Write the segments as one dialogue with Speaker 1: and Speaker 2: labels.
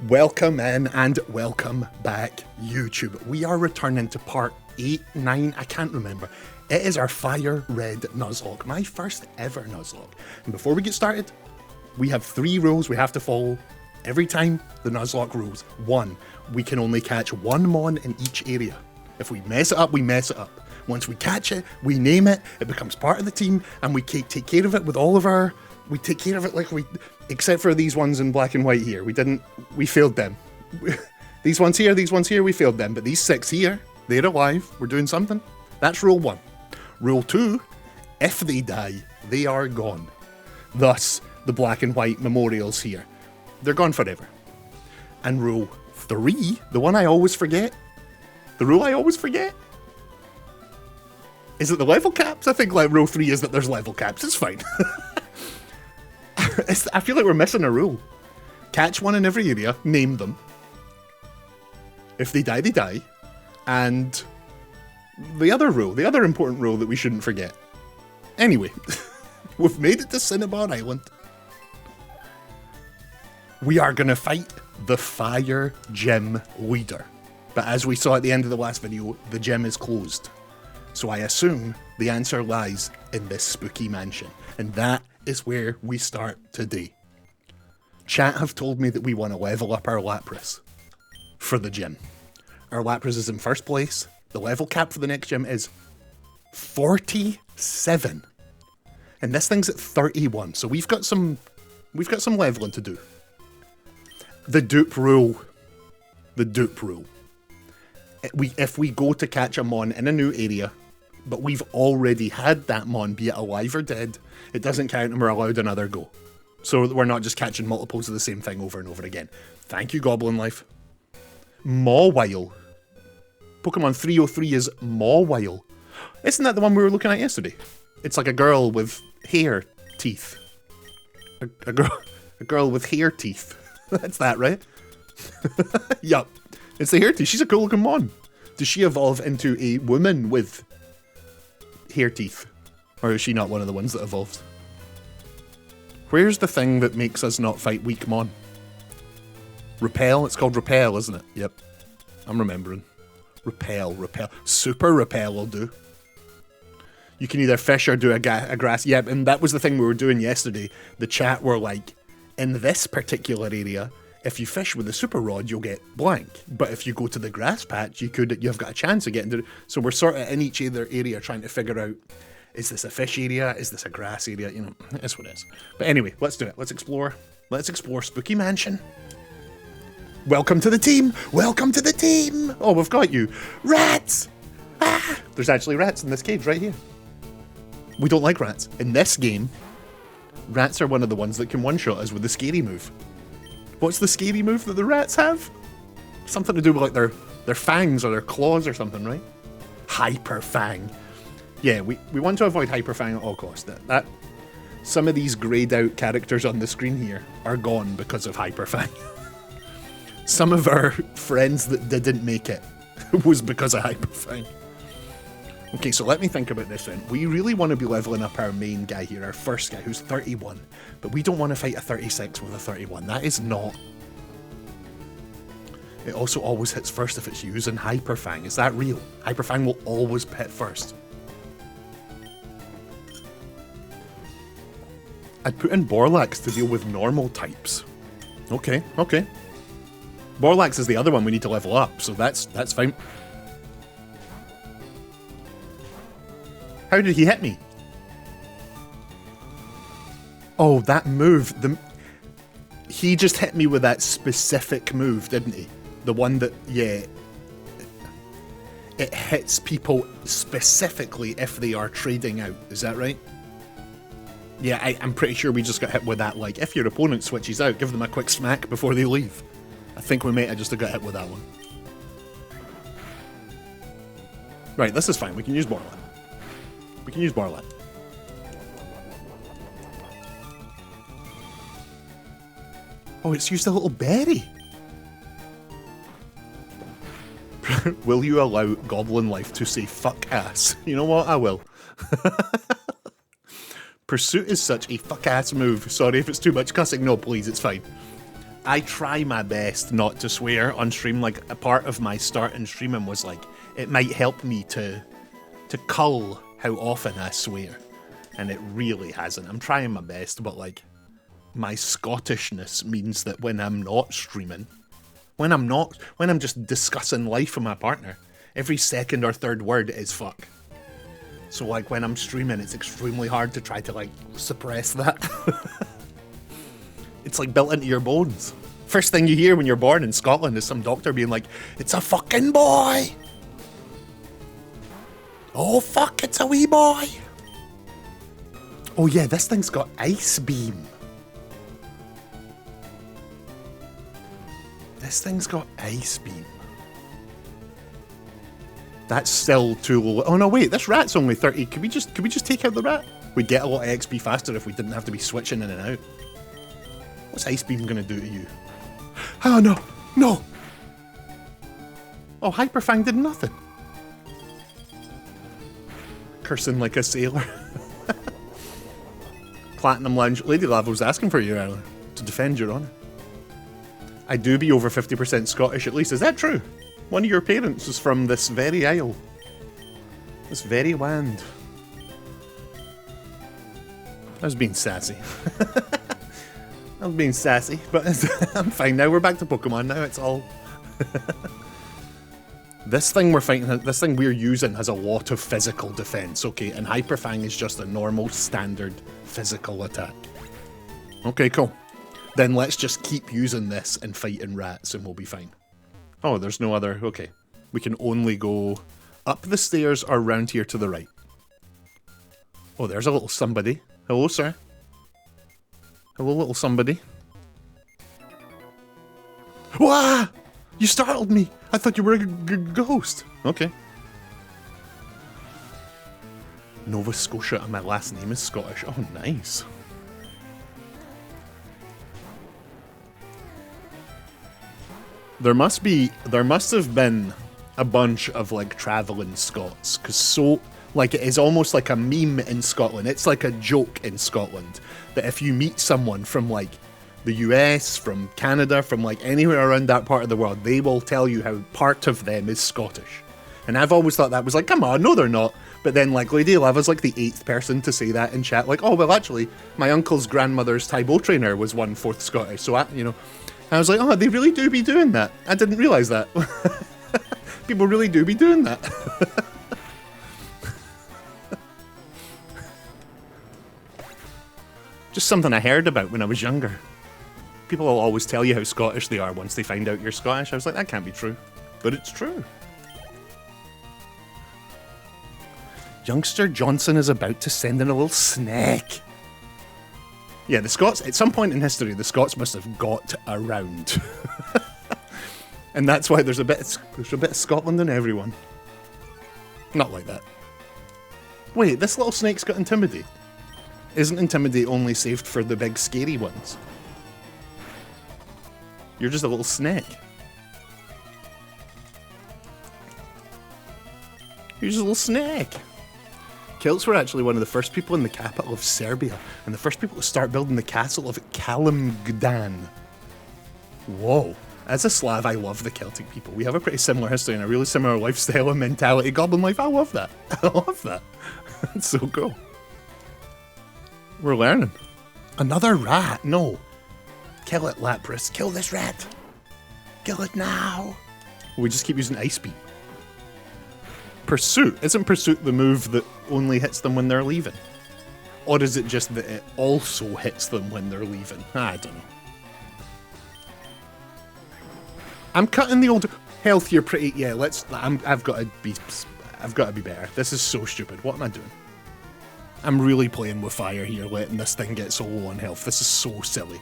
Speaker 1: Welcome in and welcome back, YouTube. We are returning to part 8, 9, I can't remember. It is our Fire Red Nuzlocke, my first ever Nuzlocke. And before we get started, we have 3 rules we have to follow every time the Nuzlocke rules. 1, we can only catch 1 mon in each area. If we mess it up, we mess it up. Once we catch it, we name it, it becomes part of the team, and we take care of it with all of our... We take care of it like we... Except for these ones in black and white here. We failed them. These ones here, we failed them. But these 6 here, they're alive. We're doing something. That's rule 1. Rule 2, if they die, they are gone. Thus, the black and white memorials here. They're gone forever. And rule 3, the one I always forget, the rule I always forget, is it the level caps? I think like rule 3 is that there's level caps. It's fine. I feel like we're missing a rule. Catch one in every area, name them. If they die, they die. And the other rule, the other important rule that we shouldn't forget. Anyway, we've made it to Cinnabar Island. We are going to fight the Fire Gym leader. But as we saw at the end of the last video, the gym is closed. So I assume the answer lies in this spooky mansion. And that is where we start today. Chat have told me that we want to level up our Lapras for the gym. Our Lapras is in first place. The level cap for the next gym is 47. And this thing's at 31. So we've got some leveling to do. The dupe rule. The dupe rule. If we go to catch a mon in a new area, but we've already had that mon, be it alive or dead, it doesn't count and we're allowed another go. So we're not just catching multiples of the same thing over and over again. Thank you, Goblin Life. Mawile. Pokemon 303 is Mawile. Isn't that the one we were looking at yesterday? It's like a girl with hair teeth. A girl with hair teeth. That's that, right? Yup. It's the hair teeth. She's a cool looking mon. Does she evolve into a woman with hair teeth? Or is she not one of the ones that evolves? Where's the thing that makes us not fight weak mon? Repel? It's called Repel, isn't it? Yep. I'm remembering. Repel. Super Repel will do. You can either fish or do a grass. Yep, and that was the thing we were doing yesterday. The chat were like, in this particular area, if you fish with the super rod, you'll get blank. But if you go to the grass patch, you've got a chance of getting to it. So we're sort of in each other area trying to figure out, is this a fish area? Is this a grass area? You know, it's what it is. But anyway, let's do it. Let's explore. Let's explore Spooky Mansion. Welcome to the team. Welcome to the team. Oh, we've got you. Rats. Ah, there's actually rats in this cage right here. We don't like rats. In this game, rats are one of the ones that can one-shot us with the scary move. What's the scary move that the rats have? Something to do with like their fangs or their claws or something, right? Hyper Fang. Yeah, we want to avoid Hyper Fang at all costs. That some of these greyed out characters on the screen here are gone because of Hyper Fang. Some of our friends that didn't make it was because of Hyper Fang. Okay, so let me think about this then. We really want to be leveling up our main guy here, our first guy, who's 31. But we don't want to fight a 36 with a 31. That is not... It also always hits first if it's using Hyper Fang. Is that real? Hyper Fang will always hit first. I'd put in Borlax to deal with normal types. Okay. Borlax is the other one we need to level up, so that's fine. How did he hit me? Oh, that move. He just hit me with that specific move, didn't he? The one that, yeah. It hits people specifically if they are trading out. Is that right? Yeah, I'm pretty sure we just got hit with that. Like, if your opponent switches out, give them a quick smack before they leave. I think we might have just got hit with that one. Right, this is fine. We can use Borlat. We can use Borlat. Oh, it's used a little berry. Will you allow Goblin Life to say fuck ass? You know what? I will. Pursuit is such a fuck ass move. Sorry if it's too much cussing. No, please, it's fine. I try my best not to swear on stream. Like, a part of my start in streaming was like, it might help me to cull how often I swear. And it really hasn't. I'm trying my best, but like, my Scottishness means that when I'm not streaming, when I'm just discussing life with my partner, every second or third word is fuck. So like, when I'm streaming, it's extremely hard to try to like suppress that. It's like built into your bones. First thing you hear when you're born in Scotland is some doctor being like, it's a fucking boy! Oh fuck, it's a wee boy! Oh yeah, this thing's got ice beam. This thing's got ice beam. That's still too low. Oh no, wait, this rat's only 30. Could we just take out the rat? We'd get a lot of XP faster if we didn't have to be switching in and out. What's ice beam gonna do to you? Oh no, no! Oh, Hyperfang did nothing. Cursing like a sailor. Platinum Lounge. Lady Lava was asking for you earlier to defend your honour. I do be over 50% Scottish at least. Is that true? One of your parents was from this very isle. This very land. I was being sassy. I was being sassy, but I'm fine now. We're back to Pokemon now. It's all... This thing we're fighting, this thing we're using has a lot of physical defense, okay? And Hyperfang is just a normal, standard physical attack. Okay, cool. Then let's just keep using this and fighting rats and we'll be fine. Oh, there's no other... Okay. We can only go up the stairs or round here to the right. Oh, there's a little somebody. Hello, sir. Hello, little somebody. Wah! You startled me! I thought you were a ghost. Okay. Nova Scotia and my last name is Scottish. Oh, nice. There must have been a bunch of like traveling Scots, because like it is almost like a meme in Scotland. It's like a joke in Scotland that if you meet someone from like the US, from Canada, from like anywhere around that part of the world, they will tell you how part of them is Scottish. And I've always thought that was like, come on, no they're not. But then like Lady Lava's like the 8th person to say that in chat, like, oh well actually, my uncle's grandmother's Taibo trainer was 1/4 Scottish, so I was like, oh, they really do be doing that. I didn't realise that. People really do be doing that. Just something I heard about when I was younger. People will always tell you how Scottish they are once they find out you're Scottish. I was like, that can't be true. But it's true. Youngster Johnson is about to send in a little snake. Yeah, the Scots, at some point in history, the Scots must have got around. And that's why there's a bit of Scotland in everyone. Not like that. Wait, this little snake's got Intimidate. Isn't Intimidate only saved for the big scary ones? You're just a little snake. You're just a little snake. Celts were actually one of the first people in the capital of Serbia, and the first people to start building the castle of Kalimgdan. Whoa. As a Slav, I love the Celtic people. We have a pretty similar history and a really similar lifestyle and mentality. Goblin life, I love that. I love that. That's so cool. We're learning. Another rat? No. Kill it, Lapras. Kill this rat. Kill it now. We just keep using Ice Beam. Pursuit? Isn't Pursuit the move that only hits them when they're leaving? Or is it just that it also hits them when they're leaving? I don't know. I'm cutting the old health here pretty... Yeah, I've got to be better. This is so stupid. What am I doing? I'm really playing with fire here, letting this thing get so low on health. This is so silly.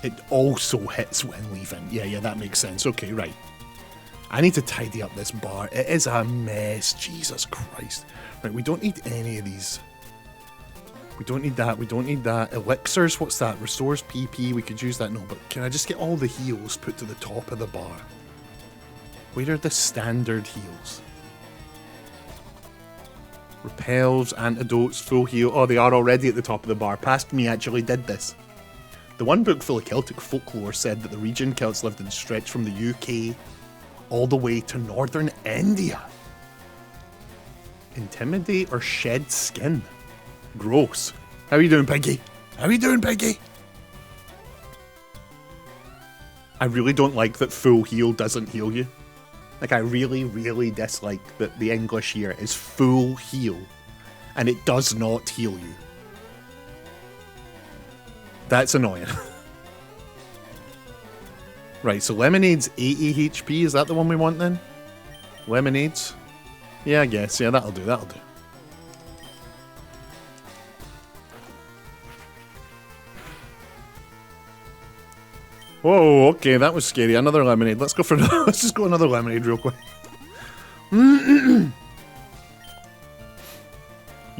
Speaker 1: It also hits when leaving. Yeah, that makes sense. Okay, right. I need to tidy up this bar. It is a mess. Jesus Christ. Right, we don't need any of these. We don't need that. We don't need that. Elixirs, what's that? Restores PP. We could use that. No, but can I just get all the heals put to the top of the bar? Where are the standard heals? Repels, antidotes, full heal. Oh, they are already at the top of the bar. Past me actually did this. The one book full of Celtic folklore said that the region Celts lived in stretched from the UK all the way to northern India. Intimidate or shed skin. Gross. How are you doing, Piggy? How are you doing, Piggy? I really don't like that full heal doesn't heal you. Like, I really, really dislike that the English here is full heal, and it does not heal you. That's annoying. Right, so Lemonade's 80 HP, is that the one we want then? Lemonades? Yeah, I guess, yeah, that'll do, that'll do. Whoa, okay, that was scary. Another lemonade. Let's go for let's just go another lemonade real quick. You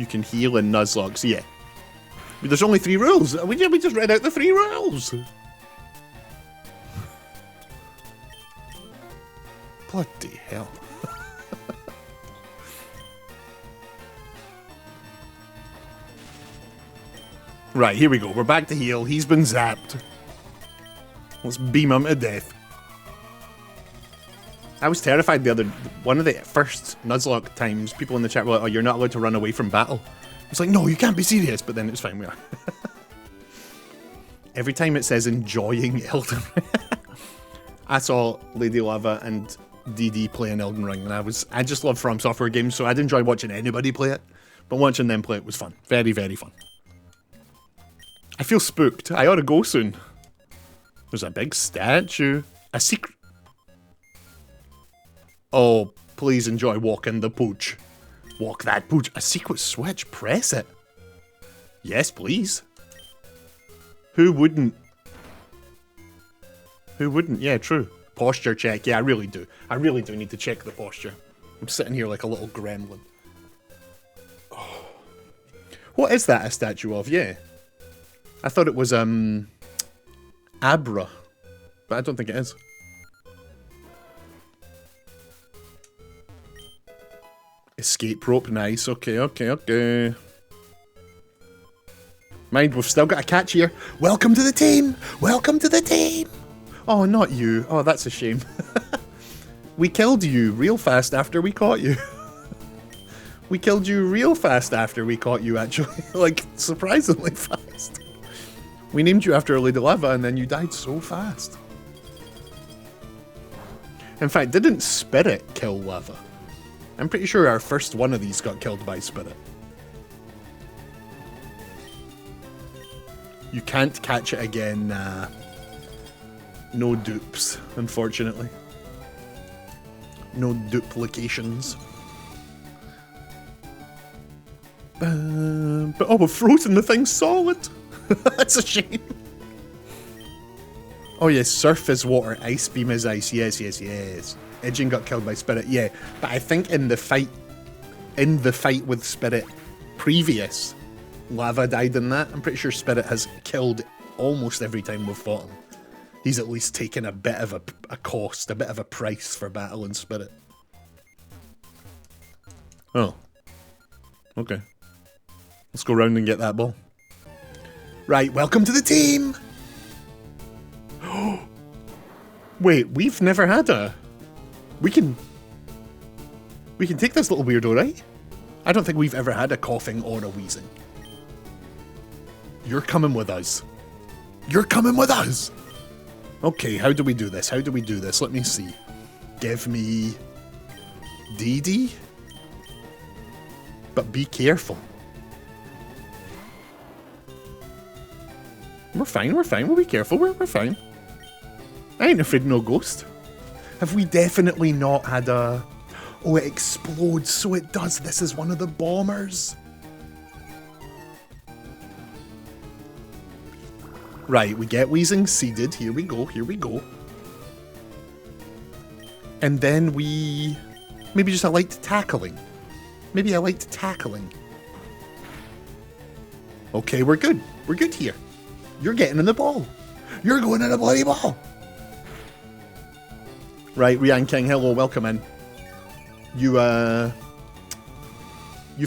Speaker 1: can heal in Nuzlocke, so yeah. But there's only 3 rules. We just read out the 3 rules. Bloody hell. Right, here we go. We're back to heal. He's been zapped. Let's beam him to death. I was terrified one of the first Nuzlocke times, people in the chat were like, oh, you're not allowed to run away from battle. It's like, no, you can't be serious, but then it's fine, we are. Every time it says enjoying Elden Ring. I saw Lady Lava and DD playing Elden Ring, and I just love From Software games, so I'd enjoy watching anybody play it, but watching them play it was fun. Very, very fun. I feel spooked. I ought to go soon. There's a big statue. A secret. Oh, please enjoy walking the pooch. Walk that pooch. A secret switch. Press it. Yes, please. Who wouldn't? Who wouldn't? Yeah, true. Posture check. Yeah, I really do. I really do need to check the posture. I'm sitting here like a little gremlin. Oh. What is that a statue of? Yeah. I thought it was, Abra. But I don't think it is. Escape rope. Nice. Okay, okay, okay. Mind, we've still got a catch here. Welcome to the team! Welcome to the team! Oh, not you. Oh, that's a shame. We killed you real fast after we caught you. We killed you real fast after we caught you, actually. Like, surprisingly fast. We named you after Lady Lava, and then you died so fast. In fact, didn't Spirit kill Lava? I'm pretty sure our first one of these got killed by Spirit. You can't catch it again, no dupes, unfortunately. No duplications. But oh, we've frozen the thing solid! That's a shame. Oh yes, Surf is water, Ice Beam is ice. Yes, yes, yes. Edging got killed by Spirit, yeah. But I think in the fight with Spirit previous, Lava died in that. I'm pretty sure Spirit has killed almost every time we've fought him. He's at least taken a bit of a cost, a bit of a price for battling Spirit. Oh. Okay. Let's go round and get that ball. Right, welcome to the team! Wait, we've never had a... We can take this little weirdo, right? I don't think we've ever had a coughing or a wheezing. You're coming with us. You're coming with us! Okay, how do we do this? How do we do this? Let me see. Give me... DD? But be careful. We're fine, we'll be careful, we're fine. I ain't afraid of no ghost. Have we definitely not had a... Oh, it explodes, so it does. This is one of the bombers. Right, we get Wheezing seeded. Here we go, here we go. And then we... Maybe just a light tackling. Maybe a light tackling. Okay, we're good. We're good here. You're getting in the ball. You're going in a bloody ball. Right, Rian King, hello, welcome in. You've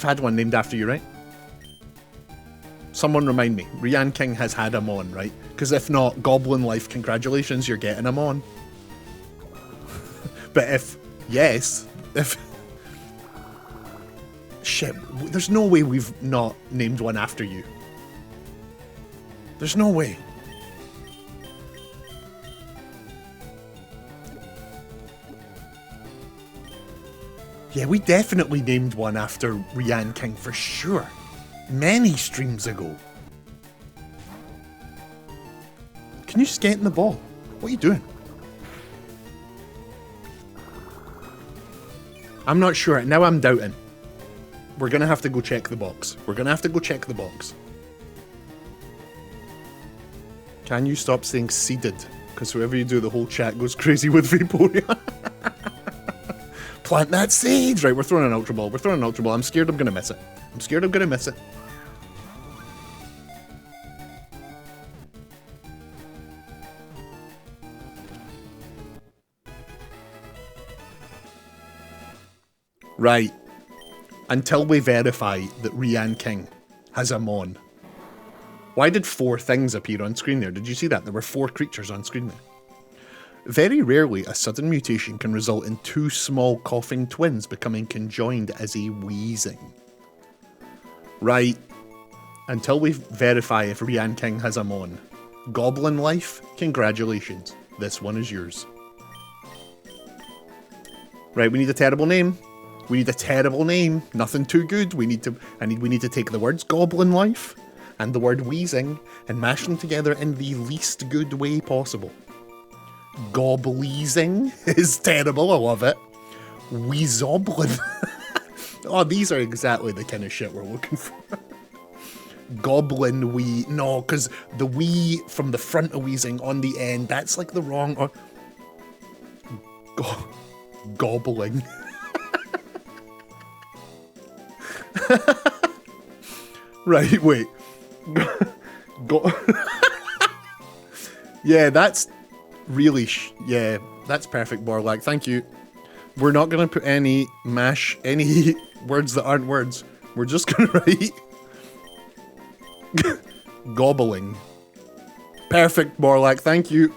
Speaker 1: had one named after you, right? Someone remind me. Rian King has had him on, right? Because if not, Goblin Life, congratulations, you're getting him on. But if... Yes. If... Shit. There's no way we've not named one after you. There's no way. Yeah, we definitely named one after Rian King for sure. Many streams ago. Can you just get in the ball? What are you doing? I'm not sure. Now I'm doubting. We're gonna have to go check the box. We're gonna have to go check the box. Can you stop saying seeded? Because whoever you do, the whole chat goes crazy with Vaporia. Plant that seed! Right, we're throwing an Ultra Ball. We're throwing an Ultra Ball. I'm scared I'm gonna miss it. I'm scared I'm gonna miss it. Right. Until we verify that Rian King has a Mon. Why did 4 things appear on screen there? Did you see that? There were 4 creatures on screen there. Very rarely, a sudden mutation can result in 2 small coughing twins becoming conjoined as a wheezing. Right. Until we verify if Rian King has a Mon. Goblin Life, congratulations. This one is yours. Right, we need a terrible name. We need a terrible name. Nothing too good. We need to take the words Goblin Life and the word wheezing and mash them together in the least good way possible. Gobleezing is terrible. I love it. Weezoblin. Oh, these are exactly the kind of shit we're looking for. Goblin wee. No, because the wee from the front of wheezing on the end, that's like the wrong... Gobbling. Right, wait. Yeah, that's really... yeah, that's perfect, Borlak. Thank you. We're not going to put any words that aren't words. We're just going to write... gobbling. Perfect, Borlak. Thank you.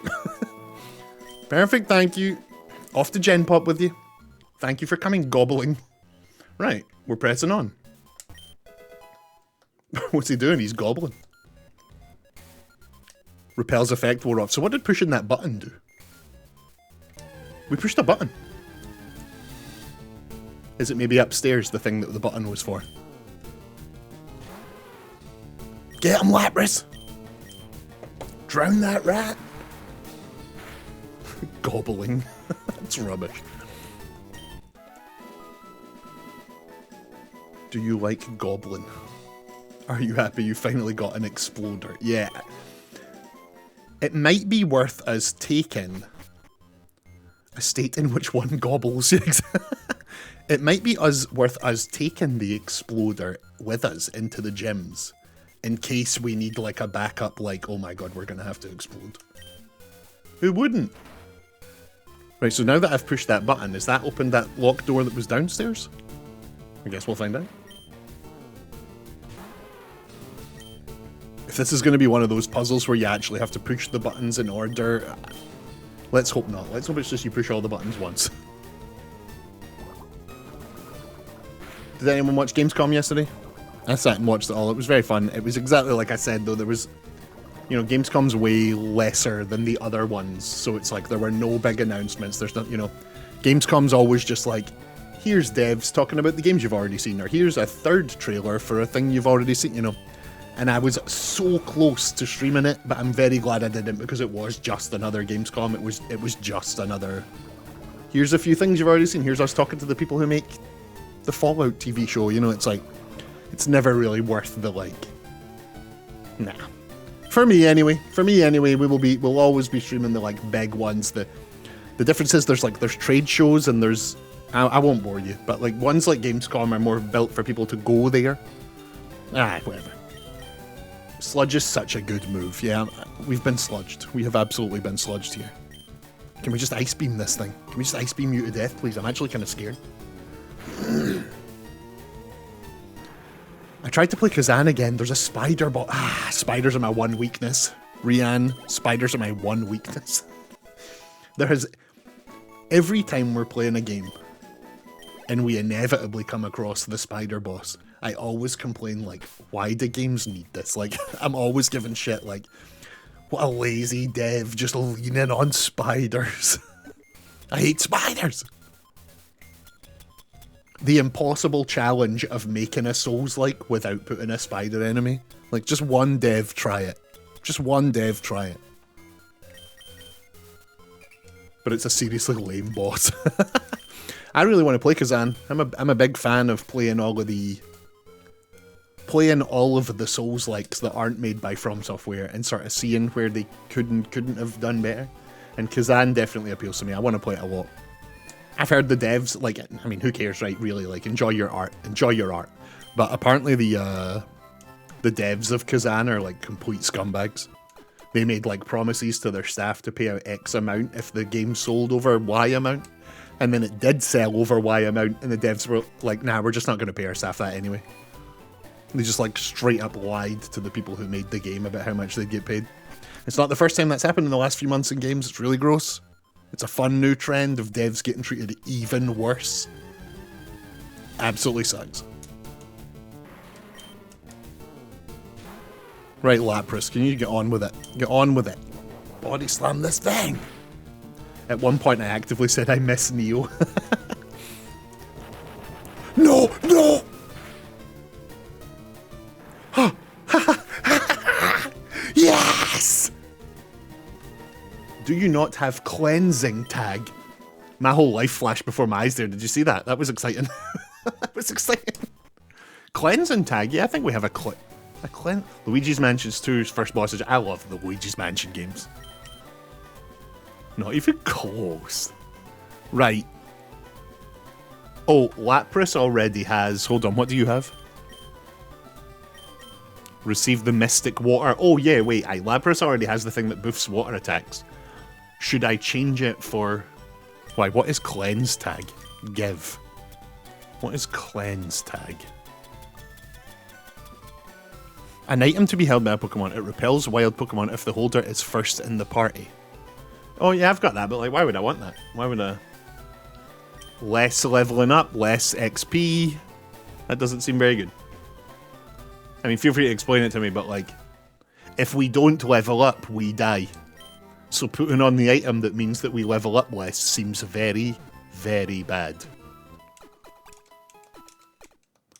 Speaker 1: Perfect, thank you. Off to Gen Pop with you. Thank you for coming, gobbling. Right, we're pressing on. What's he doing? He's gobbling. Repels effect wore off. So what did pushing that button do? We pushed a button. Is it maybe upstairs, the thing that the button was for? Get him, Lapras! Drown that rat! Gobbling. That's rubbish. Do you like Goblin? Are you happy you finally got an Exploder? Yeah. It might be worth us taking a state in which one gobbles. It might be worth us taking the Exploder with us into the gyms in case we need like a backup, like, oh my god, we're gonna have to explode. Who wouldn't? Right, so now that I've pushed that button, has that opened that locked door that was downstairs? I guess we'll find out. If this is going to be one of those puzzles where you actually have to push the buttons in order, let's hope not. Let's hope it's just you push all the buttons once. Did anyone watch Gamescom yesterday? I sat and watched it all. It was very fun. It was exactly like I said, though. There was, you know, Gamescom's way lesser than the other ones, so it's like there were no big announcements. There's not, you know, Gamescom's always just like, here's devs talking about the games you've already seen, or here's a third trailer for a thing you've already seen, you know. And I was so close to streaming it, but I'm very glad I didn't, because it was just another Gamescom. It was just another, here's a few things you've already seen. Here's us talking to the people who make the Fallout TV show. You know, it's like, it's never really worth the, like, nah. For me anyway, we'll always be streaming the, like, big ones. The difference is there's trade shows and there's, I won't bore you, but like ones like Gamescom are more built for people to go there. Whatever. Sludge is such a good move. Yeah, we've been sludged. We have absolutely been sludged here. Can we just ice beam this thing? Can we just ice beam you to death, please? I'm actually kind of scared. I tried to play Kazan again. There's a spider bot. Ah, spiders are my one weakness. Rianne, spiders are my one weakness. There has... Every time we're playing a game and we inevitably come across the spider boss, I always complain, like, why do games need this? Like, I'm always giving shit, like, what a lazy dev just leaning on spiders. I hate spiders! The impossible challenge of making a Souls-like without putting a spider enemy. Like, just one dev try it. Just one dev try it. But it's a seriously lame boss. I really want to play Kazan. I'm a big fan of playing all of the Souls-likes that aren't made by From Software and sort of seeing where they couldn't have done better. And Kazan definitely appeals to me. I want to play it a lot. I've heard the devs, like, I mean, who cares, right? Really, like, enjoy your art. Enjoy your art. But apparently the devs of Kazan are, like, complete scumbags. They made, like, promises to their staff to pay out X amount if the game sold over Y amount. And then it did sell over Y amount, and the devs were like, nah, we're just not going to pay our staff that anyway. They just, like, straight up lied to the people who made the game about how much they'd get paid. It's not the first time that's happened in the last few months in games. It's really gross. It's a fun new trend of devs getting treated even worse. Absolutely sucks. Right, Lapras, can you get on with it? Get on with it. Body slam this thing! At one point I actively said I miss Neo. No! No! Yes! Do you not have cleansing tag? My whole life flashed before my eyes there. Did you see that? That was exciting. That was exciting. Cleansing tag? Yeah, I think we have a Luigi's Mansion's 2's first bosses. I love the Luigi's Mansion games. Not even close. Right. Oh, Lapras already has... Hold on, what do you have? Receive the Mystic Water. Oh yeah, wait, Lapras already has the thing that buffs water attacks. Should I change it for... Why, what is Cleanse Tag? Give. What is Cleanse Tag? An item to be held by a Pokemon. It repels wild Pokemon if the holder is first in the party. Oh yeah, I've got that, but like, why would I want that? Why would I... Less leveling up, less XP. That doesn't seem very good. I mean, feel free to explain it to me, but like, if we don't level up, we die. So putting on the item that means that we level up less seems very, very bad.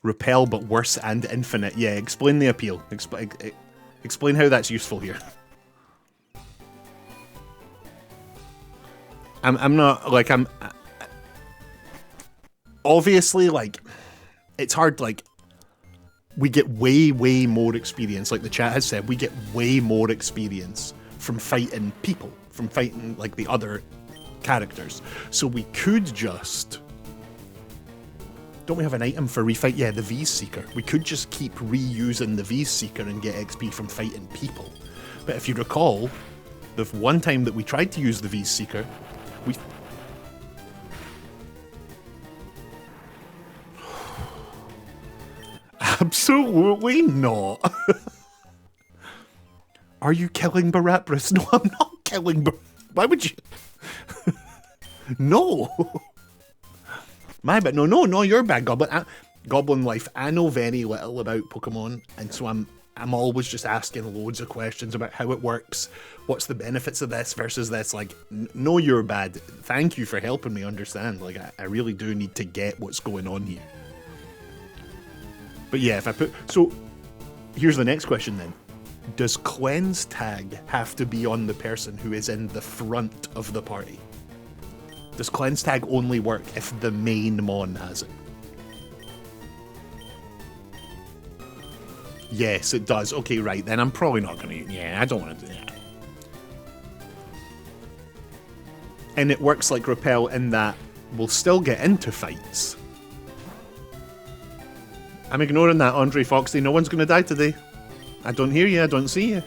Speaker 1: Repel, but worse and infinite. Yeah, explain the appeal. Explain how that's useful here. I'm not, like, obviously, like, it's hard, like, we get way, way more experience, like the chat has said, we get way more experience from fighting people, from fighting, like, the other characters. So we could just... Don't we have an item for refight? Yeah, the V-Seeker. We could just keep reusing the V-Seeker and get XP from fighting people. But if you recall, the one time that we tried to use the V-Seeker, we... Absolutely not. Are you killing Barapras? No, I'm not killing Why would you? No. My bad. No, you're bad, Goblin. Goblin Life. I know very little about Pokemon, and so I'm always just asking loads of questions about how it works, what's the benefits of this versus this. Like, no, you're bad. Thank you for helping me understand. Like, I really do need to get what's going on here. But yeah, if I put... So, here's the next question then. Does Cleanse Tag have to be on the person who is in the front of the party? Does Cleanse Tag only work if the main Mon has it? Yes, it does. Okay, right, then I'm probably not going to... Yeah, I don't want to do that. And it works like Repel in that we'll still get into fights. I'm ignoring that, Andre Foxy. No one's going to die today. I don't hear you, I don't see you.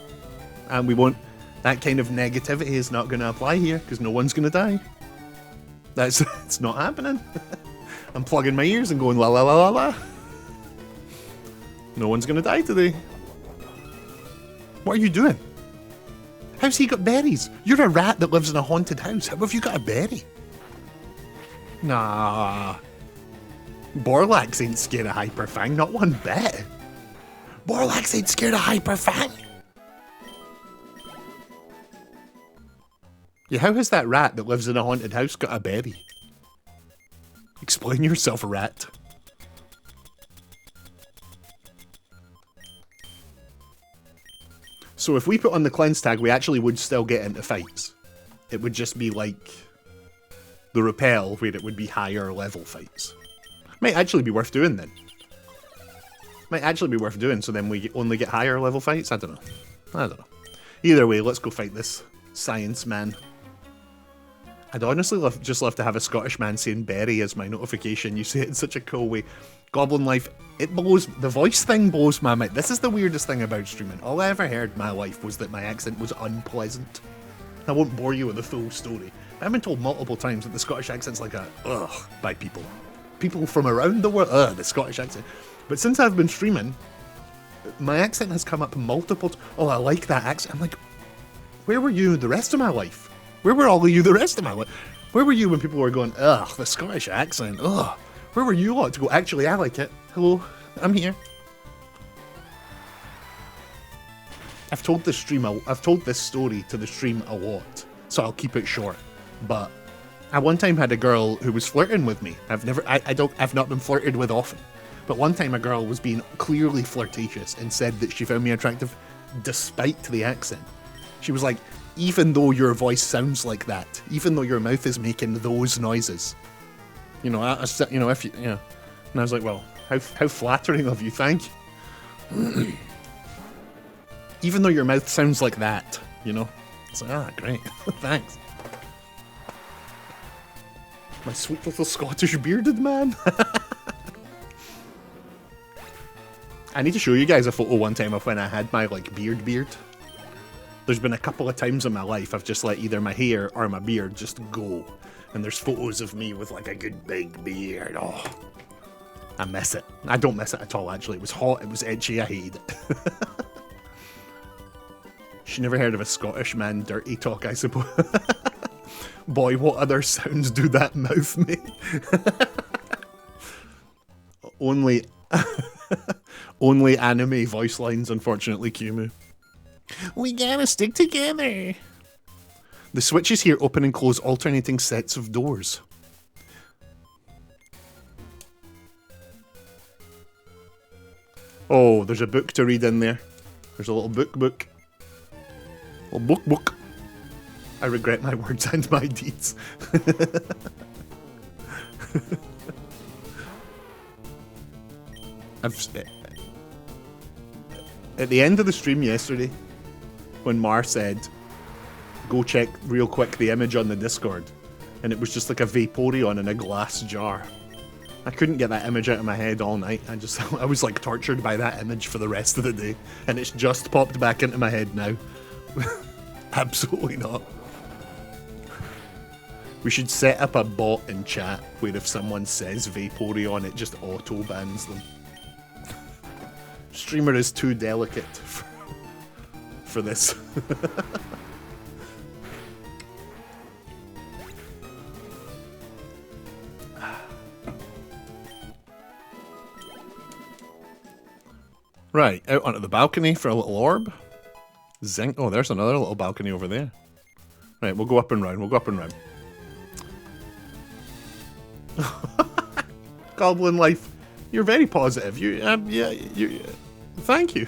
Speaker 1: And we won't... That kind of negativity is not going to apply here, because no one's going to die. It's not happening. I'm plugging my ears and going la la la la la. No one's gonna die today. What are you doing? How's he got berries? You're a rat that lives in a haunted house. How have you got a berry? Nah. Borlax ain't scared of Hyperfang, not one bit. Borlax ain't scared of Hyperfang. Yeah, how has that rat that lives in a haunted house got a berry? Explain yourself, rat. So if we put on the cleanse tag, we actually would still get into fights. It would just be like the repel, where it would be higher level fights. Might actually be worth doing then. Might actually be worth doing, so then we only get higher level fights? I don't know. Either way, let's go fight this science man. I'd honestly just love to have a Scottish man saying berry as my notification. You say it in such a cool way. Goblin Life, it blows, the voice thing blows my mind. This is the weirdest thing about streaming. All I ever heard in my life was that my accent was unpleasant. I won't bore you with the full story. I've been told multiple times that the Scottish accent's like a ugh by people. People from around the world, the Scottish accent. But since I've been streaming, my accent has come up multiple times. Oh, I like that accent. I'm like, where were you the rest of my life? Where were all of you the rest of my life? Where were you when people were going, ugh, the Scottish accent, ugh. Where were you lot to go, actually, I like it. Hello, I'm here. I've told this story to the stream a lot, so I'll keep it short. But I one time had a girl who was flirting with me. I've not been flirted with often. But one time a girl was being clearly flirtatious and said that she found me attractive despite the accent. She was like, even though your voice sounds like that, even though your mouth is making those noises, you know, if you, you know, and I was like, well, how flattering of you, thank you. Even though your mouth sounds like that, you know, it's like, ah, great, thanks. My sweet little Scottish bearded man. I need to show you guys a photo one time of when I had my, like, beard. There's been a couple of times in my life I've just let either my hair or my beard just go. And there's photos of me with, like, a good big beard. Oh, I miss it. I don't miss it at all, actually. It was hot, it was itchy, I hate it. She never heard of a Scottish man dirty talk, I suppose. Boy, what other sounds do that mouth make? Only anime voice lines, unfortunately, Kumu. We gotta stick together. The switches here open and close alternating sets of doors. Oh, there's a book to read in there. There's a little book. A book. I regret my words and my deeds. At the end of the stream yesterday, when Mar said, go check real quick the image on the Discord, and it was just like a Vaporeon in a glass jar. I couldn't get that image out of my head all night. I was like tortured by that image for the rest of the day, and it's just popped back into my head now. Absolutely not. We should set up a bot in chat where if someone says Vaporeon, it just auto bans them. Streamer is too delicate for this. Right, out onto the balcony for a little orb. Zinc. Oh, there's another little balcony over there. Right, we'll go up and round. Goblin Life, you're very positive. Thank you.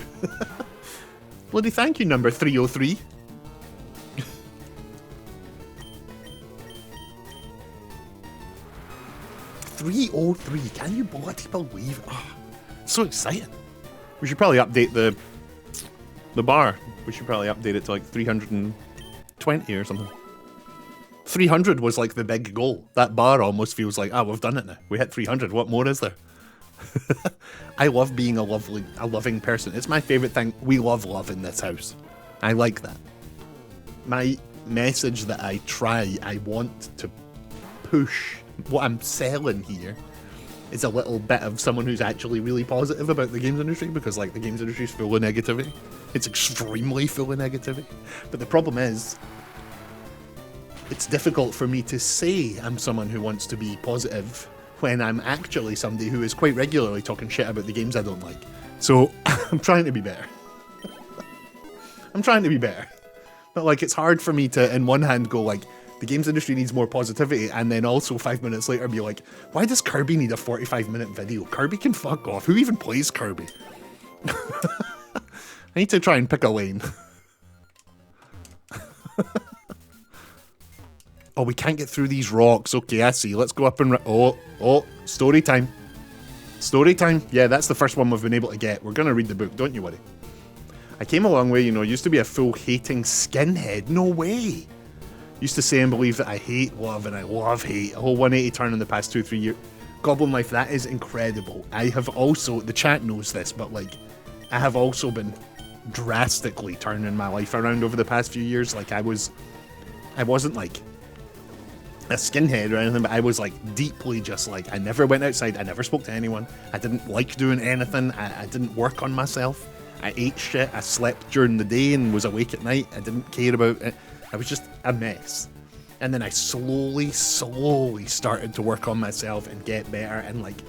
Speaker 1: Bloody thank you, number 303. $303. Can you bloody believe it? Oh, so exciting. We should probably update the bar. We should probably update it to like 320 or something. 300 was like the big goal. That bar almost feels like, we've done it now. We hit 300. What more is there? I love being a loving person. It's my favorite thing. We love love in this house. I like that. My message that I want to push, what I'm selling here, is a little bit of someone who's actually really positive about the games industry, because like the games industry is full of negativity. It's extremely full of negativity. But the problem is, it's difficult for me to say I'm someone who wants to be positive when I'm actually somebody who is quite regularly talking shit about the games I don't like. So I'm trying to be better. I'm trying to be better. But like, it's hard for me to, in one hand, go like, the games industry needs more positivity, and then also 5 minutes later be like, why does Kirby need a 45-minute video? Kirby can fuck off. Who even plays Kirby? I need to try and pick a lane. Oh, we can't get through these rocks. Okay, I see. Let's go up and... Oh, story time. Story time. Yeah, that's the first one we've been able to get. We're going to read the book, don't you worry. I came a long way, you know. Used to be a full hating skinhead. No way. Used to say and believe that I hate love and I love hate. A whole 180 turn in the past 2-3 years. Goblin Life, that is incredible. I have also... The chat knows this, but like, I have also been drastically turning my life around over the past few years. Like, I wasn't like a skinhead or anything, but I was like deeply just like, I never went outside, I never spoke to anyone, I didn't like doing anything, I didn't work on myself, I ate shit, I slept during the day and was awake at night, I didn't care about it, I was just a mess. And then I slowly started to work on myself and get better, and like,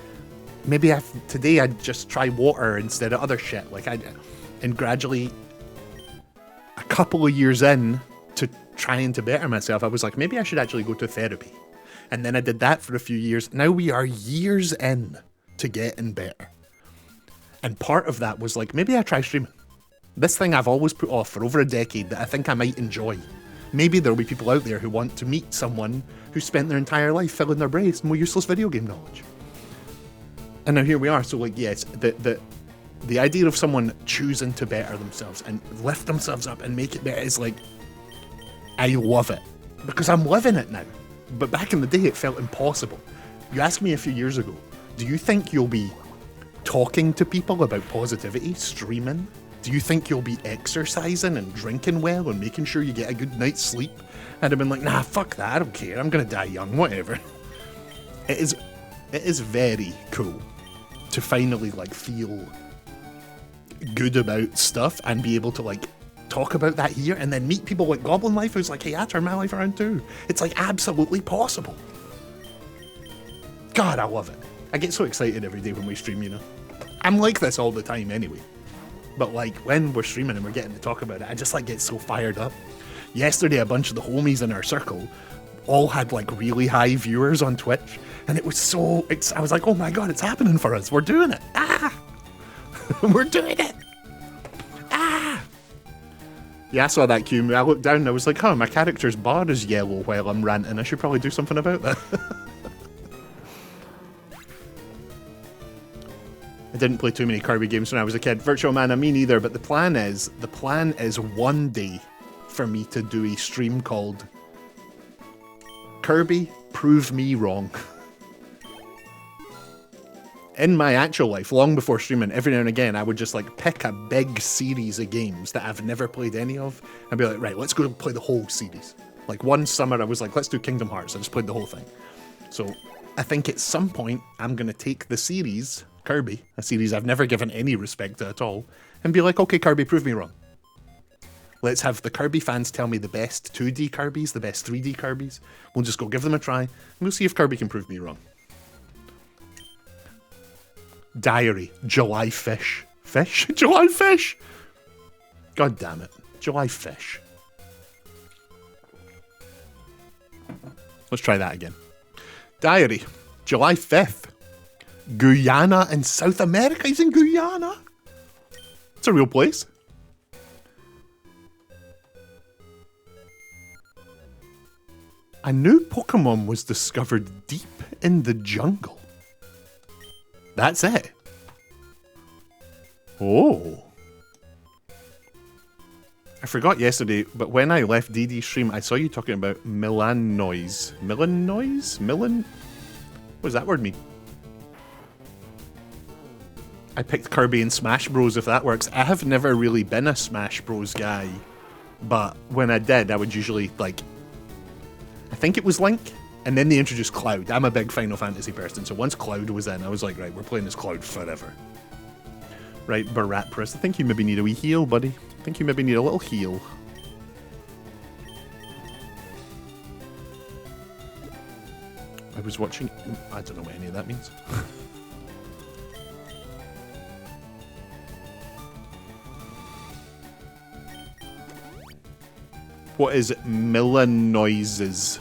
Speaker 1: maybe today I'd just try water instead of other shit, like and gradually, a couple of years in to trying to better myself, I was like, maybe I should actually go to therapy. And then I did that for a few years. Now we are years in to getting better. And part of that was like, maybe I try streaming. This thing I've always put off for over a decade that I think I might enjoy. Maybe there'll be people out there who want to meet someone who spent their entire life filling their brains with useless video game knowledge. And now here we are. So like, yes, the idea of someone choosing to better themselves and lift themselves up and make it better is like, I love it, because I'm living it now. But back in the day, it felt impossible. You asked me a few years ago, do you think you'll be talking to people about positivity, streaming? Do you think you'll be exercising and drinking well and making sure you get a good night's sleep? I'd have been like, nah, fuck that, I don't care, I'm gonna die young, whatever. It is very cool to finally like feel good about stuff and be able to like talk about that here and then meet people like Goblin Life who's like, hey, I turned my life around too. It's like absolutely possible. God, I love it. I get so excited every day when we stream, you know. I'm like this all the time anyway. But like when we're streaming and we're getting to talk about it, I just like get so fired up. Yesterday, a bunch of the homies in our circle all had like really high viewers on Twitch, and it was so, I was like, oh my God, it's happening for us. We're doing it. Ah! We're doing it. Ah! Yeah, I saw that cue. I looked down and I was like, huh, my character's bar is yellow while I'm ranting. I should probably do something about that. I didn't play too many Kirby games when I was a kid. Virtual Man, me neither, but the plan is one day for me to do a stream called Kirby Prove Me Wrong. In my actual life, long before streaming, every now and again, I would just like pick a big series of games that I've never played any of and be like, right, let's go play the whole series. Like one summer, I was like, let's do Kingdom Hearts. I just played the whole thing. So I think at some point, I'm going to take the series, Kirby, a series I've never given any respect to at all, and be like, okay, Kirby, prove me wrong. Let's have the Kirby fans tell me the best 2D Kirbys, the best 3D Kirbys. We'll just go give them a try, and we'll see if Kirby can prove me wrong. Diary, July fish. Fish? July fish! God damn it. July fish. Let's try that again. Diary, July 5th. Guyana in South America? He's in Guyana? It's a real place. A new Pokemon was discovered deep in the jungle. That's it. Oh. I forgot yesterday, but when I left DD's stream, I saw you talking about Milan noise. Milan noise? Milan? What does that word mean? I picked Kirby and Smash Bros, if that works. I have never really been a Smash Bros guy, but when I did, I would usually, like, I think it was Link, And then they introduced Cloud. I'm a big Final Fantasy person, so once Cloud was in, I was like, right, we're playing as Cloud forever. Right, Baratpress, I think you maybe need a wee heal, buddy. I think you maybe need a little heal. I was watching... I don't know what any of that means. What is Millanoises?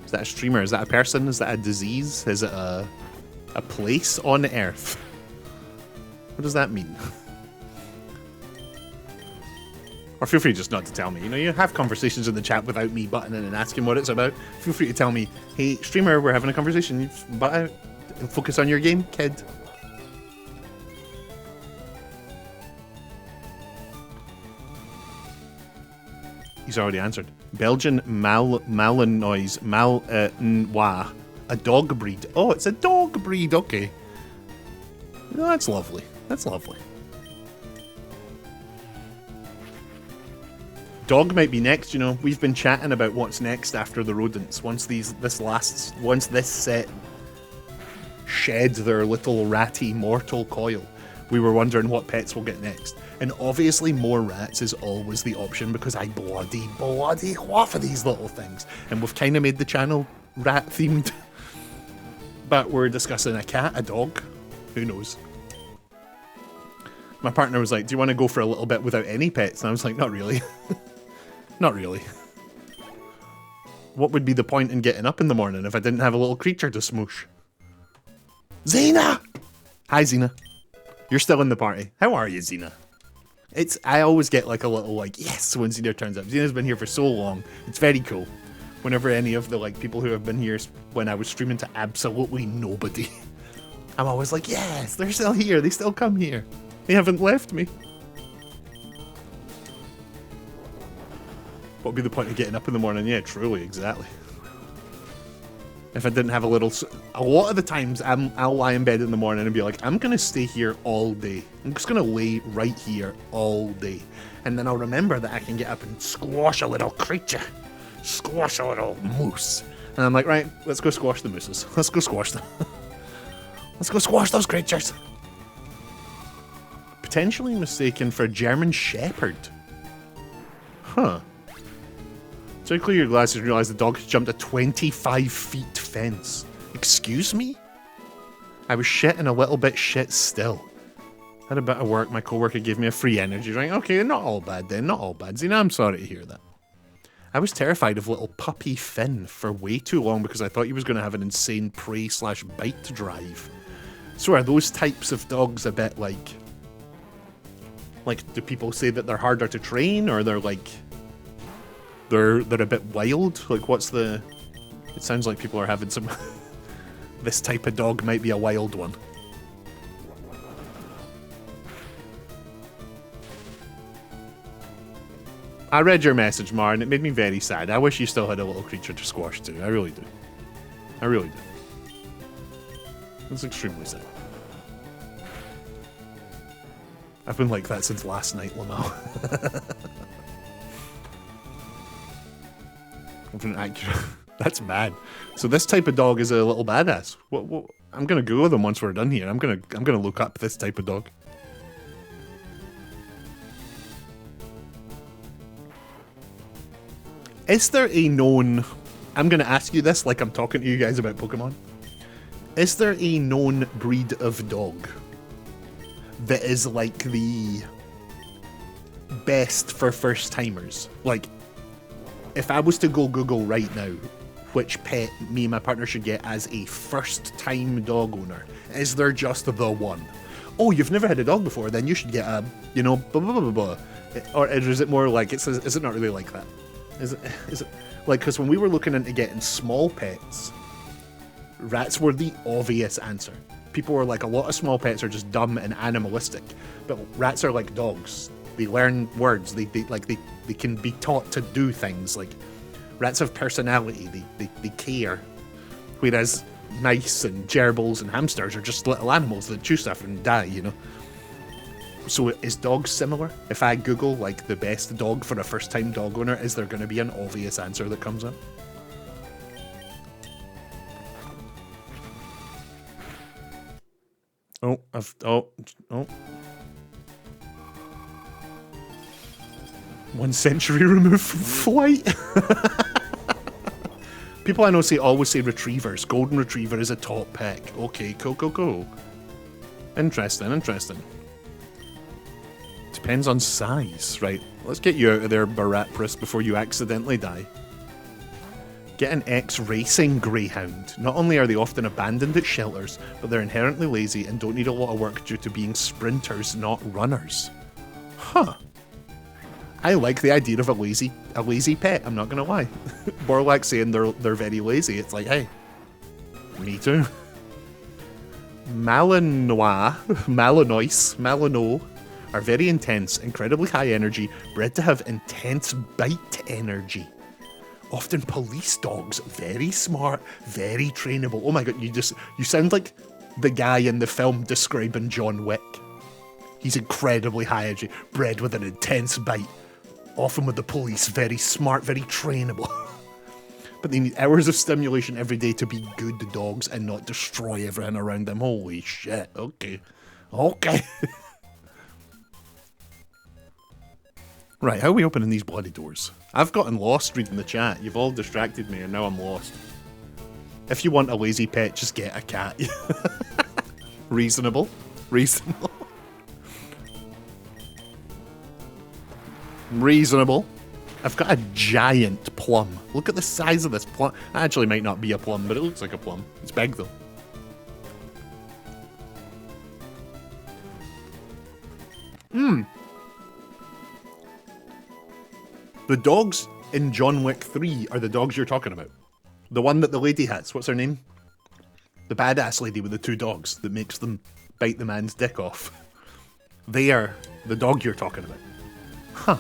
Speaker 1: Is that a streamer? Is that a person? Is that a disease? Is it a place on Earth? What does that mean? Or feel free just not to tell me. You know, you have conversations in the chat without me butting in and asking what it's about. Feel free to tell me, hey, streamer, we're having a conversation. You butt out and focus on your game, kid. He's already answered. Belgian Malinois. Nwa. A dog breed. Oh, it's a dog breed. Okay. No, that's lovely. That's lovely. Dog might be next, you know. We've been chatting about what's next after the rodents. Once this set shed their little ratty mortal coil, we were wondering what pets we'll get next. And obviously more rats is always the option because I bloody love these little things. And we've kind of made the channel rat themed. But we're discussing a cat, a dog, who knows. My partner was like, do you want to go for a little bit without any pets? And I was like, not really. Not really. What would be the point in getting up in the morning if I didn't have a little creature to smoosh? Xena! Hi, Xena. You're still in the party. How are you, Xena? I always get like a little like, yes, when Xena turns up. Xena's been here for so long. It's very cool. Whenever any of the like people who have been here when I was streaming to absolutely nobody, I'm always like, yes, they're still here. They still come here. They haven't left me. What would be the point of getting up in the morning? Yeah, truly, exactly. If I didn't have a lot of the times I'll lie in bed in the morning and be like, I'm gonna stay here all day. I'm just gonna lay right here all day. And then I'll remember that I can get up and squash a little creature. Squash a little moose. And I'm like, right, let's go squash the mooses. Let's go squash them. Let's go squash those creatures. Potentially mistaken for a German Shepherd. Huh. So clear your glasses and realize the dog has jumped a 25 feet fence. Excuse me? I was shit and a little bit shit still. Had a bit of work, my coworker gave me a free energy drink. Okay, not all bad then, not all bad. Zena, I'm sorry to hear that. I was terrified of little puppy Finn for way too long because I thought he was going to have an insane prey/bite drive. So are those types of dogs a bit like, do people say that they're harder to train, or they're like, they're a bit wild? Like, what's the... It sounds like people are having some... This type of dog might be a wild one. I read your message, Mar, and it made me very sad. I wish you still had a little creature to squash too. I really do. I really do. It's extremely sad. I've been like that since last night, Lamau. That's mad. So this type of dog is a little badass. What? I'm gonna Google them once we're done here. I'm gonna look up this type of dog. Is there a known... I'm gonna ask you this like I'm talking to you guys about Pokemon. Is there a known breed of dog that is like the best for first timers? Like, if I was to go Google right now which pet me and my partner should get as a first time dog owner, is there just the one? Oh, you've never had a dog before, then you should get a, you know, blah blah blah blah. Or is it more like, is it not really like that? Is it like, because when we were looking into getting small pets, rats were the obvious answer. People were like, a lot of small pets are just dumb and animalistic, but rats are like dogs. They learn words. They can be taught to do things. Like, rats have personality. They care. Whereas mice and gerbils and hamsters are just little animals that chew stuff and die, you know? So is dogs similar? If I Google, like, the best dog for a first-time dog owner, is there going to be an obvious answer that comes up? Oh, oh. 1 century removed from flight. People I know always say retrievers. Golden retriever is a top pick. Okay, cool. Interesting. Depends on size. Right, let's get you out of there, Baratpris, before you accidentally die. Get an X-Racing Greyhound. Not only are they often abandoned at shelters, but they're inherently lazy and don't need a lot of work due to being sprinters, not runners. Huh. I like the idea of a lazy pet, I'm not gonna lie. Borlak saying they're very lazy, it's like, hey, me too. Malinois are very intense, incredibly high energy, bred to have intense bite energy. Often police dogs, very smart, very trainable. Oh my god, you sound like the guy in the film describing John Wick. He's incredibly high energy, bred with an intense bite. Often with the police, very smart, very trainable. But they need hours of stimulation every day to be good dogs and not destroy everything around them. Holy shit, okay. Right, how are we opening these bloody doors? I've gotten lost reading the chat. You've all distracted me and now I'm lost. If you want a lazy pet, just get a cat. Reasonable. I've got a giant plum. Look at the size of this plum. Actually, might not be a plum, but it looks like a plum. It's big though. The dogs in John Wick 3 are the dogs you're talking about. The one that the lady has. What's her name? The badass lady with the 2 dogs that makes them bite the man's dick off. They are the dog you're talking about. Huh.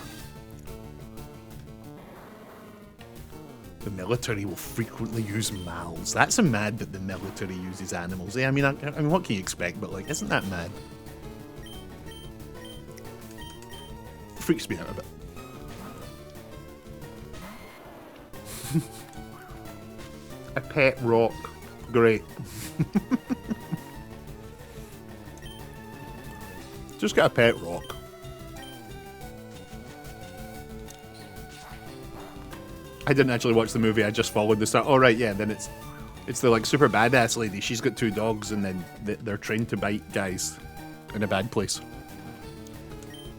Speaker 1: The military will frequently use mals. That's a mad that the military uses animals. I mean, what can you expect? But like, isn't that mad? Freaks me out a bit. A pet rock. Great. Just got a pet rock. I didn't actually watch the movie, I just followed the start. Oh right, yeah, then it's the like super badass lady. She's got 2 dogs and then they're trained to bite guys in a bad place.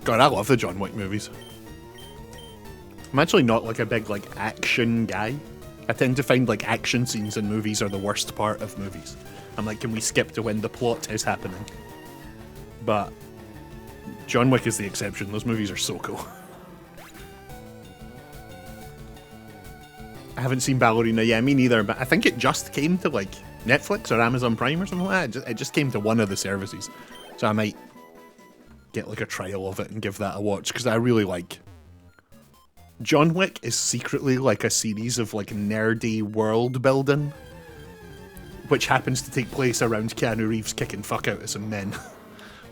Speaker 1: God, I love the John Wick movies. I'm actually not like a big like action guy. I tend to find like action scenes in movies are the worst part of movies. I'm like, can we skip to when the plot is happening? But John Wick is the exception. Those movies are so cool. I haven't seen Ballerina. Yeah, me neither, but I think it just came to like Netflix or Amazon Prime or something like that. It just came to one of the services. So I might get like a trial of it and give that a watch, because I really like... John Wick is secretly like a series of like nerdy world building, which happens to take place around Keanu Reeves kicking fuck out of some men.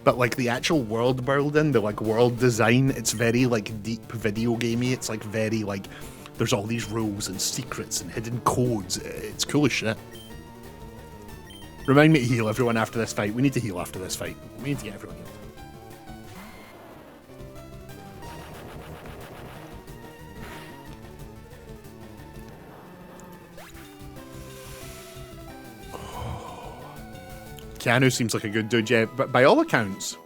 Speaker 1: But like the actual world building, the like world design, it's very like deep video gamey. It's like very like, there's all these rules and secrets and hidden codes. It's cool as shit. Remind me to heal everyone after this fight. We need to heal after this fight. We need to get everyone healed. Keanu seems like a good dude, yeah, but by all accounts,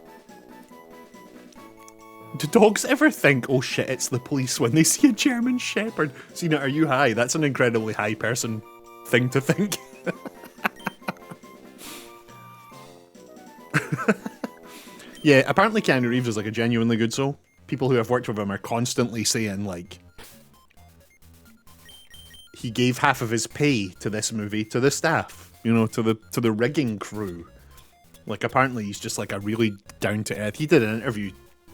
Speaker 1: do dogs ever think, oh shit, it's the police when they see a German Shepherd? Cena, are you high? That's an incredibly high person thing to think. Yeah, apparently Keanu Reeves is like a genuinely good soul. People who have worked with him are constantly saying, like, he gave half of his pay to this movie to the staff. You know, to the rigging crew. Like, apparently he's just like a really down-to-earth... He did an interview,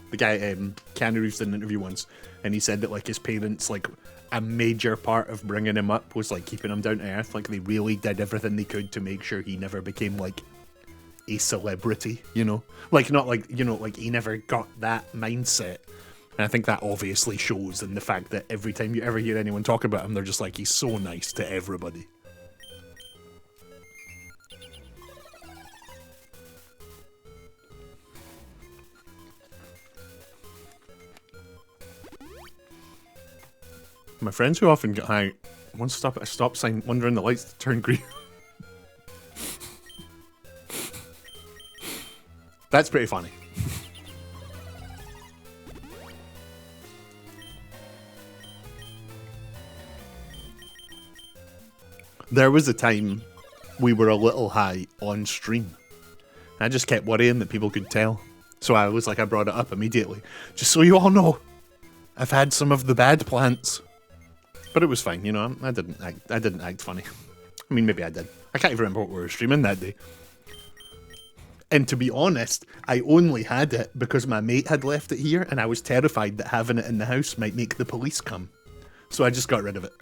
Speaker 1: the guy, Keanu Reeves did an interview once, and he said that, like, his parents, like, a major part of bringing him up was, like, keeping him down-to-earth. Like, they really did everything they could to make sure he never became, like, a celebrity, you know? Like, not like, you know, like, he never got that mindset. And I think that obviously shows in the fact that every time you ever hear anyone talk about him, they're just like, he's so nice to everybody. My friends who often get high once stop at a stop sign wondering the lights turn green. That's pretty funny. There was a time we were a little high on stream. I just kept worrying that people could tell. So I was like, I brought it up immediately. Just so you all know, I've had some of the bad plants. But it was fine, you know, I didn't act funny. I mean, maybe I did. I can't even remember what we were streaming that day. And to be honest, I only had it because my mate had left it here and I was terrified that having it in the house might make the police come. So I just got rid of it.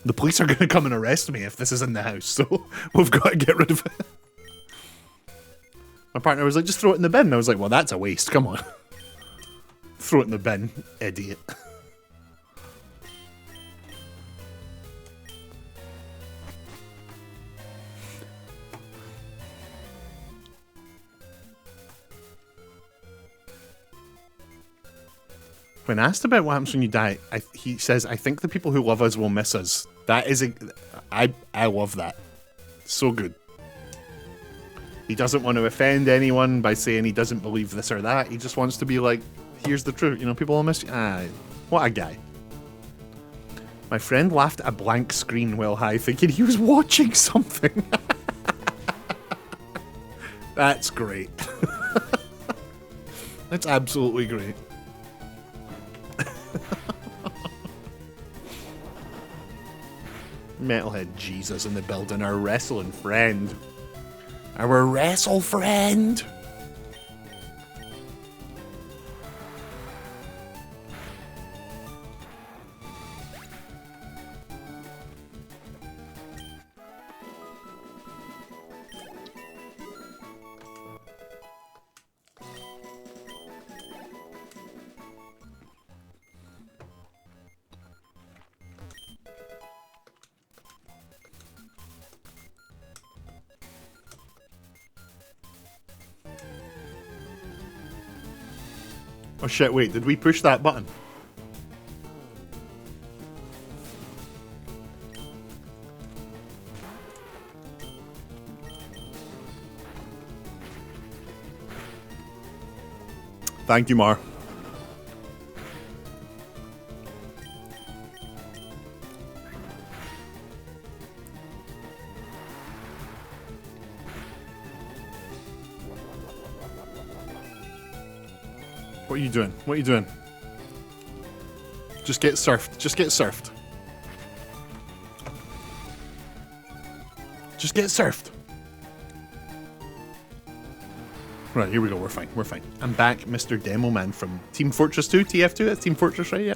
Speaker 1: The police are going to come and arrest me if this is in the house, so we've got to get rid of it. My partner was like, just throw it in the bin. I was like, well, that's a waste, come on. Throw it in the bin, idiot. When asked about what happens when you die, he says, I think the people who love us will miss us. That is I love that. So good. He doesn't want to offend anyone by saying he doesn't believe this or that. He just wants to be like, here's the truth. You know, people will miss you. What a guy. My friend laughed at a blank screen while high, thinking he was watching something. That's great. That's absolutely great. Metalhead Jesus in the building, our wrestling friend. Our wrestle friend! Oh shit, wait, did we push that button? Thank you, Mar. What are you doing? What are you doing? Just get surfed. Just get surfed. Just get surfed. Right, here we go. We're fine. We're fine. I'm back, Mr. Demo Man from Team Fortress 2, TF2. That's Team Fortress, right? Yeah.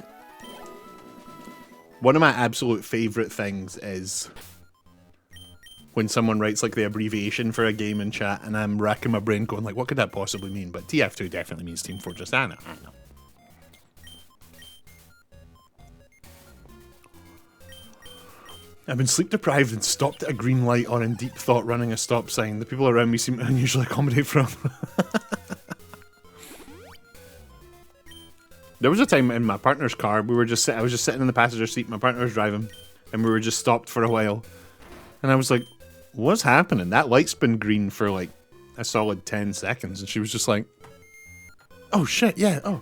Speaker 1: One of my absolute favourite things is when someone writes like the abbreviation for a game in chat and I'm racking my brain going like, what could that possibly mean? But TF2 definitely means Team Fortress. I know. I've been sleep deprived and stopped at a green light or in deep thought running a stop sign. The people around me seem to unusually accommodate from. There was a time in my partner's car, I was just sitting in the passenger seat, my partner was driving, and we were just stopped for a while. And I was like, what's happening? That light's been green for like a solid 10 seconds. And she was just like, oh shit, yeah, oh.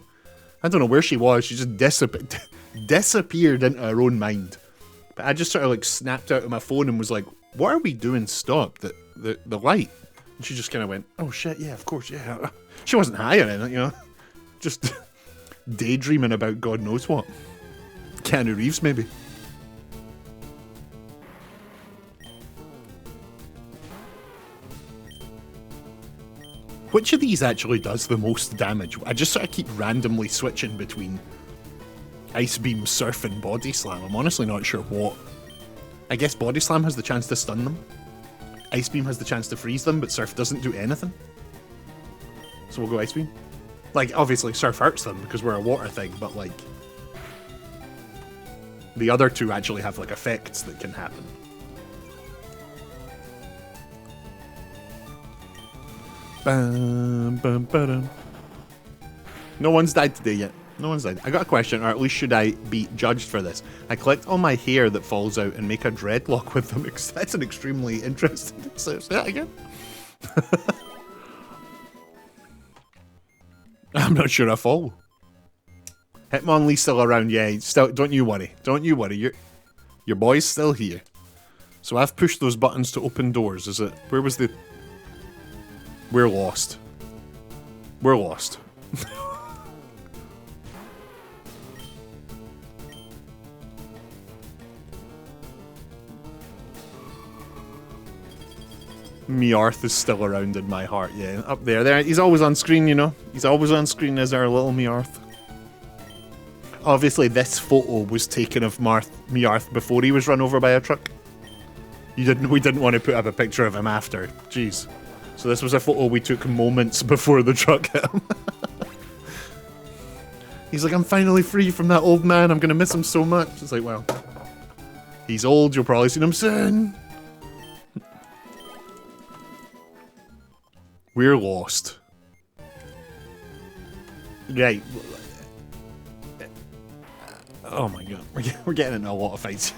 Speaker 1: I don't know where she was. She just disappeared into her own mind. But I just sort of like snapped out of my phone and was like, what are we doing? Stop, the light. And she just kind of went, oh shit, yeah, of course, yeah. She wasn't high or anything, you know. Just daydreaming about God knows what. Keanu Reeves, maybe. Which of these actually does the most damage? I just sort of keep randomly switching between Ice Beam, Surf, and Body Slam. I'm honestly not sure what. I guess Body Slam has the chance to stun them. Ice Beam has the chance to freeze them, but Surf doesn't do anything. So we'll go Ice Beam. Like, obviously Surf hurts them because we're a water thing, but like... the other two actually have like effects that can happen. Bum, bum, ba-dum. No one's died today yet. No one's died. I got a question, or at least should I be judged for this? I collect all my hair that falls out and make a dreadlock with them. That's an extremely interesting... Say that again? I'm not sure I follow. Hitmonlee's still around, yeah. Still, don't you worry. Don't you worry. Your boy's still here. So I've pushed those buttons to open doors. Is it... Where was the... We're lost. We're lost. Meowth is still around in my heart, yeah. Up there. There, he's always on screen, you know? He's always on screen as our little Meowth. Obviously, this photo was taken of Meowth before he was run over by a truck. We didn't want to put up a picture of him after. Jeez. So this was a photo we took moments before the truck hit him. He's like, I'm finally free from that old man. I'm going to miss him so much. It's like, well, he's old. You'll probably see him soon. We're lost. Right. Oh my god. We're getting into a lot of fights.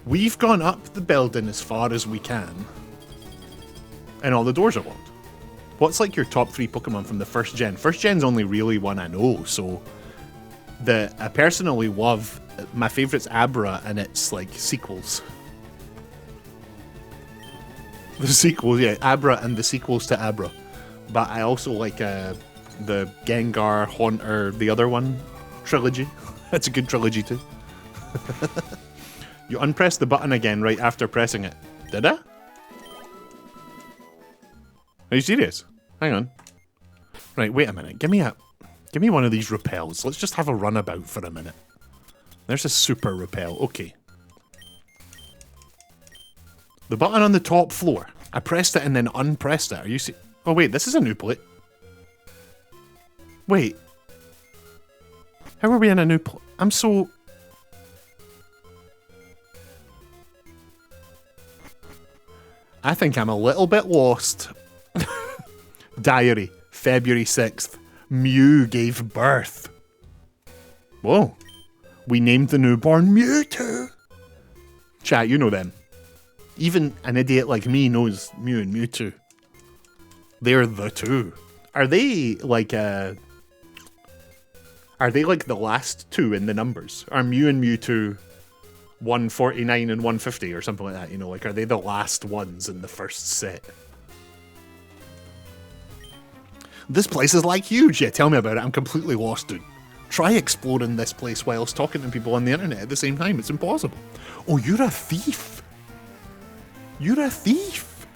Speaker 1: We've gone up the building as far as we can. And all the doors are locked. What's like your top 3 Pokemon from the first gen? First gen's only really one I know, so... I personally love... My favourite's Abra and its, like, sequels. The sequels, yeah. Abra and the sequels to Abra. But I also like the Gengar, Haunter, the other one trilogy. That's a good trilogy too. You unpressed the button again right after pressing it. Did I? Are you serious? Hang on. Right, wait a minute. Give me one of these repels. Let's just have a runabout for a minute. There's a super repel. Okay. The button on the top floor. I pressed it and then unpressed it. Are you see? Oh wait, this is a new plate. Wait. How are we in a new plate? I'm so... I think I'm a little bit lost. Diary, February 6th. Mew gave birth. Whoa. We named the newborn Mewtwo. Chat, you know them. Even an idiot like me knows Mew and Mewtwo. They're the two. Are they like the last two in the numbers? Are Mew and Mewtwo 149 and 150 or something like that, you know? Like, are they the last ones in the first set? This place is like huge. Yeah, tell me about it. I'm completely lost, dude. Try exploring this place whilst talking to people on the internet at the same time. It's impossible. Oh, you're a thief. You're a thief.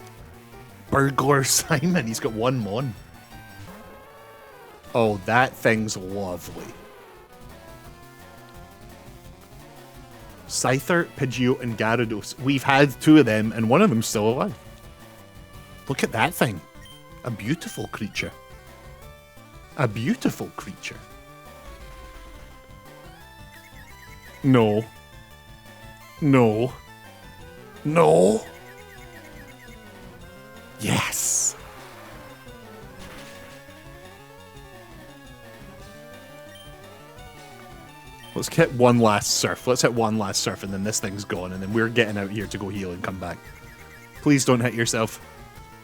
Speaker 1: Burglar Simon. He's got one mon. Oh, that thing's lovely. Scyther, Pidgeot, and Gyarados. We've had 2 of them, and one of them's still alive. Look at that thing. A beautiful creature. A beautiful creature. No. No. No. Yes. Let's hit one last surf. Let's hit one last surf and then this thing's gone and then we're getting out here to go heal and come back. Please don't hit yourself.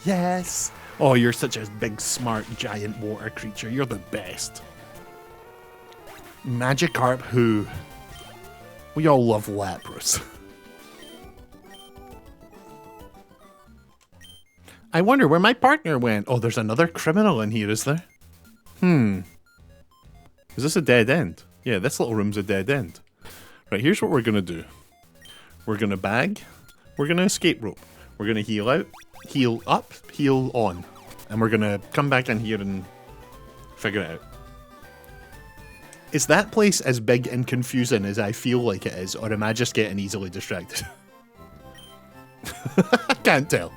Speaker 1: Yes. Oh, you're such a big, smart, giant water creature. You're the best. Magikarp who? We all love Lapras. I wonder where my partner went. Oh, there's another criminal in here, is there? Is this a dead end? Yeah, this little room's a dead end. Right, here's what we're gonna do. We're gonna bag. We're gonna escape rope. We're gonna heal out, heal up, heal on. And we're gonna come back in here and figure it out. Is that place as big and confusing as I feel like it is, or am I just getting easily distracted? I can't tell.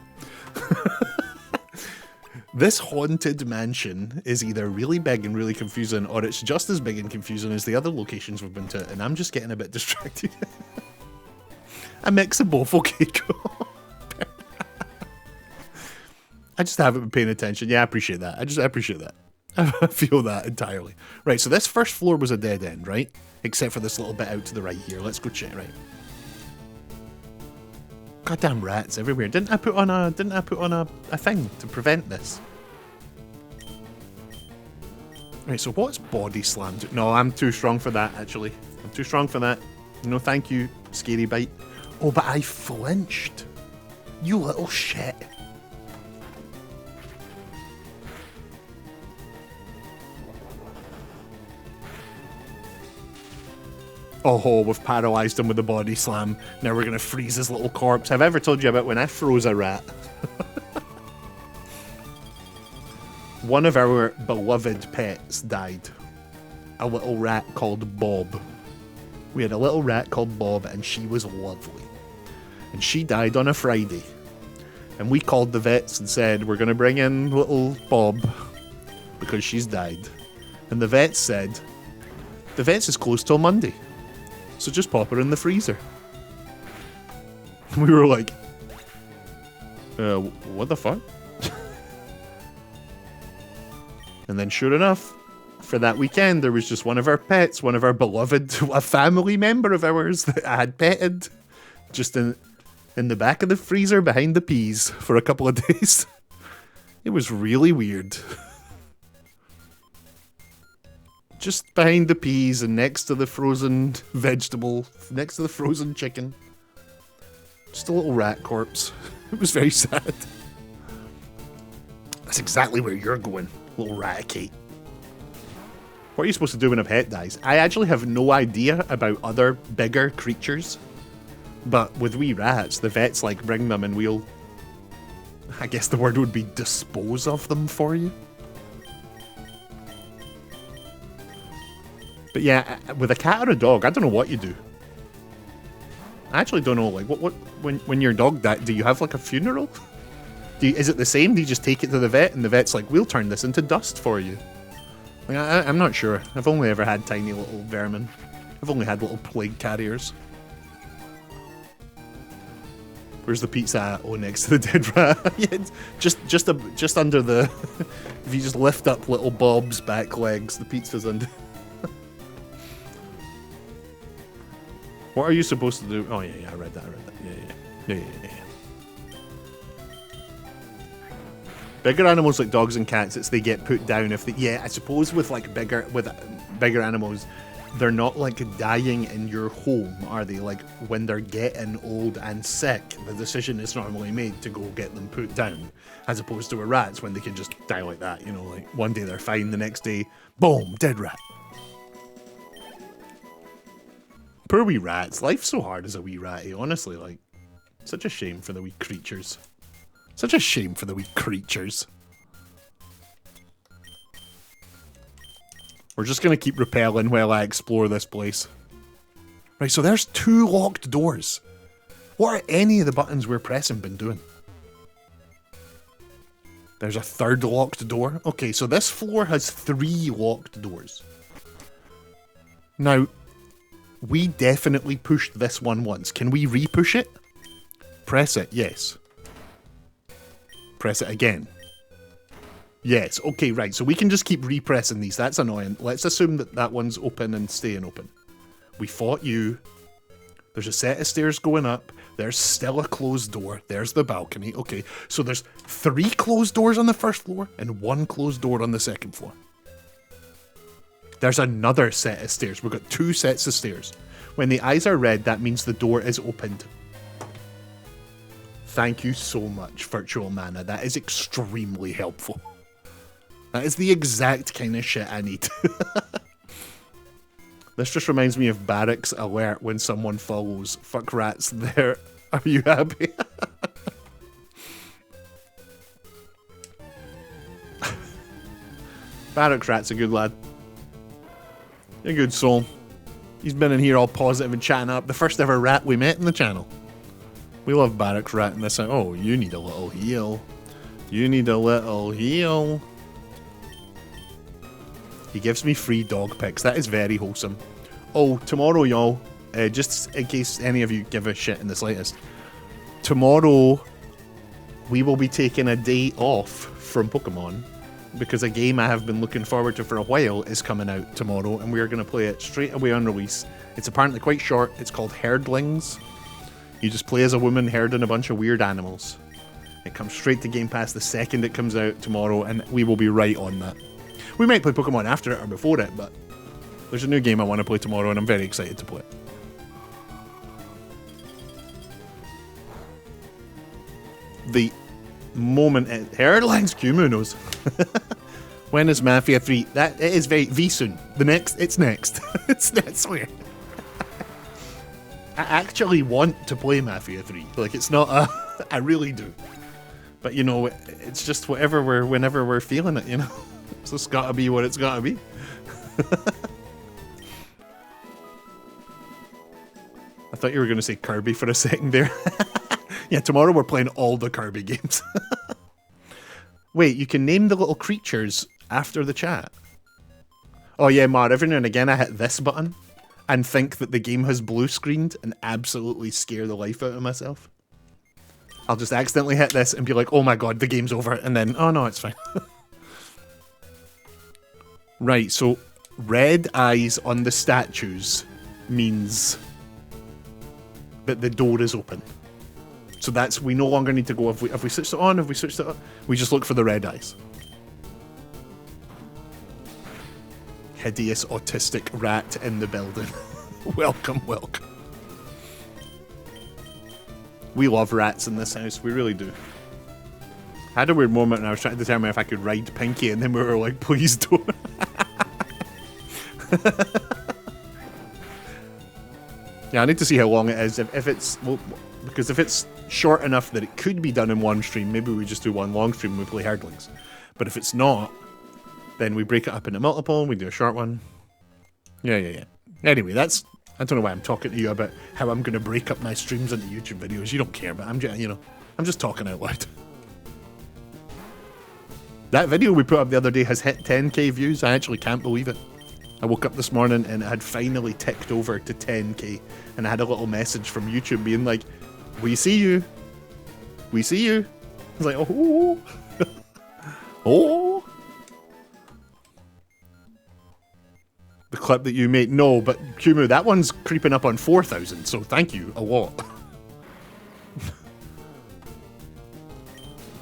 Speaker 1: This haunted mansion is either really big and really confusing, or it's just as big and confusing as the other locations we've been to, and I'm just getting a bit distracted. A mix of both, okay, cool. I just haven't been paying attention. Yeah, I appreciate that. I appreciate that. I feel that entirely. Right, so this first floor was a dead end, right? Except for this little bit out to the right here. Let's go check, right? Goddamn rats everywhere. Didn't I put on a thing to prevent this? Right, so what's body slam? No, I'm too strong for that, actually. I'm too strong for that. No, thank you, scary bite. Oh, but I flinched. You little shit. Oh, we've paralysed him with the body slam. Now we're going to freeze his little corpse. Have I ever told you about when I froze a rat? One of our beloved pets died. A little rat called Bob. We had a little rat called Bob, and she was lovely. And she died on a Friday. And we called the vets and said, we're going to bring in little Bob because she's died. And the vets said, the vets is closed till Monday, so just pop her in the freezer. We were like, what the fuck? And then sure enough, for that weekend, there was just one of our pets, one of our beloved, a family member of ours that I had petted, just in the back of the freezer behind the peas for a couple of days. It was really weird. Just behind the peas and next to the frozen vegetable, next to the frozen chicken. Just a little rat corpse. It was very sad. That's exactly where you're going, little Raticate. What are you supposed to do when a pet dies? I actually have no idea about other bigger creatures. But with wee rats, the vets like bring them and we'll... I guess the word would be dispose of them for you. But yeah, with a cat or a dog, I don't know what you do. I actually don't know, like, when your dog died, do you have like a funeral? Is it the same? Do you just take it to the vet and the vet's like, we'll turn this into dust for you? Like, I'm not sure. I've only ever had tiny little vermin. I've only had little plague carriers. Where's the pizza at? Oh, next to the dead rat. Yeah, just under the... If you just lift up little Bob's back legs, the pizza's under... What are you supposed to do? Oh, yeah, I read that. Yeah. Bigger animals like dogs and cats, it's they get put down if they... Yeah, I suppose with bigger animals, they're not like dying in your home, are they? Like when they're getting old and sick, the decision is normally made to go get them put down, as opposed to a rat's when they can just die like that. You know, like one day they're fine, the next day, boom, dead rat. Poor wee rats. Life's so hard as a wee ratty, honestly. Like, such a shame for the wee creatures. Such a shame for the wee creatures. We're just gonna keep repelling while I explore this place. Right, so there's 2 locked doors. What are any of the buttons we're pressing been doing? There's a 3rd locked door. Okay, so this floor has 3 locked doors. Now, we definitely pushed this one once. Can we re-push it? Press it, yes. Press it again. Yes, okay, right. So we can just keep repressing these. That's annoying. Let's assume that that one's open and staying open. We fought you. There's a set of stairs going up. There's still a closed door. There's the balcony. Okay, so there's 3 closed doors on the 1st floor and 1 closed door on the 2nd floor. There's another set of stairs. We've got 2 sets of stairs. When the eyes are red, that means the door is opened. Thank you so much, Virtual Mana. That is extremely helpful. That is the exact kind of shit I need. This just reminds me of Barrack's alert when someone follows. Fuck rats there. Are you happy? Barrack's rat's a good lad. A good soul. He's been in here all positive and chatting up. The first ever rat we met in the channel. We love Barrack's rat in this. Oh, you need a little heal. You need a little heal. He gives me free dog pics. That is very wholesome. Oh, tomorrow, y'all, just in case any of you give a shit in the slightest, tomorrow we will be taking a day off from Pokemon because a game I have been looking forward to for a while is coming out tomorrow, and we are going to play it straight away on release. It's apparently quite short. It's called Herdlings. You just play as a woman herding a bunch of weird animals. It comes straight to Game Pass the second it comes out tomorrow, and we will be right on that. We might play Pokemon after it or before it, but there's a new game I want to play tomorrow, and I'm very excited to play it. The moment it... Herdlings, Kumu knows. When is Mafia 3? It is very soon. It's next. It's next week. I actually want to play Mafia 3. Like, it's not a... I really do. But, you know, it's just whenever we're feeling it, you know? So it's gotta be what it's gotta be. I thought you were gonna say Kirby for a second there. Yeah, tomorrow we're playing all the Kirby games. Wait, you can name the little creatures after the chat. Oh yeah, Mar, every now and again I hit this button and think that the game has blue screened and absolutely scare the life out of myself. I'll just accidentally hit this and be like, oh my god, the game's over, and then, oh no, it's fine. Right, so red eyes on the statues means that the door is open. So that's, we no longer need to go, if we switched it on, if we switched it up, we just look for the red eyes. Hideous autistic rat in the building. Welcome, welcome. We love rats in this house, we really do. I had a weird moment and I was trying to determine if I could ride Pinky, and then we were like, please don't. Yeah, I need to see how long it is. If it's... Well, because if it's short enough that it could be done in one stream, maybe we just do one long stream and we play Herdlings. But if it's not, then we break it up into multiple and we do a short one. Yeah. Anyway, that's... I don't know why I'm talking to you about how I'm going to break up my streams into YouTube videos. You don't care, but I'm just, you know, I'm just talking out loud. That video we put up the other day has hit 10k views. I actually can't believe it. I woke up this morning and it had finally ticked over to 10k. And I had a little message from YouTube being like, we see you. We see you. I was like, oh. Oh. The clip that you made. No, but Kumu, that one's creeping up on 4,000, so thank you a lot.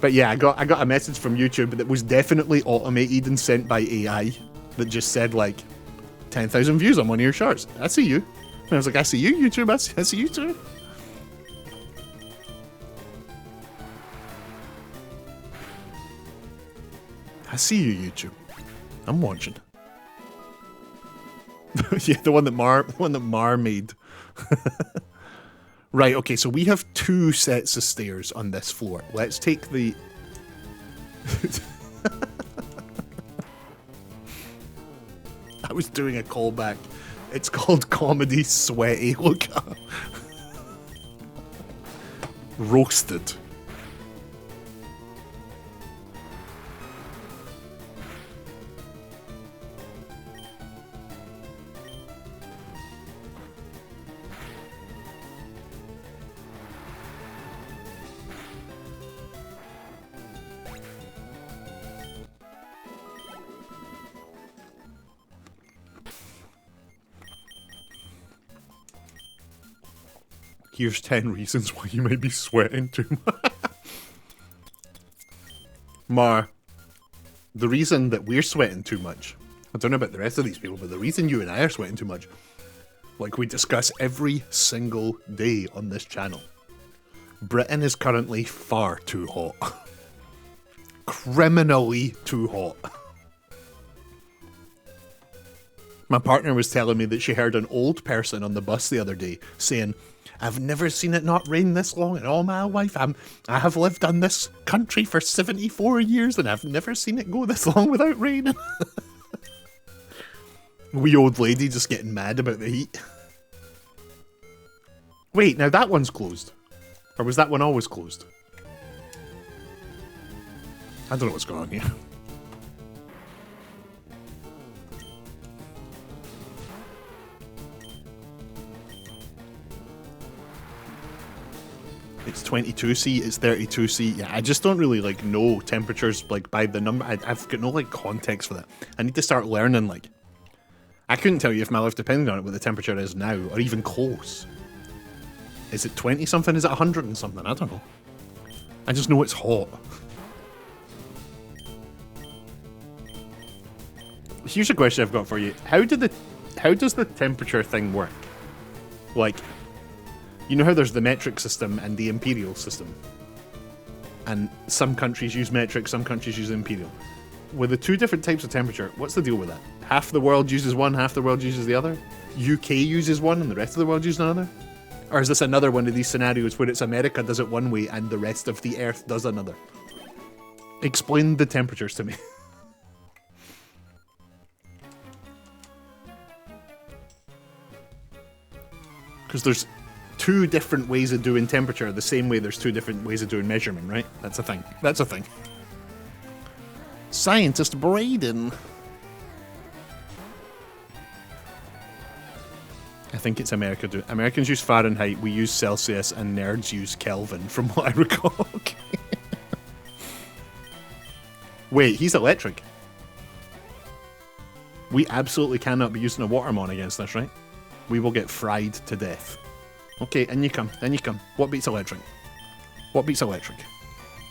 Speaker 1: But yeah, I got a message from YouTube that was definitely automated and sent by AI that just said like 10,000 views on one of your shorts. I see you. And I was like, I see you, YouTube. I see you too. I see you, YouTube. I'm watching. Yeah, the one that Mar made. Right, okay, so we have 2 sets of stairs on this floor. Let's take the... I was doing a callback. It's called Comedy Sweaty. Look up. Roasted. Here's 10 reasons why you may be sweating too much. Mar, the reason that we're sweating too much, I don't know about the rest of these people, but the reason you and I are sweating too much, like we discuss every single day on this channel, Britain is currently far too hot. Criminally too hot. My partner was telling me that she heard an old person on the bus the other day saying, I've never seen it not rain this long in all my life. I have lived on this country for 74 years and I've never seen it go this long without raining. Wee old lady just getting mad about the heat. Wait, now that one's closed. Or was that one always closed? I don't know what's going on here. It's 22C, it's 32C. Yeah, I just don't really, like, know temperatures, like, by the number. I've got no, like, context for that. I need to start learning, like... I couldn't tell you if my life depended on it what the temperature is now, or even close. Is it 20-something? Is it 100 and something? I don't know. I just know it's hot. Here's a question I've got for you. How does the temperature thing work? Like... You know how there's the metric system and the imperial system? And some countries use metric, some countries use imperial. With the two different types of temperature, what's the deal with that? Half the world uses one, half the world uses the other? UK uses one and the rest of the world uses another? Or is this another one of these scenarios where it's America does it one way and the rest of the Earth does another? Explain the temperatures to me. Because there's... two different ways of doing temperature, the same way there's two different ways of doing measurement, right? That's a thing. That's a thing. Scientist Braden. I think it's America. Americans use Fahrenheit, we use Celsius, and nerds use Kelvin, from what I recall. Wait, he's electric. We absolutely cannot be using a watermon against this, right? We will get fried to death. Okay, in you come, in you come. What beats electric? What beats electric?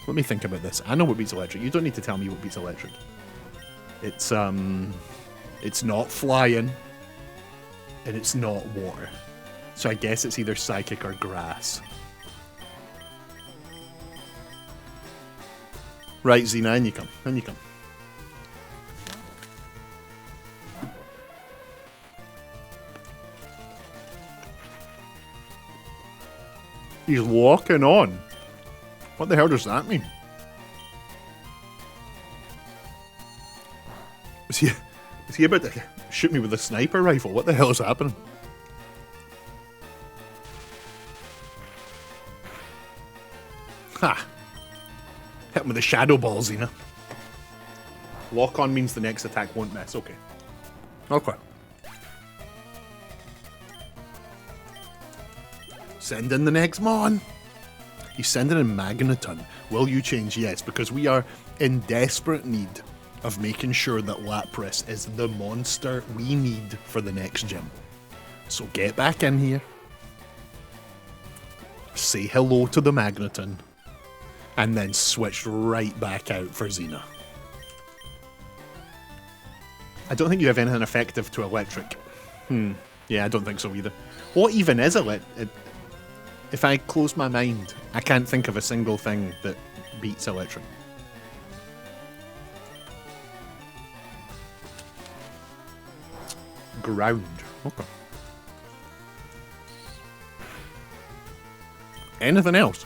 Speaker 1: Let me think about this. I know what beats electric. You don't need to tell me what beats electric. It's not flying, and it's not water. So I guess it's either psychic or grass. Right, Xena, in you come, in you come. He's walking on. What the hell does that mean? Is he about to shoot me with a sniper rifle? What the hell is happening? Ha! Hit him with the shadow ball, Xena. Lock on means the next attack won't miss. Okay. Okay. Send in the next mon. He's sending in Magneton. Will you change? Yes, because we are in desperate need of making sure that Lapras is the monster we need for the next gym. So get back in here. Say hello to the Magneton. And then switch right back out for Xena. I don't think you have anything effective to electric. Yeah, I don't think so either. What even is electric? If I close my mind, I can't think of a single thing that beats electric. Ground. Okay. Anything else?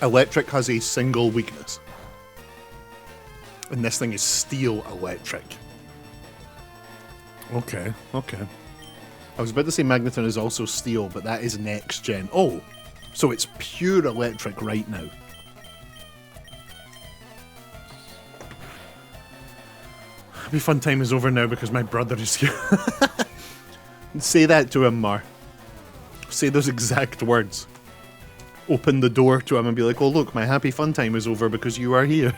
Speaker 1: Electric has a single weakness. And this thing is steel electric. Okay, okay. I was about to say Magneton is also steel, but that is next gen. Oh, so it's pure electric right now. My fun time is over now because my brother is here. Say that to him, Mar. Say those exact words. Open the door to him and be like, oh look, my happy fun time is over because you are here.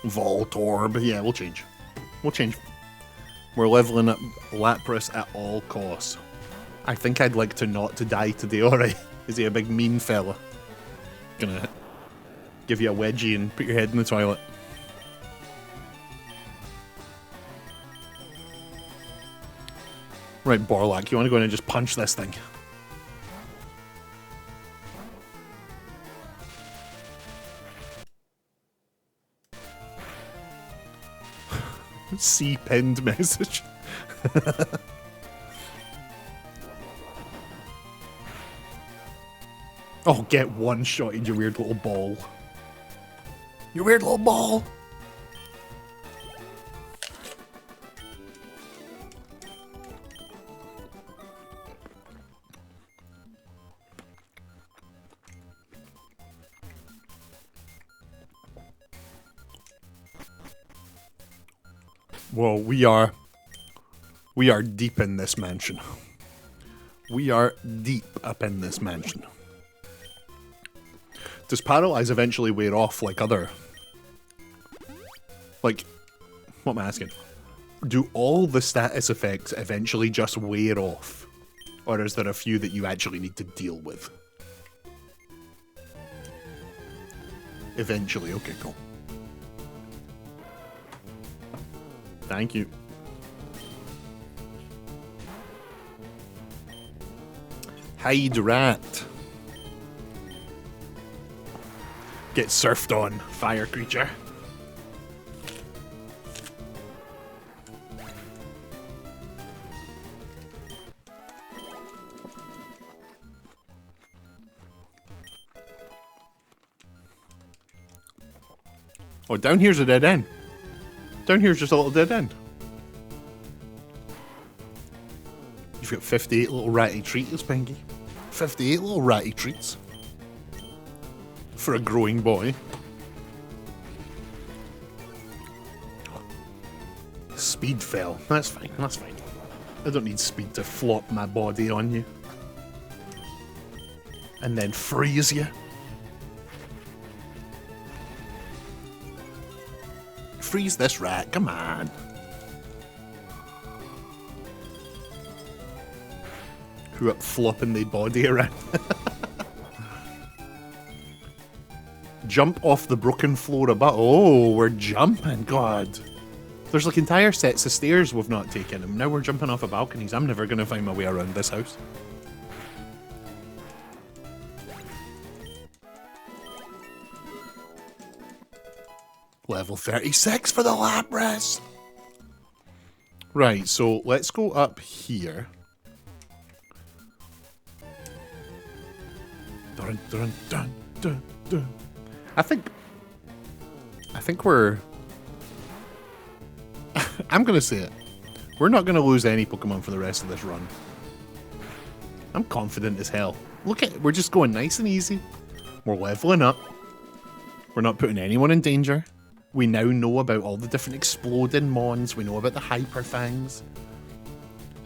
Speaker 1: Voltorb. Yeah, we'll change. We'll change. We're leveling up Lapras at all costs. I think I'd like to not to die today, alright? Is he a big mean fella? Gonna give you a wedgie and put your head in the toilet. Right, Borlak, you want to go in and just punch this thing? See pinned message. Oh, get one shot in your weird little ball. Your weird little ball. Whoa, we are deep in this mansion. We are deep up in this mansion. Does paralyze eventually wear off like other... Like, what am I asking? Do all the status effects eventually just wear off? Or is there a few that you actually need to deal with? Eventually, okay, cool. Thank you. Hide rat. Get surfed on, fire creature. Oh, down here's a dead end. Down here's just a little dead end. You've got 58 little ratty treats, Pinky. 58 little ratty treats. For a growing boy. Speed fell. That's fine, that's fine. I don't need speed to flop my body on you. And then freeze you. Freeze this rat, come on. Who up flopping the body around? Jump off the broken floor above. Oh, we're jumping, God. There's like entire sets of stairs we've not taken, and now we're jumping off of balconies. I'm never gonna find my way around this house. Level 36 for the Lapras! Right, so let's go up here. Dun, dun, dun, dun, dun. I think we're... I'm gonna say it. We're not gonna lose any Pokemon for the rest of this run. I'm confident as hell. Look at, we're just going nice and easy. We're leveling up. We're not putting anyone in danger. We now know about all the different exploding mons. We know about the hyper fangs.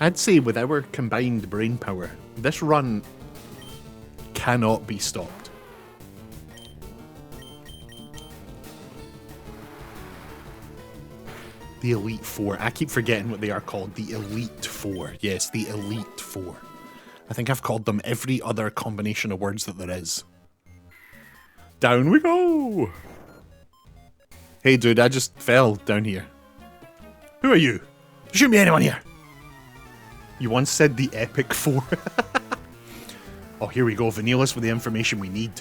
Speaker 1: I'd say with our combined brain power, this run cannot be stopped. The Elite Four. I keep forgetting what they are called. The Elite Four. Yes, the Elite Four. I think I've called them every other combination of words that there is. Down we go! Hey dude, I just fell down here. Who are you? Shoot me anyone here! You once said the Epic Four. Oh, here we go. Vanillas with the information we need.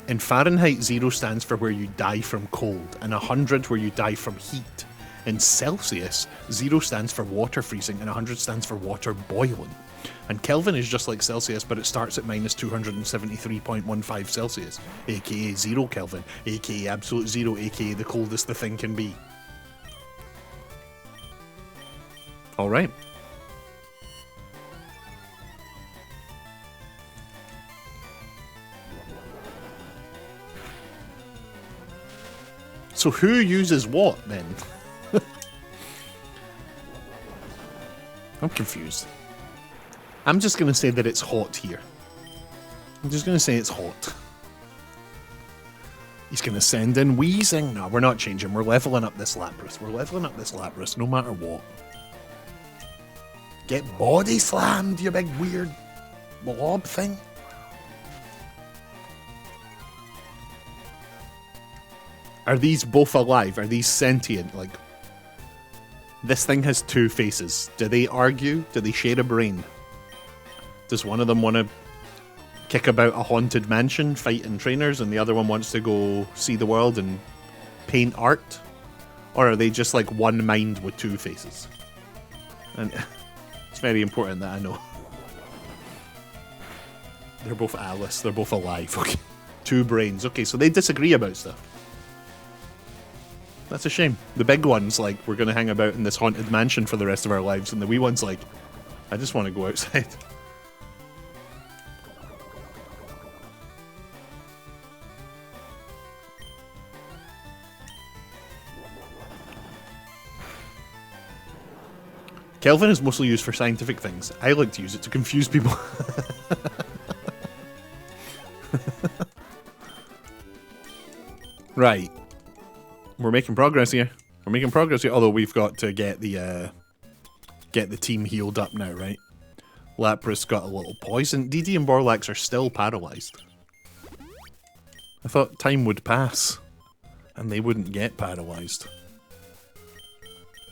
Speaker 1: In Fahrenheit, 0 stands for where you die from cold, and 100 where you die from heat. In Celsius, 0 stands for water freezing, and 100 stands for water boiling. And Kelvin is just like Celsius, but it starts at minus 273.15 Celsius, aka 0 Kelvin, aka absolute zero, aka the coldest the thing can be. Alright. So who uses what, then? I'm confused. I'm just going to say that it's hot here. I'm just going to say it's hot. He's going to send in Wheezing. No, we're not changing. We're leveling up this Lapras. We're leveling up this Lapras no matter what. Get body slammed, you big weird blob thing. Are these both alive? Are these sentient? Like, this thing has two faces. Do they argue? Do they share a brain? Does one of them want to kick about a haunted mansion, fighting trainers, and the other one wants to go see the world and paint art? Or are they just like one mind with two faces? And it's very important that I know. They're both Alice. They're both alive. Okay. Two brains. Okay, so they disagree about stuff. That's a shame. The big one's like, we're going to hang about in this haunted mansion for the rest of our lives, and the wee one's like, I just want to go outside. Kelvin is mostly used for scientific things. I like to use it to confuse people. Right. We're making progress here. We're making progress here, although we've got to get the team healed up now, right? Lapras got a little poison. DD and Borlax are still paralyzed. I thought time would pass and they wouldn't get paralyzed.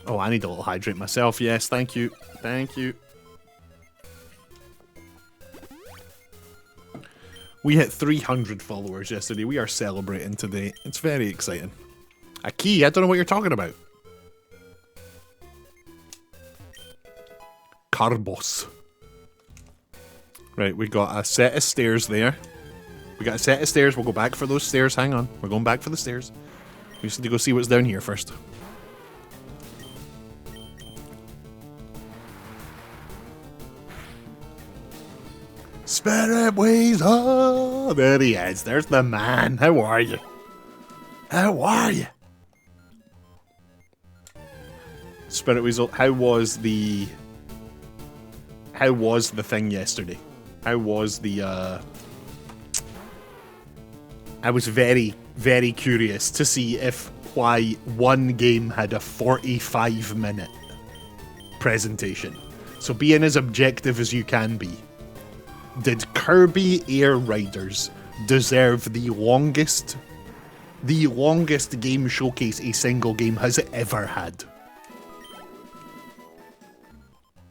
Speaker 1: Oh, I need a little hydrate myself. Yes, thank you. Thank you. We hit 300 followers yesterday. We are celebrating today. It's very exciting. A key? I don't know what you're talking about. Carbos. Right, we got a set of stairs there. We got a set of stairs. We'll go back for those stairs. Hang on. We're going back for the stairs. We just need to go see what's down here first. Spirit Weasel! There he is. There's the man. How are you? How are you? Spirit Weasel, how was the thing yesterday? How was the, I was very, very curious to see why one game had a 45-minute presentation. So being as objective as you can be, did Kirby Air Riders deserve the longest game showcase a single game has ever had?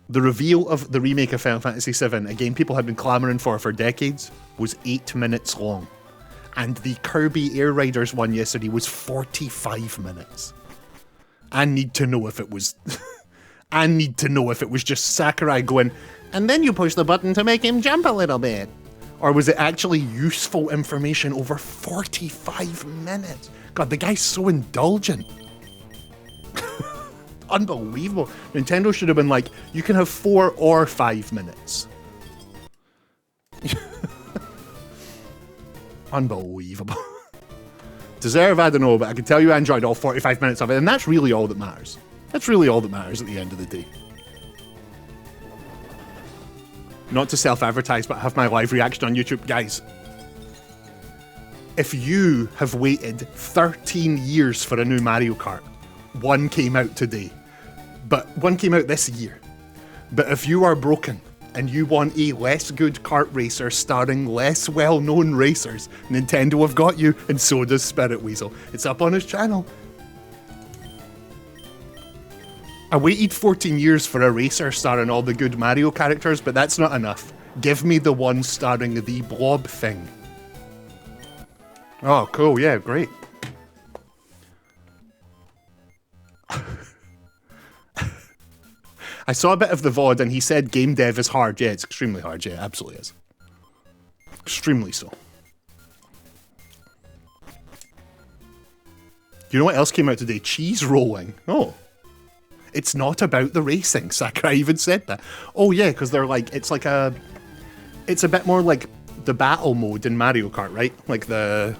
Speaker 1: The reveal of the remake of Final Fantasy VII, a game people had been clamoring for decades, was 8 minutes long. And the Kirby Air Riders one yesterday was 45 minutes. I need to know if it was... I need to know if it was just Sakurai going, and then you push the button to make him jump a little bit. Or was it actually useful information over 45 minutes? God, the guy's so indulgent. Unbelievable. Nintendo should have been like, you can have 4 or 5 minutes. Unbelievable. Deserve, I don't know, but I can tell you I enjoyed all 45 minutes of it, and that's really all that matters. That's really all that matters at the end of the day. Not to self-advertise, but have my live reaction on YouTube. Guys, if you have waited 13 years for a new Mario Kart, one came out today, but one came out this year. But if you are broken and you want a less good kart racer starring less well-known racers, Nintendo have got you, and so does Spirit Weasel. It's up on his channel. I waited 14 years for a racer starring all the good Mario characters, but that's not enough. Give me the one starring the blob thing. Oh, cool. Yeah, great. I saw a bit of the VOD and he said game dev is hard. Yeah, it's extremely hard. Yeah, absolutely is. Extremely so. You know what else came out today? Cheese rolling. Oh. It's not about the racing. Sakurai even said that. Oh yeah, because they're like, it's a bit more like the battle mode in Mario Kart, right? Like the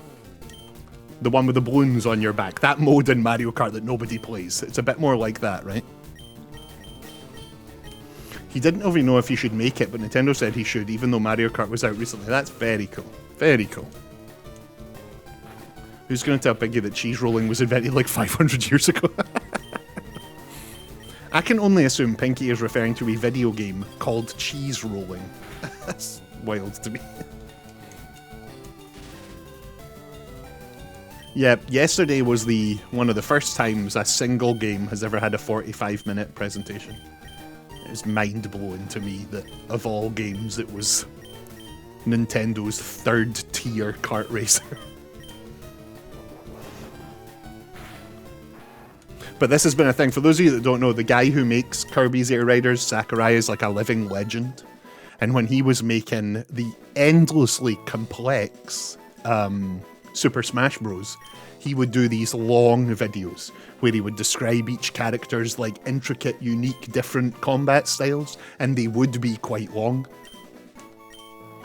Speaker 1: one with the balloons on your back. That mode in Mario Kart that nobody plays. It's a bit more like that, right? He didn't really know if he should make it, but Nintendo said he should, even though Mario Kart was out recently. That's very cool. Very cool. Who's going to tell Piggy that cheese rolling was invented like 500 years ago? I can only assume Pinky is referring to a video game called Cheese Rolling. That's wild to me. Yeah, yesterday was one of the first times a single game has ever had a 45-minute presentation. It was mind-blowing to me that, of all games, it was Nintendo's third-tier kart racer. But this has been a thing. For those of you that don't know, the guy who makes Kirby's Air Riders, Sakurai, is like a living legend. And when he was making the endlessly complex Super Smash Bros., he would do these long videos where he would describe each character's like intricate, unique, different combat styles, and they would be quite long.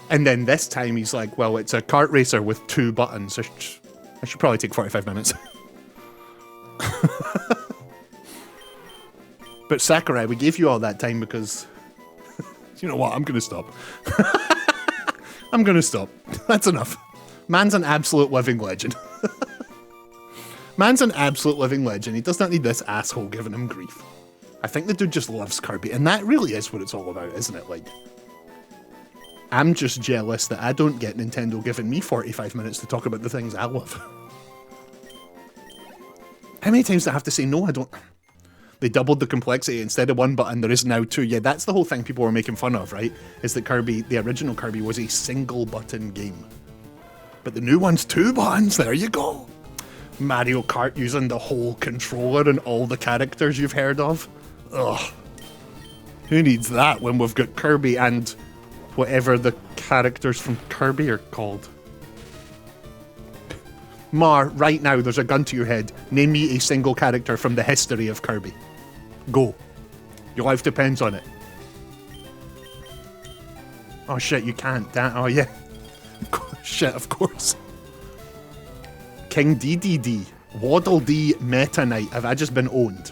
Speaker 1: And then this time he's like, well, it's a kart racer with 2 buttons. I should probably take 45 minutes. But Sakurai, we gave you all that time because... you know what? I'm going to stop. I'm going to stop. That's enough. Man's an absolute living legend. Man's an absolute living legend. He does not need this asshole giving him grief. I think the dude just loves Kirby, and that really is what it's all about, isn't it? Like, I'm just jealous that I don't get Nintendo giving me 45 minutes to talk about the things I love. How many times do I have to say no? I don't... They doubled the complexity. Instead of one button, there is now two. Yeah, that's the whole thing people were making fun of, right? Is that Kirby, the original Kirby, was a single button game. But the new one's 2 buttons. There you go. Mario Kart using the whole controller and all the characters you've heard of. Ugh. Who needs that when we've got Kirby and whatever the characters from Kirby are called? Mar, right now, there's a gun to your head. Name me a single character from the history of Kirby. Go. Your life depends on it. Oh shit, you can't. Oh yeah. Shit, of course. King DDD, Waddle Dee, Meta Knight. Have I just been owned?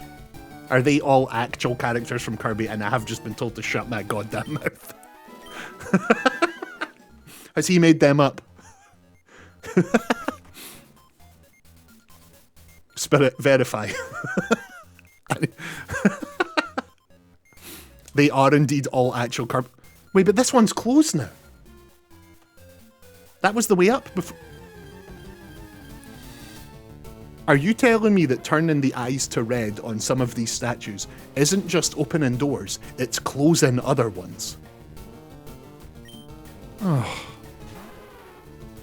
Speaker 1: Are they all actual characters from Kirby and I have just been told to shut my goddamn mouth? Has he made them up? Spirit, verify. They are indeed all actual Kirby. Wait, but this one's closed now. That was the way up before. Are you telling me that turning the eyes to red on some of these statues isn't just opening doors, it's closing other ones? Oh.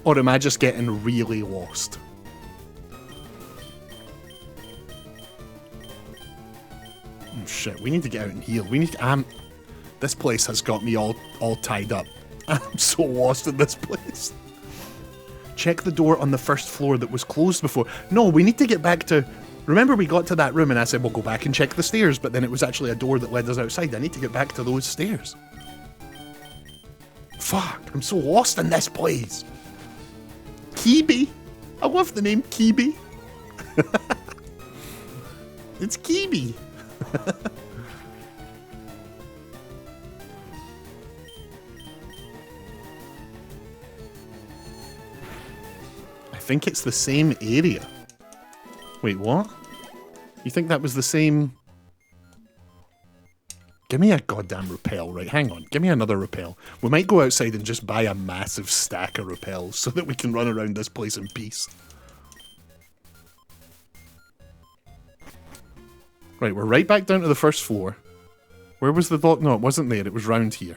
Speaker 1: Or am I just getting really lost? Oh shit, we need to get out and heal. We need to, this place has got me all tied up. I'm so lost in this place. Check the door on the first floor that was closed before. No, we need to get back to... Remember we got to that room and I said, we'll go back and check the stairs, but then it was actually a door that led us outside. I need to get back to those stairs. Fuck, I'm so lost in this place. Kibi. I love the name Kibi. It's Kibi. I think it's the same area. Wait, what? You think that was the same... Give me a goddamn repel, right? Hang on, give me another repel. We might go outside and just buy a massive stack of repels so that we can run around this place in peace. Right, we're right back down to the first floor. Where was the lock? No, it wasn't there. It was round here.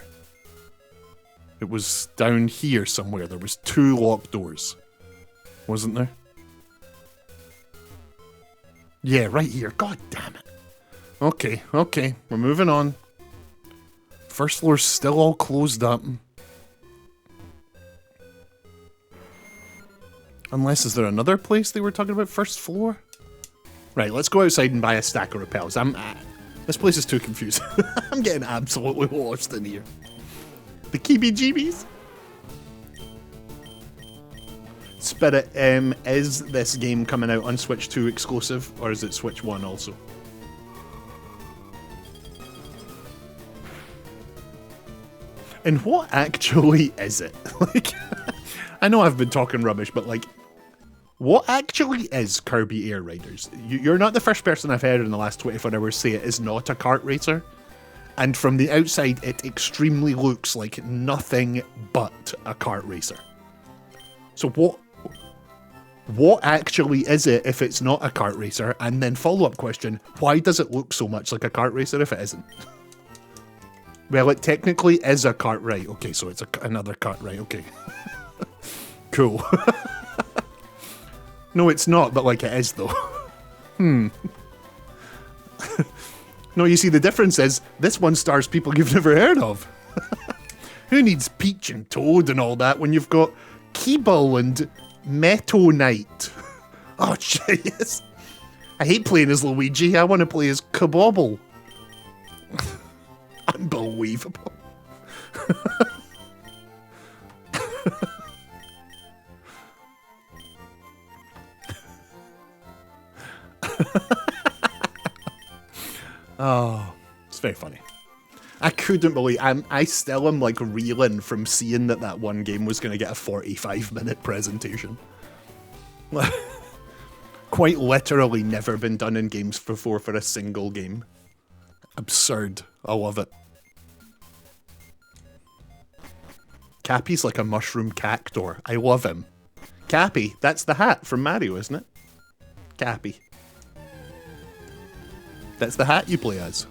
Speaker 1: It was down here somewhere. There was 2 locked doors. Wasn't there? Yeah, right here. God damn it. Okay, okay. We're moving on. First floor's still all closed up. Unless, is there another place they were talking about? First floor? Right, let's go outside and buy a stack of repels. This place is too confusing. I'm getting absolutely lost in here. The Kibi-Jibis? Spirit, is this game coming out on Switch 2 exclusive, or is it Switch 1 also? And what actually is it? Like, I know I've been talking rubbish, but like, what actually is Kirby Air Riders? You're not the first person I've heard in the last 24 hours say it is not a kart racer. And from the outside, it extremely looks like nothing but a kart racer. So what actually is it if it's not a kart racer? And then follow-up question, why does it look so much like a kart racer if it isn't? Well, it technically is a kart, right? Okay, so it's another kart, right? Okay. Cool. No, it's not, but like it is though. No, you see, the difference is this one stars people you've never heard of. Who needs Peach and Toad and all that when you've got Keeble and Meto Knight? Oh, shit, yes. I hate playing as Luigi. I want to play as Kabobble. Unbelievable. Oh, it's very funny. I couldn't believe I still am like reeling from seeing that one game was going to get a 45-minute presentation. Quite literally never been done in games before for a single game. Absurd. I love it. Cappy's like a mushroom cactor. I love him. Cappy, that's the hat from Mario, isn't it? Cappy. That's the hat you play as.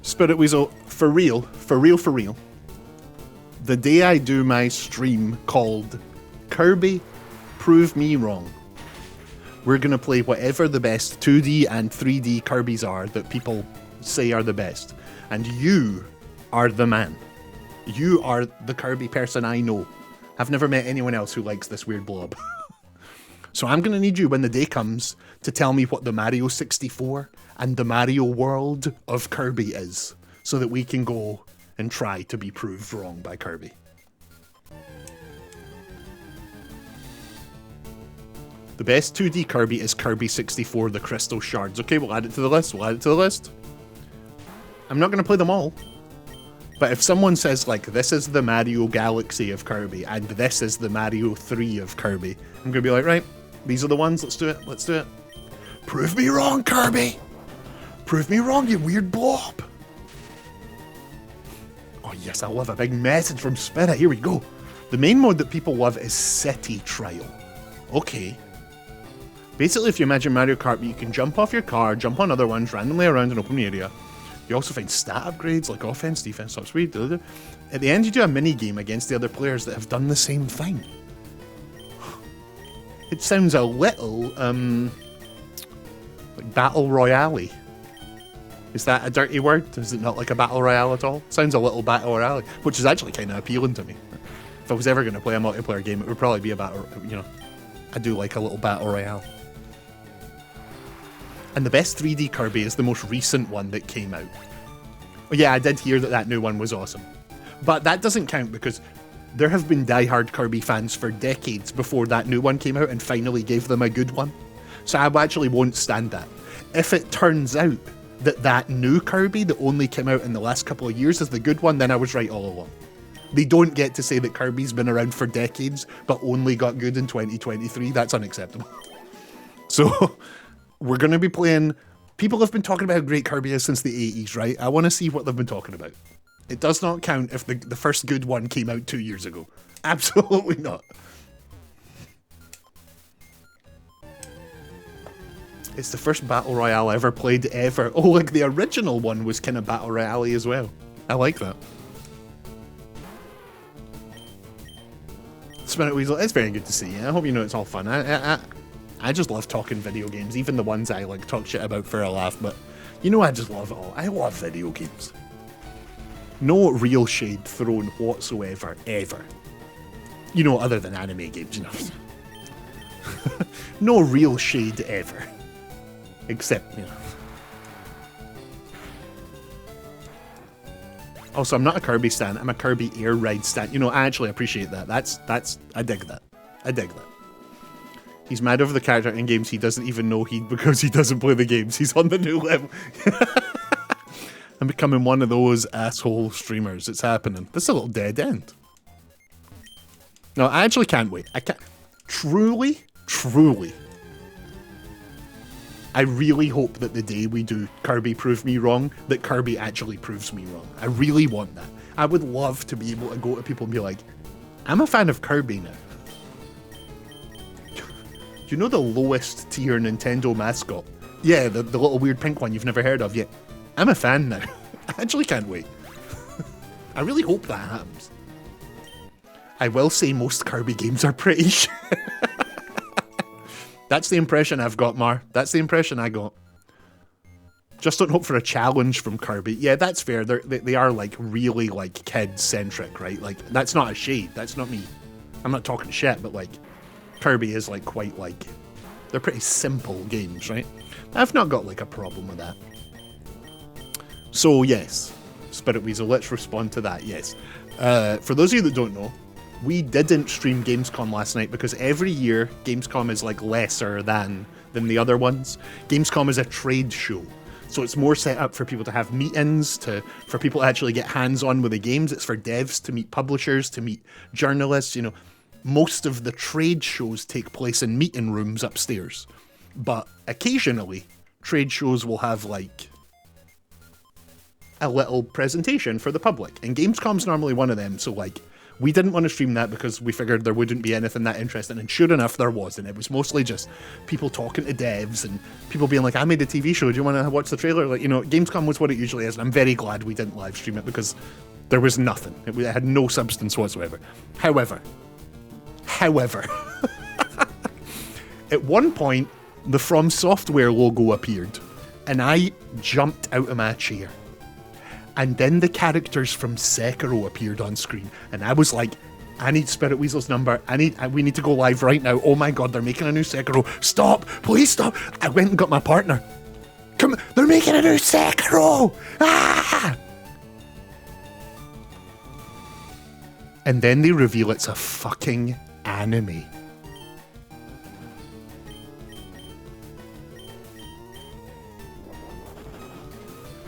Speaker 1: Spirit Weasel, for real, for real, for real. The day I do my stream called Kirby Prove Me Wrong, we're going to play whatever the best 2D and 3D Kirbys are that people say are the best. And you are the man. You are the Kirby person I know. I've never met anyone else who likes this weird blob. So I'm going to need you when the day comes to tell me what the Mario 64 and the Mario world of Kirby is, so that we can go and try to be proved wrong by Kirby. The best 2D Kirby is Kirby 64, the Crystal Shards. Okay, we'll add it to the list. We'll add it to the list. I'm not going to play them all. But if someone says, like, this is the Mario Galaxy of Kirby, and this is the Mario 3 of Kirby, I'm going to be like, right, these are the ones, let's do it, let's do it. Prove me wrong, Kirby! Prove me wrong, you weird blob! Oh yes, I love a big message from Spirit, here we go. The main mode that people love is City Trial. Okay. Basically, if you imagine Mario Kart, you can jump off your car, jump on other ones randomly around an open area. You also find stat upgrades like offense, defense, top speed. At the end, you do a mini game against the other players that have done the same thing. It sounds a little like battle royale. Is that a dirty word? Is it not like a battle royale at all? Sounds a little battle royale, which is actually kind of appealing to me. If I was ever going to play a multiplayer game, it would probably be a battle. You know, I do like a little battle royale. And the best 3D Kirby is the most recent one that came out. Oh yeah, I did hear that new one was awesome. But that doesn't count because there have been diehard Kirby fans for decades before that new one came out and finally gave them a good one. So I actually won't stand that. If it turns out that new Kirby that only came out in the last couple of years is the good one, then I was right all along. They don't get to say that Kirby's been around for decades but only got good in 2023. That's unacceptable. So we're going to be playing... People have been talking about how great Kirby is since the 80s, right? I want to see what they've been talking about. It does not count if the first good one came out 2 years ago. Absolutely not. It's the first Battle Royale I ever played ever. Oh, like the original one was kind of Battle Royale as well. I like that. Spirit Weasel, it's very good to see you. I hope you know it's all fun. I just love talking video games, even the ones I like talk shit about for a laugh, but you know I just love it all. I love video games. No real shade thrown whatsoever, ever. You know, other than anime games, you know. No real shade ever. Except, you know. Also, I'm not a Kirby stan, I'm a Kirby Air Ride stan. You know, I actually appreciate that. I dig that. I dig that. He's mad over the character in games he doesn't even know because he doesn't play the games. He's on the new level. I'm becoming one of those asshole streamers. It's happening. This is a little dead end. No, I actually can't wait. I can't. Truly, I really hope that the day we do Kirby Prove Me Wrong, that Kirby actually proves me wrong. I really want that. I would love to be able to go to people and be like, I'm a fan of Kirby now. Do you know the lowest tier Nintendo mascot? Yeah, the little weird pink one you've never heard of yet. I'm a fan now. I actually can't wait. I really hope that happens. I will say most Kirby games are pretty shit. That's the impression I've got, Mar. That's the impression I got. Just don't hope for a challenge from Kirby. Yeah, that's fair. They are like really like kid-centric, right? Like, that's not a shade. That's not me. I'm not talking shit, but like, Kirby is like quite like, they're pretty simple games, right? I've not got like a problem with that. So yes, Spirit Weasel, let's respond to that, yes. For those of you that don't know, we didn't stream Gamescom last night because every year Gamescom is like lesser than the other ones. Gamescom is a trade show. So it's more set up for people to have meetings, for people to actually get hands-on with the games. It's for devs to meet publishers, to meet journalists. You know, most of the trade shows take place in meeting rooms upstairs. But occasionally, trade shows will have like a little presentation for the public. And Gamescom's normally one of them. So like, we didn't want to stream that because we figured there wouldn't be anything that interesting, and sure enough, there wasn't. It was mostly just people talking to devs and people being like, I made a TV show, do you want to watch the trailer? Like, you know, Gamescom was what it usually is, and I'm very glad we didn't live stream it because there was nothing. It had no substance whatsoever. However, at one point, the From Software logo appeared, and I jumped out of my chair. And then the characters from Sekiro appeared on screen, and I was like, I need Spirit Weasel's number. We need to go live right now. Oh my god, they're making a new Sekiro. Stop, please stop. I went and got my partner. Come, they're making a new Sekiro. Ah! And then they reveal it's a fucking anime.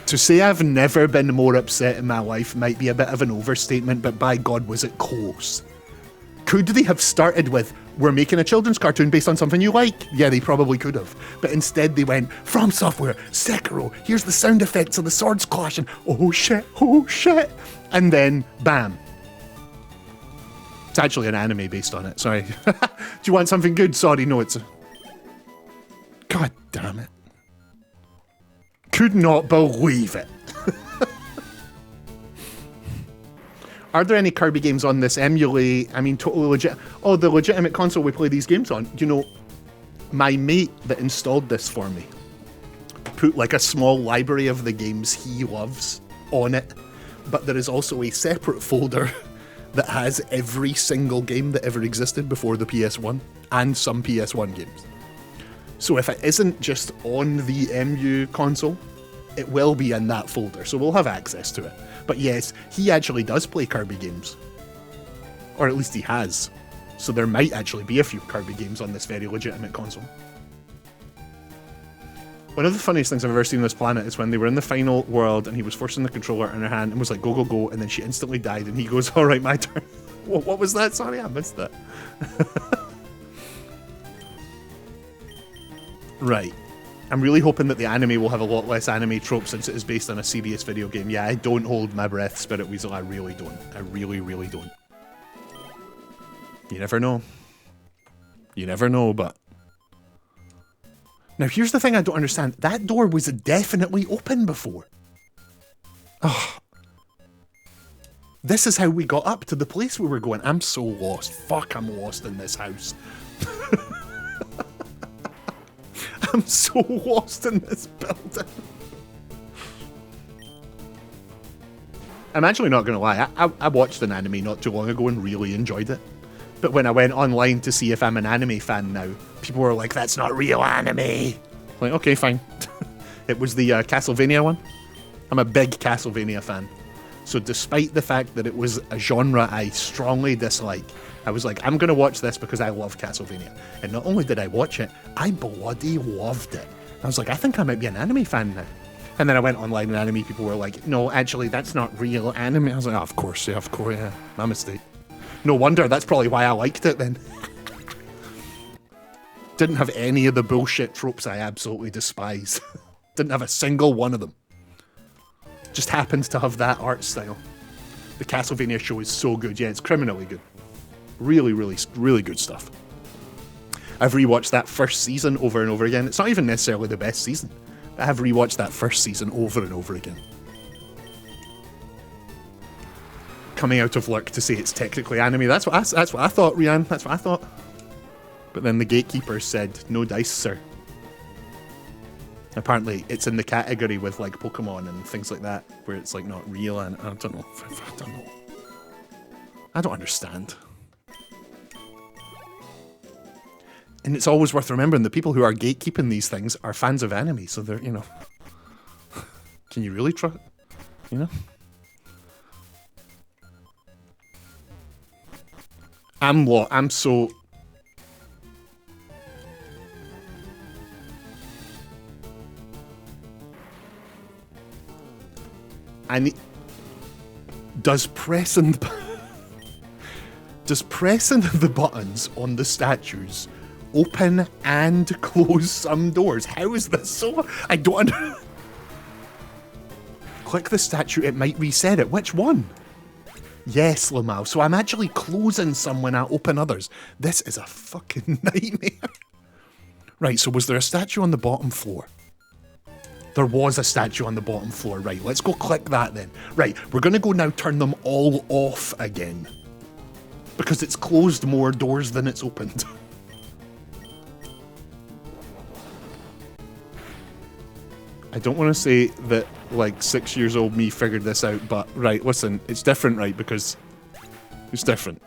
Speaker 1: To say I've never been more upset in my life might be a bit of an overstatement, but by God, was it close. Could they have started with, we're making a children's cartoon based on something you like? Yeah, they probably could have. But instead they went, From Software, Sekiro, here's the sound effects of the swords clashing, oh shit, and then, bam. It's actually an anime based on it, sorry. Do you want something good? Sorry, no, it's a... God damn it. Could not believe it. Are there any Kirby games on this emulate? I mean, totally legit. Oh, the legitimate console we play these games on. You know, my mate that installed this for me put like a small library of the games he loves on it, but there is also a separate folder that has every single game that ever existed before the PS1 and some PS1 games. So if it isn't just on the MU console, it will be in that folder, so we'll have access to it. But yes, he actually does play Kirby games. Or at least he has. So there might actually be a few Kirby games on this very legitimate console. One of the funniest things I've ever seen on this planet is when they were in the final world and he was forcing the controller in her hand and was like, go, go, go, and then she instantly died and he goes, alright, my turn. What was that? Sorry, I missed that. Right. I'm really hoping that the anime will have a lot less anime tropes since it is based on a serious video game. Yeah, I don't hold my breath, Spirit Weasel. I really don't. I really, really don't. You never know. You never know, but... Now, here's the thing I don't understand. That door was definitely open before. Oh. This is how we got up to the place we were going. I'm so lost. Fuck, I'm lost in this house. I'm so lost in this building. I'm actually not going to lie. I watched an anime not too long ago and really enjoyed it. But when I went online to see if I'm an anime fan now, people were like, that's not real anime. Like, okay, fine. It was the Castlevania one. I'm a big Castlevania fan. So despite the fact that it was a genre I strongly dislike, I was like, I'm going to watch this because I love Castlevania. And not only did I watch it, I bloody loved it. I was like, I think I might be an anime fan now. And then I went online and anime people were like, no, actually, that's not real anime. I was like, oh, of course, yeah, my mistake. No wonder, that's probably why I liked it then. Didn't have any of the bullshit tropes I absolutely despise. Didn't have a single one of them. Just happens to have that art style. The Castlevania show is so good. Yeah, it's criminally good. Really, really, really good stuff. I've rewatched that first season over and over again. It's not even necessarily the best season. I have rewatched that first season over and over again. Coming out of work to say it's technically anime. That's what I thought, Rianne. That's what I thought. But then the gatekeeper said, no dice, sir. Apparently, it's in the category with like Pokemon and things like that, where it's like not real, and I don't know. I don't know. I don't understand. And it's always worth remembering the people who are gatekeeping these things are fans of anime, so they're, you know. Can you really trust? You know? I'm what? I'm so... I need... Does pressing the buttons on the statues open and close some doors? How is this so... I don't... Click the statue, it might reset it. Which one? Yes, Lamal. So I'm actually closing some when I open others. This is a fucking nightmare. Right, so was there a statue on the bottom floor? There was a statue on the bottom floor. Right, let's go click that then. Right, we're going to go now turn them all off again. Because it's closed more doors than it's opened. I don't want to say that, like, 6 years old me figured this out, but, right, listen, it's different, right, because it's different.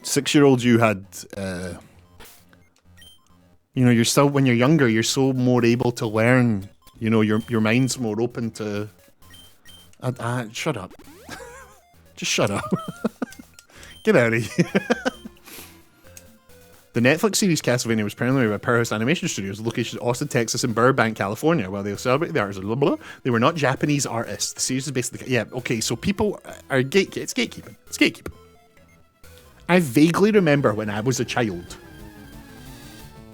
Speaker 1: 6-year-old you had, you know, you're still, when you're younger, you're so more able to learn, you know, your mind's more open to, shut up. Just shut up. Get out of here. The Netflix series Castlevania was primarily by Powerhouse Animation Studios, located in Austin, Texas, and Burbank, California. While they celebrated the artists of blah, blah, blah, they were not Japanese artists. The series is basically... Yeah, okay, so people are... It's gatekeeping. It's gatekeeping. I vaguely remember when I was a child,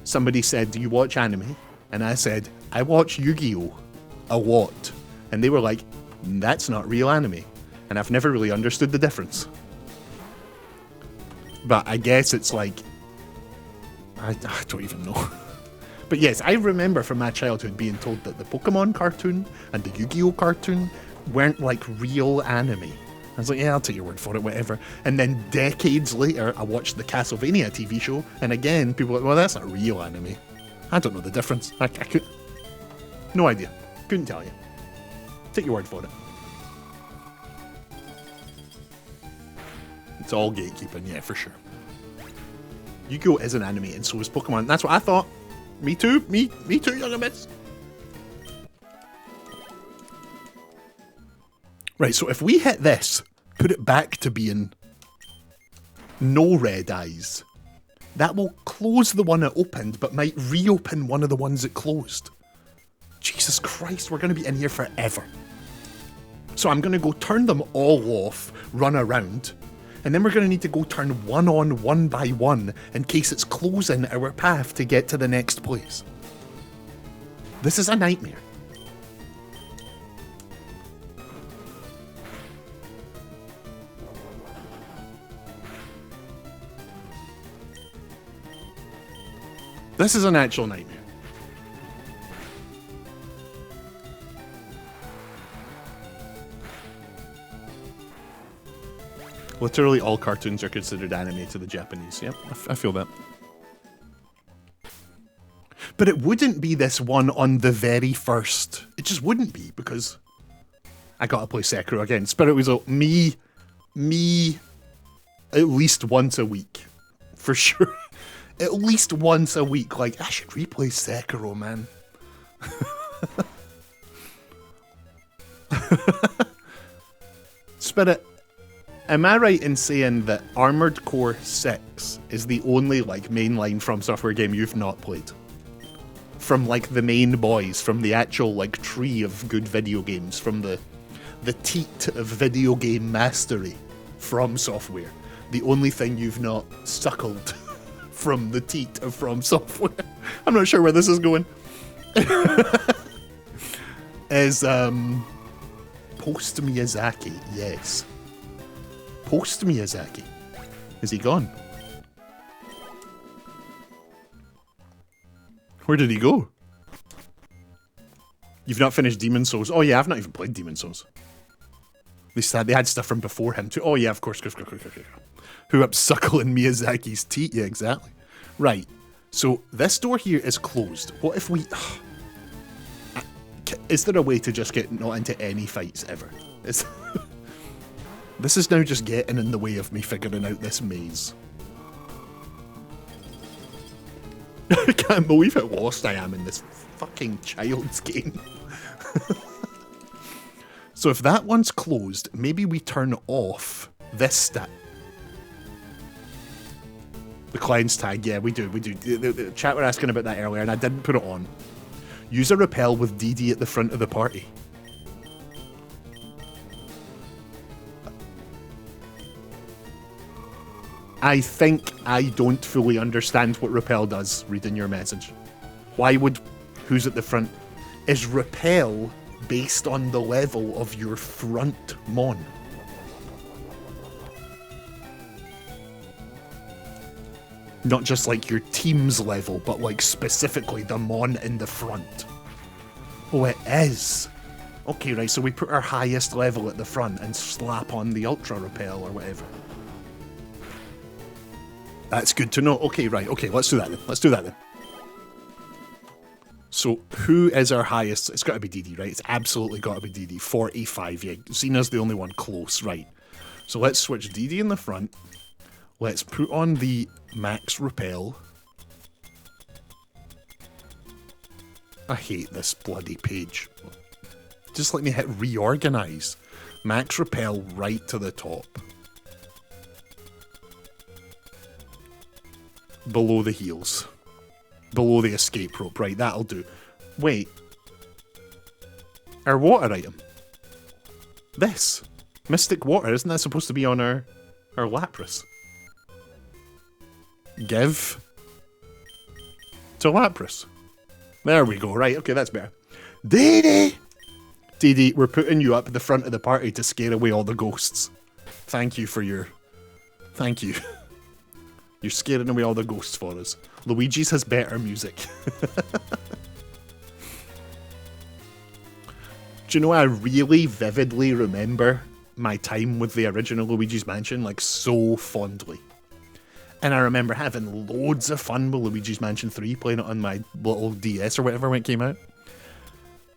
Speaker 1: somebody said, do you watch anime? And I said, I watch Yu-Gi-Oh! A lot. And they were like, that's not real anime. And I've never really understood the difference. But I guess it's like... I don't even know. But yes, I remember from my childhood being told that the Pokemon cartoon and the Yu-Gi-Oh! Cartoon weren't like real anime. I was like, yeah, I'll take your word for it, whatever. And then decades later, I watched the Castlevania TV show, and again, people were like, well, that's not real anime. I don't know the difference. I could... No idea. Couldn't tell you. Take your word for it. It's all gatekeeping, yeah, for sure. Yu-Gi-Oh! Is an anime, and so is Pokemon. That's what I thought. Me too. Me too, young bits. Right, so if we hit this, put it back to being no red eyes, that will close the one it opened, but might reopen one of the ones it closed. Jesus Christ, we're going to be in here forever. So I'm going to go turn them all off, run around, and then we're going to need to go turn one on one by one in case it's closing our path to get to the next place. This is a nightmare. This is an actual nightmare. Literally all cartoons are considered anime to the Japanese. Yep, I feel that. But it wouldn't be this one on the very first. It just wouldn't be, because I gotta play Sekiro again. Spirit Weasel, me at least once a week. For sure. At least once a week. Like, I should replay Sekiro, man. Spirit, am I right in saying that Armored Core 6 is the only, like, mainline From Software game you've not played? From, like, the main boys, from the actual, like, tree of good video games, from the teat of video game mastery, From Software. The only thing you've not suckled from the teat of From Software. I'm not sure where this is going. Is, Post Miyazaki, yes. Post Miyazaki. Is he gone? Where did he go? You've not finished Demon Souls. Oh yeah, I've not even played Demon Souls. They had stuff from before him too. Oh yeah, of course. Who up suckling Miyazaki's teat? Yeah, exactly. Right. So this door here is closed. What if we... Is there a way to just get not into any fights ever? This is now just getting in the way of me figuring out this maze. I can't believe how lost I am in this fucking child's game. So if that one's closed, maybe we turn off this stat. The cleanse tag, yeah, we do. The chat were asking about that earlier, and I didn't put it on. Use a repel with DD at the front of the party. I think I don't fully understand what repel does, reading your message. Why would... Who's at the front? Is repel based on the level of your front mon? Not just like your team's level, but like specifically the mon in the front. Oh, it is. Okay, right, so we put our highest level at the front and slap on the ultra repel or whatever. That's good to know. Okay, right, okay, let's do that then. So, who is our highest? It's got to be DD, right? It's absolutely got to be DD. 45, yeah. Xena's the only one close, right. So let's switch DD in the front. Let's put on the max repel. I hate this bloody page. Just let me hit reorganize. Max repel right to the top. Below the heels. Below the escape rope. Right, that'll do. Wait. Our water item. This. Mystic water. Isn't that supposed to be on our Lapras? Give to Lapras. There we go. Right, okay, that's better. Dee Dee, we're putting you up at the front of the party to scare away all the ghosts. Thank you for your... Thank you. You're scaring away all the ghosts for us. Luigi's has better music. Do you know, I really vividly remember my time with the original Luigi's Mansion, like, so fondly. And I remember having loads of fun with Luigi's Mansion 3, playing it on my little DS or whatever when it came out.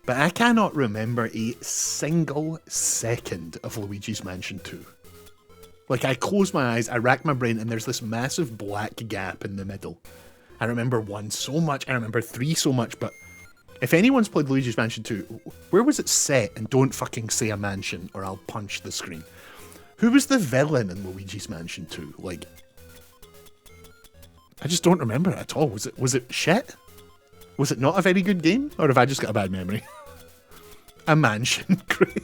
Speaker 1: But I cannot remember a single second of Luigi's Mansion 2. Like, I close my eyes, I rack my brain, and there's this massive black gap in the middle. I remember 1 so much, I remember 3 so much, but if anyone's played Luigi's Mansion 2, where was it set? And don't fucking say a mansion, or I'll punch the screen. Who was the villain in Luigi's Mansion 2? Like... I just don't remember it at all. Was it shit? Was it not a very good game? Or have I just got a bad memory? A mansion. Great.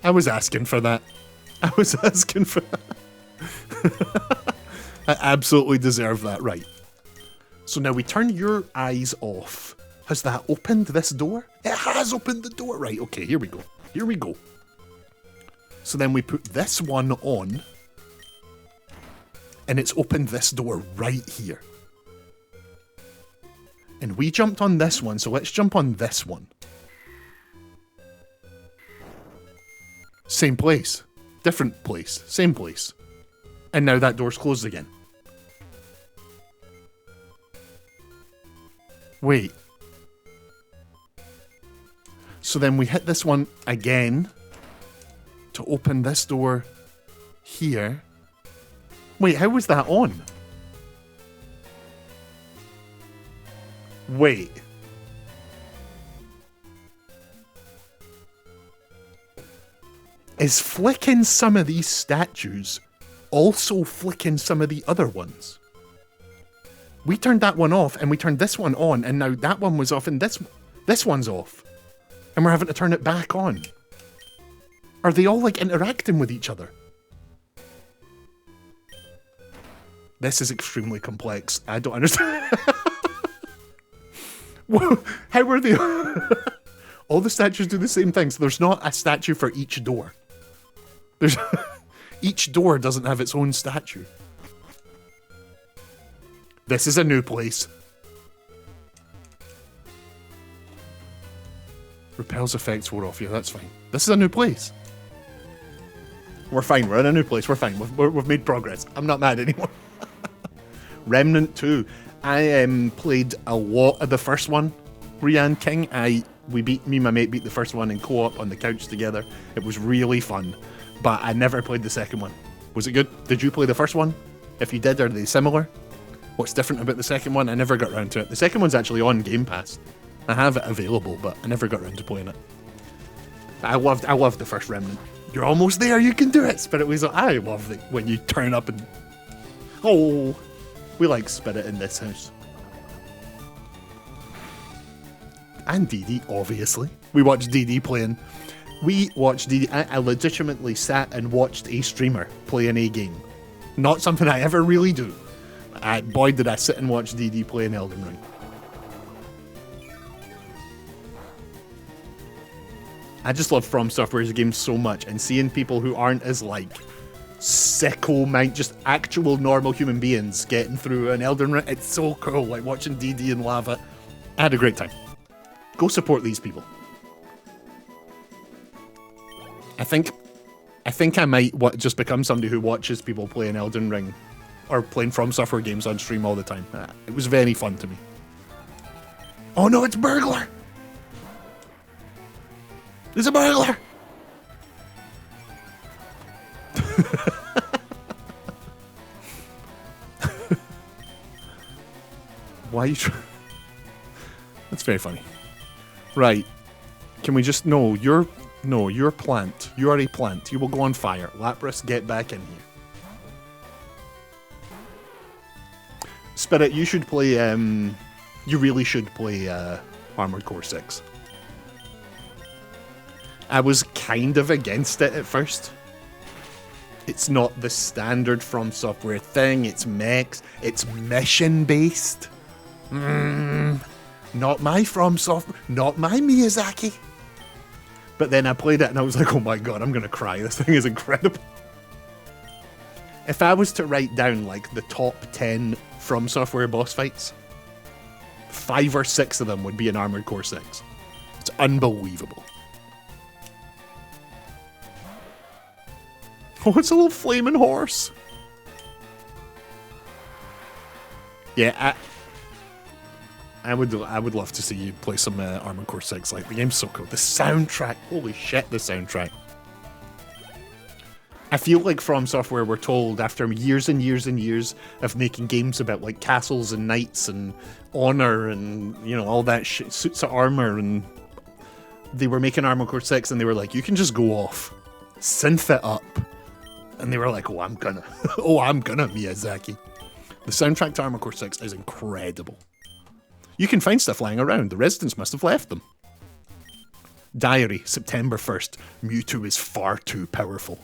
Speaker 1: I was asking for that. I absolutely deserve that, right. So now we turn your eyes off. Has that opened this door? It has opened the door. Right, okay, here we go. So then we put this one on. And it's opened this door right here. And we jumped on this one, so let's jump on this one. Same place. Different place. Same place. And now that door's closed again. Wait. So then we hit this one again to open this door here. Wait, how was that on? Wait. Is flicking some of these statues also flicking some of the other ones? We turned that one off and we turned this one on, and now that one was off and this one's off. And we're having to turn it back on. Are they all like interacting with each other? This is extremely complex. I don't understand. How are they? All the statues do the same thing, so there's not a statue for each door. There's each door doesn't have its own statue. This is a new place. Repel's effects wore off. Yeah, that's fine. This is a new place. We're fine. We're in a new place. We're fine. We've made progress. I'm not mad anymore. Remnant 2. I played a lot of the first one. Rian King. Me and my mate beat the first one in co-op on the couch together. It was really fun. But I never played the second one. Was it good? Did you play the first one? If you did, are they similar? What's different about the second one? I never got around to it. The second one's actually on Game Pass. I have it available, but I never got around to playing it. I loved the first Remnant. You're almost there, you can do it! Spirit Weasel. I love it when you turn up and... Oh, we like Spirit in this house. And DD, obviously. We watched DD playing. We watched DD. I legitimately sat and watched a streamer play an A game. Not something I ever really do. Boy, did I sit and watch DD play an Elden Ring. I just love From Software's games so much, and seeing people who aren't as, like, sicko mind, just actual normal human beings getting through an Elden Ring, it's so cool, like watching DD and Lava. I had a great time. Go support these people. I think I might just become somebody who watches people play an Elden Ring or playing From Software games on stream all the time. It was very fun to me. Oh no, it's burglar! There's a burglar! Why are you trying? That's very funny. Right. Can we just... No, you're a plant. You are a plant. You will go on fire. Lapras, get back in here. Spirit, you should play... You really should play Armored Core 6. I was kind of against it at first. It's not the standard From Software thing. It's mechs. It's mission-based. Not my From Software. Not my Miyazaki. But then I played it and I was like, oh my god, I'm going to cry. This thing is incredible. If I was to write down, like, the top 10 From Software boss fights, 5 or 6 of them would be in Armored Core 6. It's unbelievable. Oh, it's a little flaming horse. Yeah, I would love to see you play some Armored Core 6. Like, the game's so cool. The soundtrack, holy shit, the soundtrack. I feel like From Software were told after years and years and years of making games about, like, castles and knights and honor and, you know, all that shit, suits of armor, and they were making Armored Core 6 and they were like, you can just go off, synth it up. And they were like, oh, I'm gonna, Miyazaki. The soundtrack to Armored Core 6 is incredible. You can find stuff lying around. The residents must have left them. Diary, September 1st. Mewtwo is far too powerful.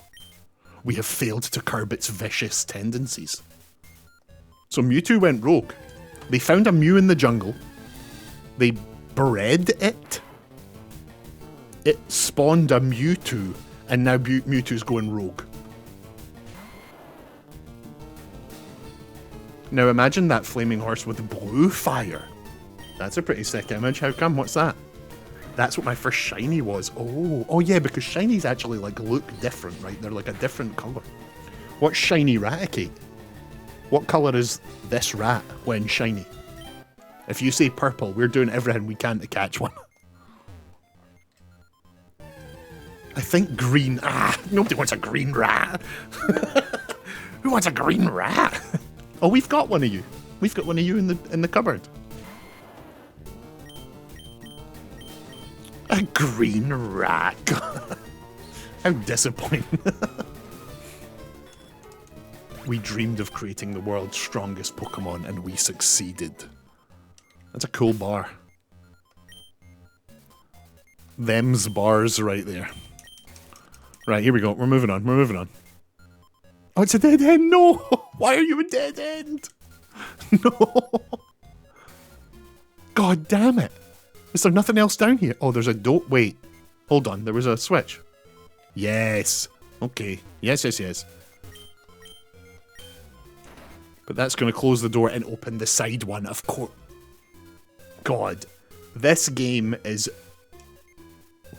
Speaker 1: We have failed to curb its vicious tendencies. So Mewtwo went rogue. They found a Mew in the jungle. They bred it. It spawned a Mewtwo, and now Mewtwo's going rogue. Now imagine that flaming horse with blue fire. That's a pretty sick image. How come? What's that? That's what my first shiny was. Oh yeah, because shinies actually like look different, right? They're like a different colour. What's shiny Raticate? What colour is this rat when shiny? If you say purple, we're doing everything we can to catch one. I think green. Nobody wants a green rat. Who wants a green rat? Oh, we've got one of you. We've got one of you in the cupboard. A green rat. How disappointing. We dreamed of creating the world's strongest Pokemon and we succeeded. That's a cool bar. Them's bars right there. Right, here we go. We're moving on. We're moving on. Oh, it's a dead end. No! Why are you a dead end? No! God damn it. Is there nothing else down here? Oh, there's a door. Wait. Hold on. There was a switch. Yes. Okay. Yes, yes, yes. But that's going to close the door and open the side one, of course. God. This game is...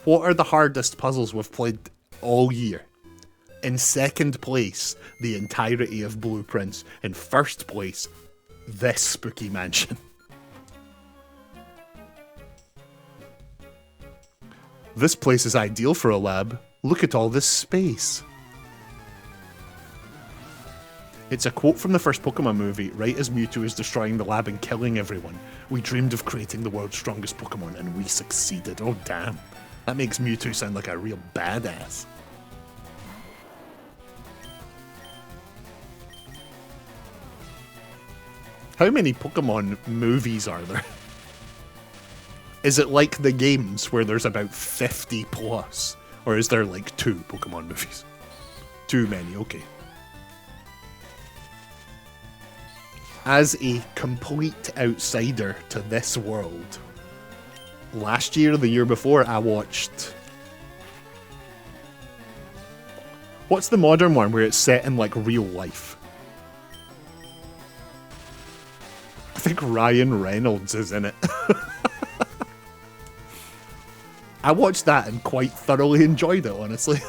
Speaker 1: What are the hardest puzzles we've played all year? In second place, the entirety of Blueprints. In first place, this spooky mansion. This place is ideal for a lab. Look at all this space. It's a quote from the first Pokemon movie, right as Mewtwo is destroying the lab and killing everyone. We dreamed of creating the world's strongest Pokemon and we succeeded. Oh damn. That makes Mewtwo sound like a real badass. How many Pokemon movies are there? Is it like the games where there's about 50 plus? Or is there like 2 Pokemon movies? Too many, okay. As a complete outsider to this world, last year or the year before, I watched... What's the modern one where it's set in like real life? I think Ryan Reynolds is in it. I watched that and quite thoroughly enjoyed it, honestly.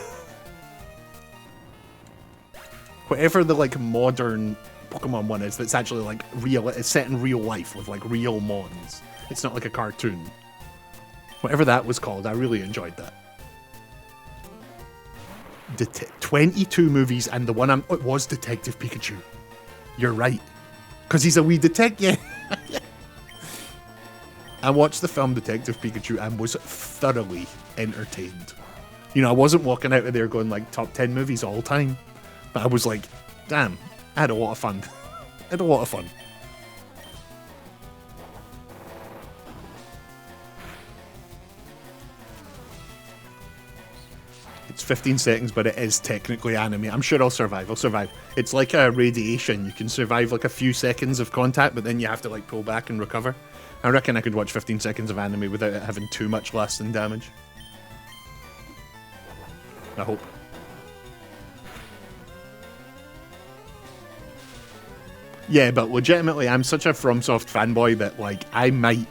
Speaker 1: Whatever the like modern Pokemon one is that's actually like real, it's set in real life with like real mons. It's not like a cartoon. Whatever that was called, I really enjoyed that. 22 movies, and the one it was Detective Pikachu. You're right. Because he's a wee detective. Yeah. I watched the film Detective Pikachu and was thoroughly entertained. You know, I wasn't walking out of there going like top 10 movies all time. But I was like, damn, I had a lot of fun. I had a lot of fun. It's 15 seconds, but it is technically anime. I'm sure I'll survive. I'll survive. It's like a radiation. You can survive like a few seconds of contact, but then you have to like pull back and recover. I reckon I could watch 15 seconds of anime without it having too much lasting damage. I hope. Yeah, but legitimately, I'm such a FromSoft fanboy that like I might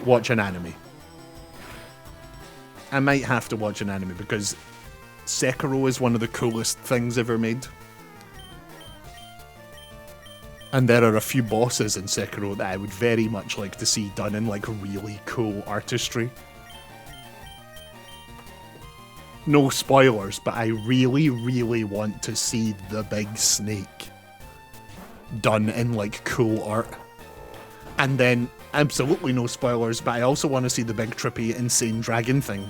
Speaker 1: watch an anime. I might have to watch an anime because Sekiro is one of the coolest things ever made. And there are a few bosses in Sekiro that I would very much like to see done in like really cool artistry. No spoilers, but I really, really want to see the big snake done in like cool art. And then, absolutely no spoilers, but I also want to see the big trippy insane dragon thing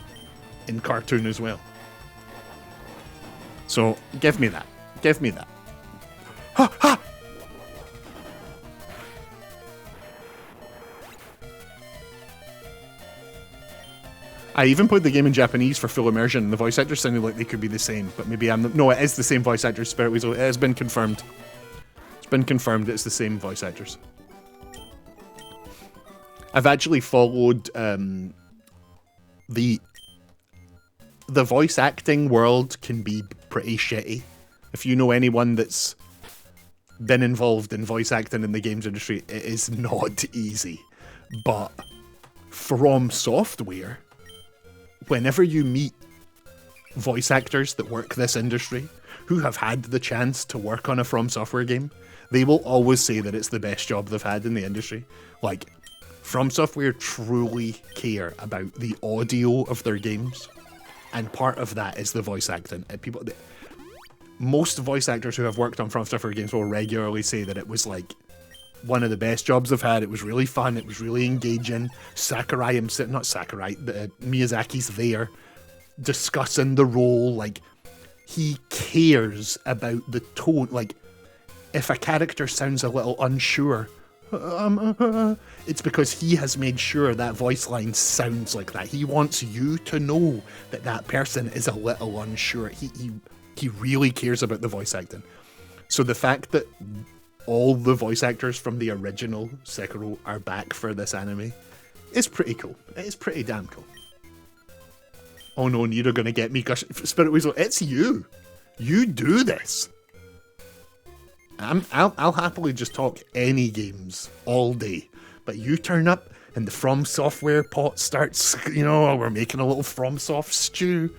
Speaker 1: in cartoon as well. So, give me that. Give me that. Ha ha! I even played the game in Japanese for full immersion, and the voice actors sounded like they could be the same, but maybe I'm... No, it is the same voice actors, Spirit Weasel. It has been confirmed. It's been confirmed it's the same voice actors. I've actually followed the voice acting world can be pretty shitty. If you know anyone that's been involved in voice acting in the games industry, it is not easy. But From Software, whenever you meet voice actors that work this industry who have had the chance to work on a From Software game, they will always say that it's the best job they've had in the industry. Like, From Software truly care about the audio of their games, and part of that is the voice acting. Most voice actors who have worked on From Software games will regularly say that it was like one of the best jobs they've had. It was really fun. It was really engaging. Miyazaki's there discussing the role. Like, he cares about the tone. Like, if a character sounds a little unsure, it's because he has made sure that voice line sounds like that. He wants you to know that that person is a little unsure. He really cares about the voice acting. So the fact that all the voice actors from the original Sekiro are back for this anime is pretty cool. It is pretty damn cool. Oh no, Nero gonna get me gush. Spirit Weasel, it's you. You do this. I'll happily just talk any games all day, but you turn up and the From Software pot starts, you know, we're making a little FromSoft stew,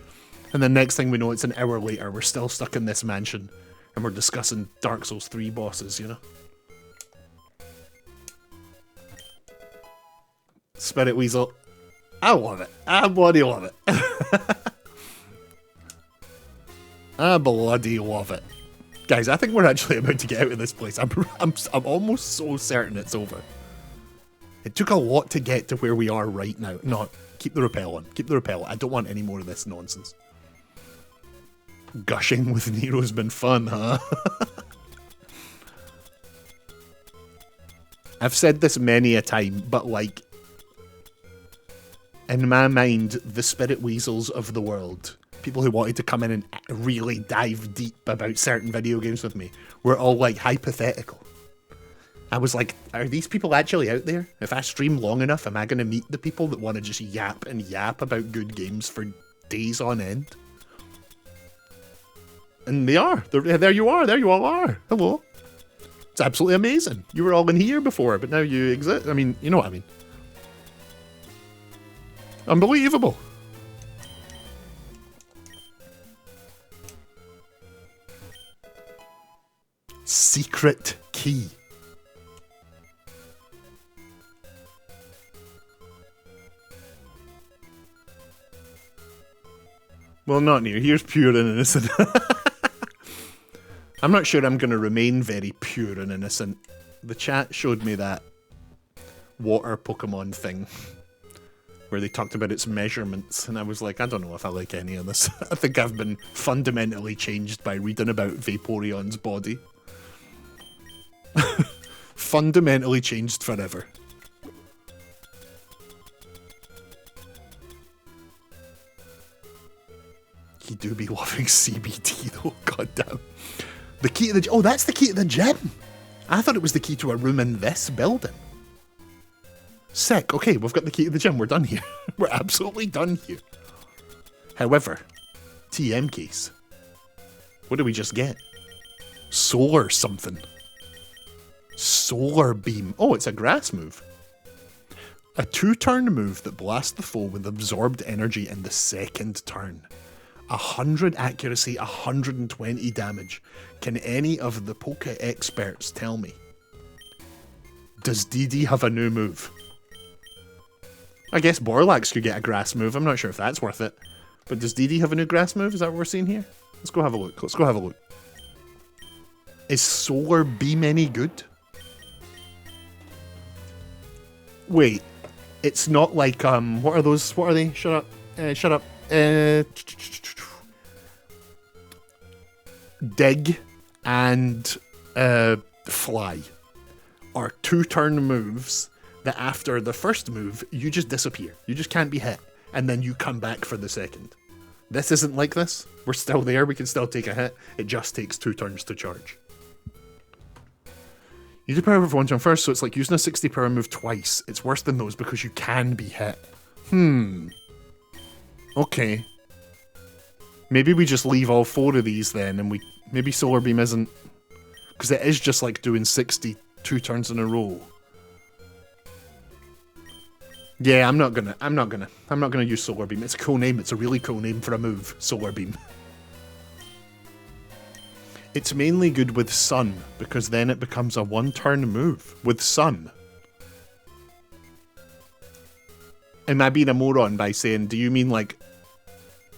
Speaker 1: and the next thing we know, it's an hour later, we're still stuck in this mansion, and we're discussing Dark Souls 3 bosses, you know? Spirit Weasel, I love it. I bloody love it. I bloody love it. Guys, I think we're actually about to get out of this place. I'm almost so certain it's over. It took a lot to get to where we are right now. No, keep the rappel on. Keep the rappel on. I don't want any more of this nonsense. Gushing with Nero's been fun, huh? I've said this many a time, but like, in my mind, the spirit weasels of the world, people who wanted to come in and really dive deep about certain video games with me, were all like hypothetical. I was like, are these people actually out there? If I stream long enough, am I going to meet the people that want to just yap and yap about good games for days on end? And they are. There you are. There you all are. Hello. It's absolutely amazing. You were all in here before, but now you exist. I mean, you know what I mean. Unbelievable. Secret key. Well, not near. Here's pure and innocent. I'm not sure I'm going to remain very pure and innocent. The chat showed me that water Pokemon thing where they talked about its measurements, and I was like, I don't know if I like any of this. I think I've been fundamentally changed by reading about Vaporeon's body. Fundamentally changed forever. You do be loving CBD though, goddamn. The key to the... Oh, that's the key to the gym! I thought it was the key to a room in this building. Sick. Okay, we've got the key to the gym. We're done here. We're absolutely done here. However, TM case. What did we just get? Solar something. Solar beam. Oh, it's a grass move. A 2-turn move that blasts the foe with absorbed energy in the second turn. 100 accuracy, 120 damage. Can any of the Poke experts tell me? Does DD have a new move? I guess Borlax could get a grass move. I'm not sure if that's worth it. But does DD have a new grass move? Is that what we're seeing here? Let's go have a look. Let's go have a look. Is Solar Beam any good? Wait. It's not like, what are those? What are they? Shut up. Shut up. Dig and Fly are 2-turn moves that after the first move, you just disappear. You just can't be hit. And then you come back for the second. This isn't like this. We're still there. We can still take a hit. It just takes 2 turns to charge. You do power move 1 turn first, so it's like using a 60 power move twice. It's worse than those because you can be hit. Okay. Maybe we just leave all 4 of these then, and maybe Solar Beam isn't... Because it is just like doing 62 turns in a row. Yeah, I'm not gonna use Solar Beam. It's a cool name. It's a really cool name for a move, Solar Beam. It's mainly good with Sun, because then it becomes a 1-turn move with Sun. Am I being a moron by saying, do you mean like,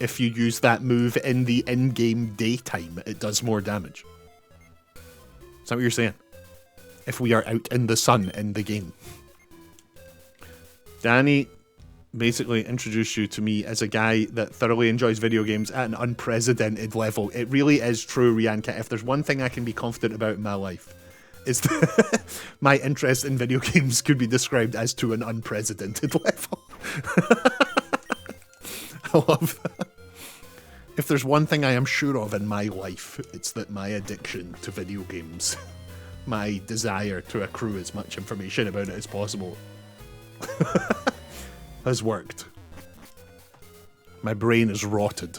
Speaker 1: if you use that move in the in-game daytime, it does more damage? Is that what you're saying? If we are out in the sun in the game. Danny basically introduced you to me as a guy that thoroughly enjoys video games at an unprecedented level. It really is true, Rianka. If there's one thing I can be confident about in my life, is that my interest in video games could be described as to an unprecedented level. I love that. If there's one thing I am sure of in my life, it's that my addiction to video games, my desire to accrue as much information about it as possible, has worked. My brain is rotted.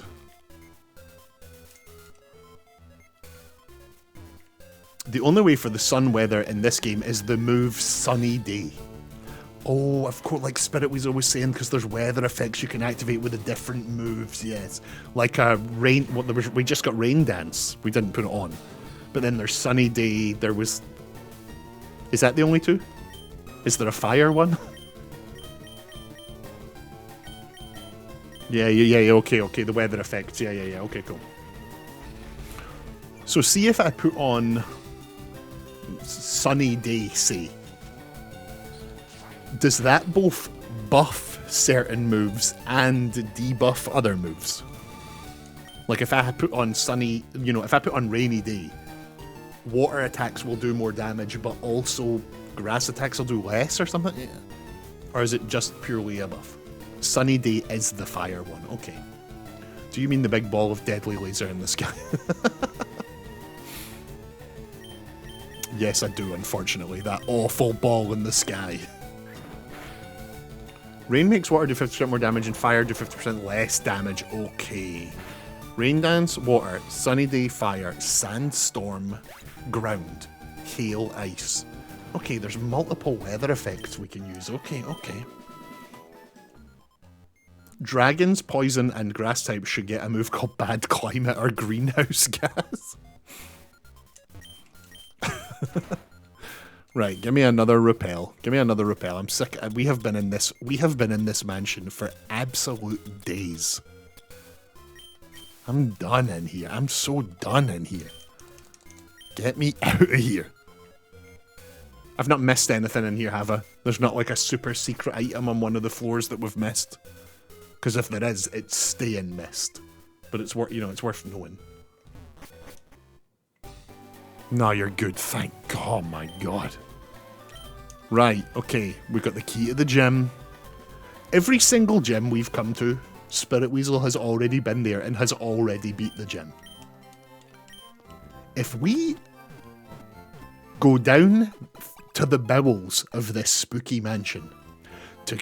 Speaker 1: The only way for the sun weather in this game is the move Sunny Day. Oh, of course, like Spirit was always saying, because there's weather effects you can activate with the different moves, yes. Like rain, we just got Rain Dance. We didn't put it on. But then there's Sunny Day, there was... Is that the only 2? Is there a fire one? Yeah, okay, the weather effects, yeah, okay, cool. So see if I put on Sunny Day, say. Does that both buff certain moves and debuff other moves? Like if I had put on Sunny, if I put on Rainy Day, water attacks will do more damage, but also grass attacks will do less or something? Yeah. Or is it just purely a buff? Sunny Day is the fire one, okay. Do you mean the big ball of deadly laser in the sky? Yes, I do, unfortunately. That awful ball in the sky. Rain makes water do 50% more damage and fire do 50% less damage. Okay. Rain dance, water, sunny day, fire, sandstorm, ground, hail, ice. Okay, there's multiple weather effects we can use. Okay, okay. Dragons, poison, and grass types should get a move called Bad Climate or Greenhouse Gas. Right, give me another repel. Give me another repel. I'm sick. We have been in this mansion for absolute days. I'm done in here. I'm so done in here. Get me out of here. I've not missed anything in here, have I? There's not like a super secret item on one of the floors that we've missed. Because if there is, it's staying missed. But it's worth, it's worth knowing. No, you're good. Thank God. Oh my God. Right, okay. We've got the key to the gym. Every single gym we've come to, Spirit Weasel has already been there and has already beat the gym. If we go down to the bowels of this spooky mansion to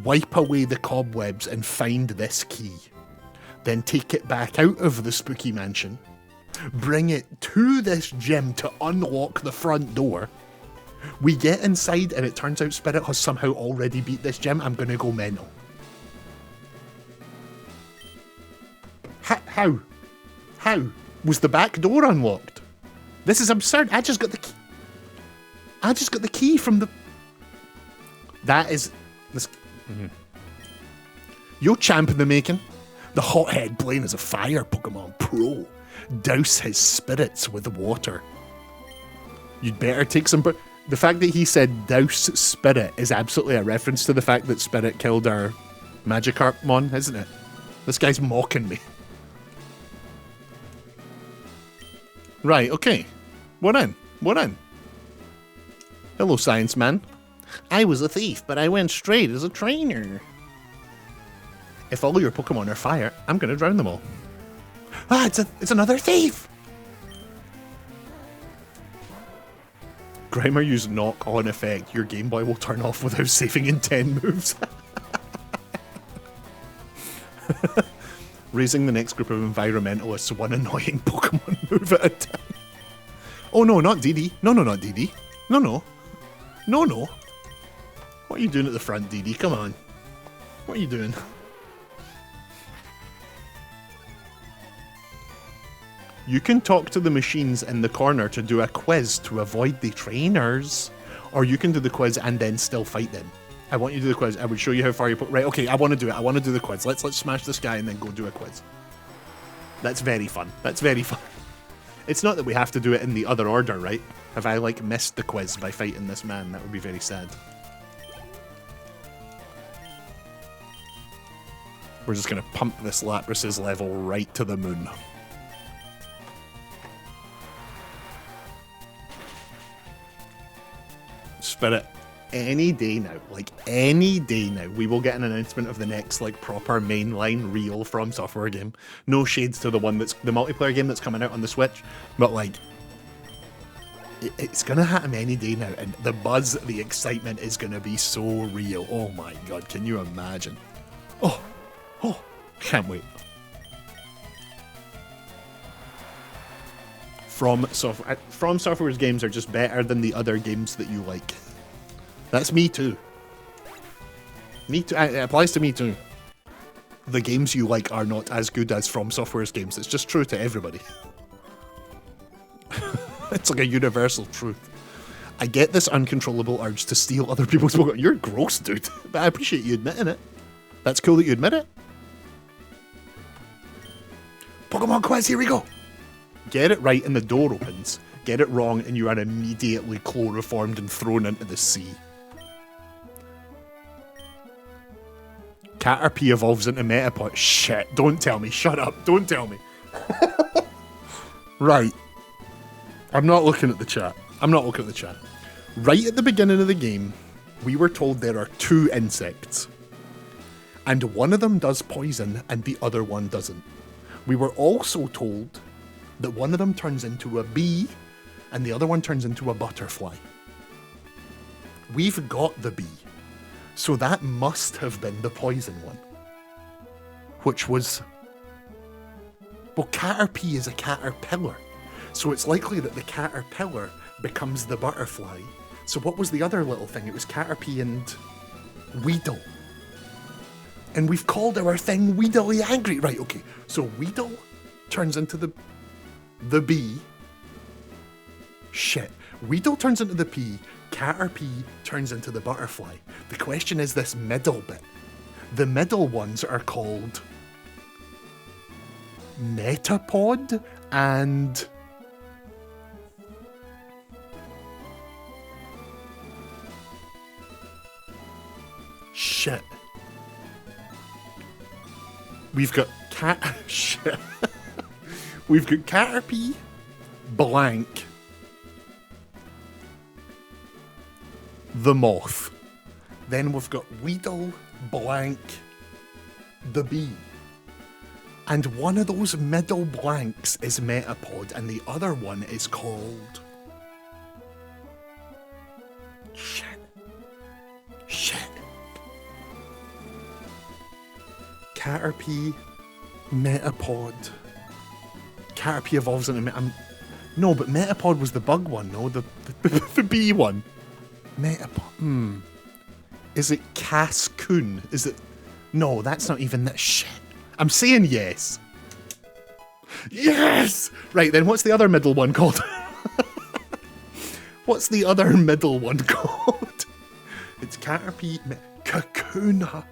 Speaker 1: wipe away the cobwebs and find this key, then take it back out of the spooky mansion, bring it to this gym to unlock the front door, we get inside and it turns out Spirit has somehow already beat this gym, I'm gonna go mental. How? How? Was the back door unlocked? This is absurd. I just got the key. I just got the key from the... That is... This... Yo, champ in the making. The hothead Blaine is a fire Pokemon pro. Douse his spirits with water. You'd better take some... The fact that he said douse spirit is absolutely a reference to the fact that Spirit killed our Magikarpmon, isn't it? This guy's mocking me. Right, okay. We're in. We're in. Hello, science man. I was a thief, but I went straight as a trainer. If all your Pokemon are fire, I'm gonna drown them all. Ah, it's another thief! Grimer used knock on effect. Your Game Boy will turn off without saving in 10 moves. Raising the next group of environmentalists one annoying Pokemon move at a time. Oh no, not Dee. No, not Dee. No. What are you doing at the front, Dee? Come on. What are you doing? You can talk to the machines in the corner to do a quiz to avoid the trainers. Or you can do the quiz and then still fight them. I want you to do the quiz. I would show you how far you put... Right, okay, I want to do it. I want to do the quiz. Let's smash this guy and then go do a quiz. That's very fun. That's very fun. It's not that we have to do it in the other order, right? Have I, like, missed the quiz by fighting this man? That would be very sad. We're just going to pump this Lapras's level right to the moon. Spirit, any day now, like any day now, we will get an announcement of the next like proper mainline real From Software game. No shades to the one that's the multiplayer game that's coming out on the Switch, but like it's gonna happen any day now, and the buzz, the excitement is gonna be so real. Oh my god, can you imagine? Oh, can't wait. From Software's games are just better than the other games that you like. That's me too. Me too. It applies to me too. The games you like are not as good as From Software's games. It's just true to everybody. It's like a universal truth. I get this uncontrollable urge to steal other people's Pokemon. You're gross, dude. But I appreciate you admitting it. That's cool that you admit it. Pokemon quiz, here we go. Get it right and the door opens. Get it wrong and you are immediately chloroformed and thrown into the sea. Caterpie evolves into Metapod. Shit, don't tell me. Shut up. Don't tell me. Right. I'm not looking at the chat. I'm not looking at the chat. Right at the beginning of the game, we were told there are 2 insects. And one of them does poison and the other one doesn't. We were also told that one of them turns into a bee and the other one turns into a butterfly. We've got the bee. So that must have been the poison one. Which was... Well, Caterpie is a caterpillar. So it's likely that the caterpillar becomes the butterfly. So what was the other little thing? It was Caterpie and Weedle. And we've called our thing Weedly Angry. Right, okay. So Weedle turns into the bee. Shit. Weedle turns into the bee. Caterpie turns into the butterfly. The question is this middle bit. The middle ones are called Metapod and... Shit. We've got shit. We've got Caterpie, blank, the moth. Then we've got Weedle, blank, the bee. And one of those middle blanks is Metapod, and the other one is called... Shit. Shit. Caterpie, Metapod. Caterpie evolves into... No, but Metapod was the bug one, no? The bee one. Metapod... Is it Cascoon? Is it... No, that's not even that shit. I'm saying yes. Yes! Right, then what's the other middle one called? What's the other middle one called? It's Caterpie... Kakuna.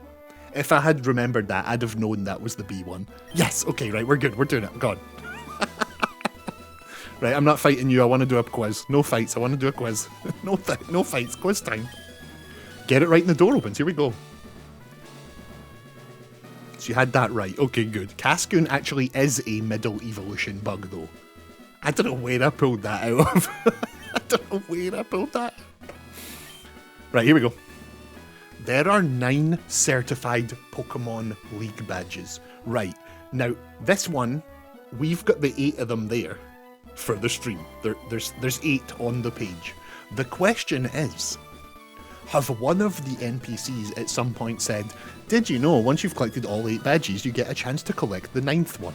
Speaker 1: If I had remembered that, I'd have known that was the B one. Yes, okay, right, we're good, we're doing it, God. Right, I'm not fighting you, I want to do a quiz. No fights, I want to do a quiz. No fights, quiz time. Get it right and the door opens, here we go. So you had that right, okay, good. Cascoon actually is a middle evolution bug, though. I don't know where I pulled that out of. I don't know where I pulled that. Right, here we go. There are 9 certified Pokemon League badges. Right, now, this one, we've got the 8 of them there for the stream. There's 8 on the page. The question is, have one of the NPCs at some point said, did you know once you've collected all 8 badges, you get a chance to collect the 9th one?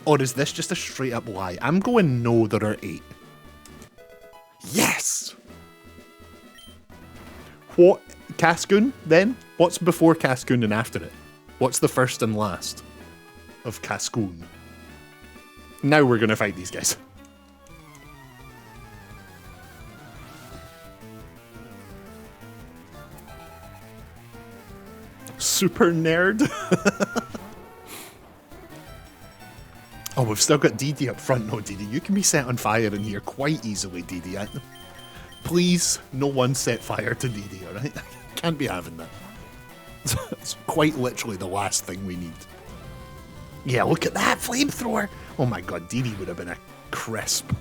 Speaker 1: Or is this just a straight up lie? I'm going no, there are 8. Yes! What? Cascoon, then? What's before Cascoon and after it? What's the first and last of Cascoon? Now we're gonna fight these guys. Super nerd. Oh, we've still got Dee Dee up front. No, Dee Dee, you can be set on fire in here quite easily, Dee Dee. Please, no one set fire to Dee Dee, alright? Can't be having that. It's quite literally the last thing we need. Yeah, look at that flamethrower! Oh my god, Dee Dee would have been a crisp.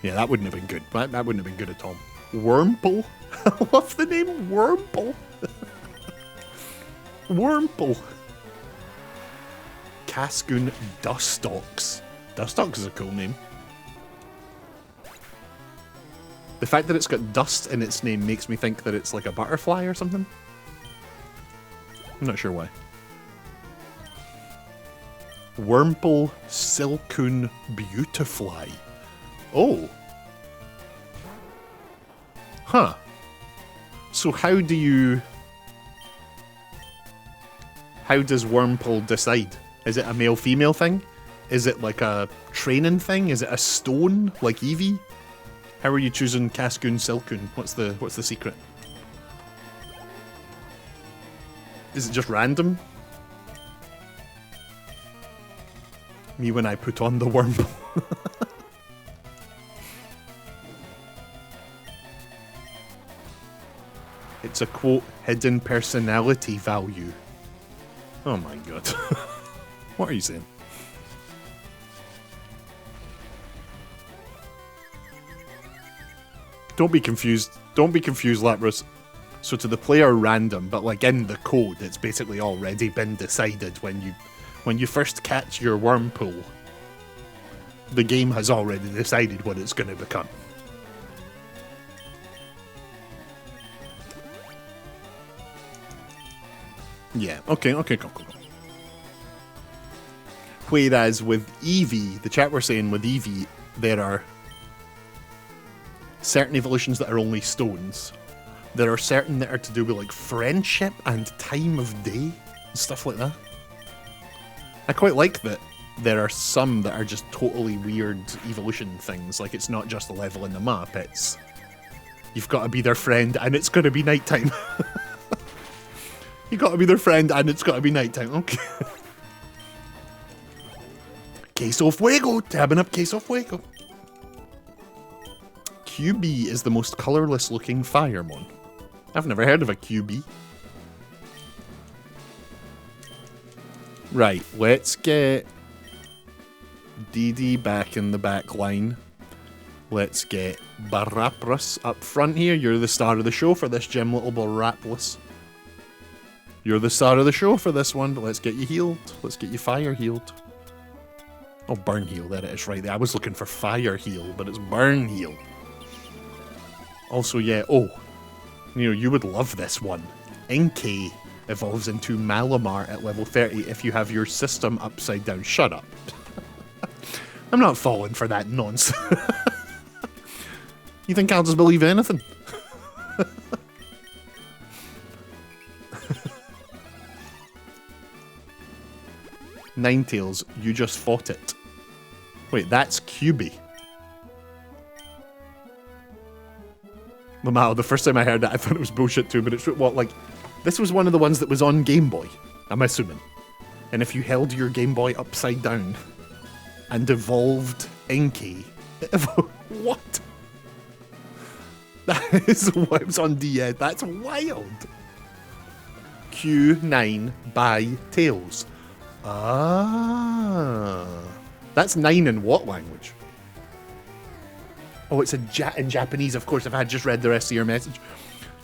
Speaker 1: Yeah, that wouldn't have been good. That wouldn't have been good at all. Wurmple? I love the name Wurmple. Wurmple. Cascoon Dustox. Dustox is a cool name. The fact that it's got dust in its name makes me think that it's like a butterfly or something. I'm not sure why. Wurmple Silcoon Beautifly. Oh. Huh. So how does Wurmple decide? Is it a male-female thing? Is it like a training thing? Is it a stone like Eevee? How are you choosing Cascoon Silcoon? What's the secret? Is it just random? Me when I put on the Wurmple. It's a quote, hidden personality value. Oh my god. What are you saying? Don't be confused. Don't be confused, Lapras. So to the player, random, but like in the code, it's basically already been decided when you first catch your Wurmple. The game has already decided what it's going to become. Yeah. Okay. Cool. Whereas with Eevee, the chat were saying with Eevee, there are certain evolutions that are only stones. There are certain that are to do with like friendship and time of day and stuff like that. I quite like that there are some that are just totally weird evolution things. Like it's not just a level in the map, it's you've got to be their friend and it's going to be nighttime. You got to be their friend and it's got to be nighttime. Okay. Queso Fuego! Tabbing up Queso Fuego. QB is the most colourless looking Firemon. I've never heard of a QB. Right, let's get DD back in the back line. Let's get Barapras up front here. You're the star of the show for this gym, little Barapras. You're the star of the show for this one. Let's get you healed. Let's get you fire healed. Oh, burn heal. There it is right there. I was looking for fire heal, but it's burn heal. Also, yeah. Oh, you would love this one. Inkay evolves into Malamar at level 30 if you have your system upside down. Shut up. I'm not falling for that nonsense. You think I'll just believe anything? Ninetales, you just fought it. Wait, that's QB. Wow, the first time I heard that, I thought it was bullshit too, but it's what, like, this was one of the ones that was on Game Boy, I'm assuming. And if you held your Game Boy upside down and evolved Inkay, what? That is what it was on DS. That's wild. Q9 by Tails. Ah, that's 9 in what language? Oh, it's in Japanese, of course. If I had just read the rest of your message.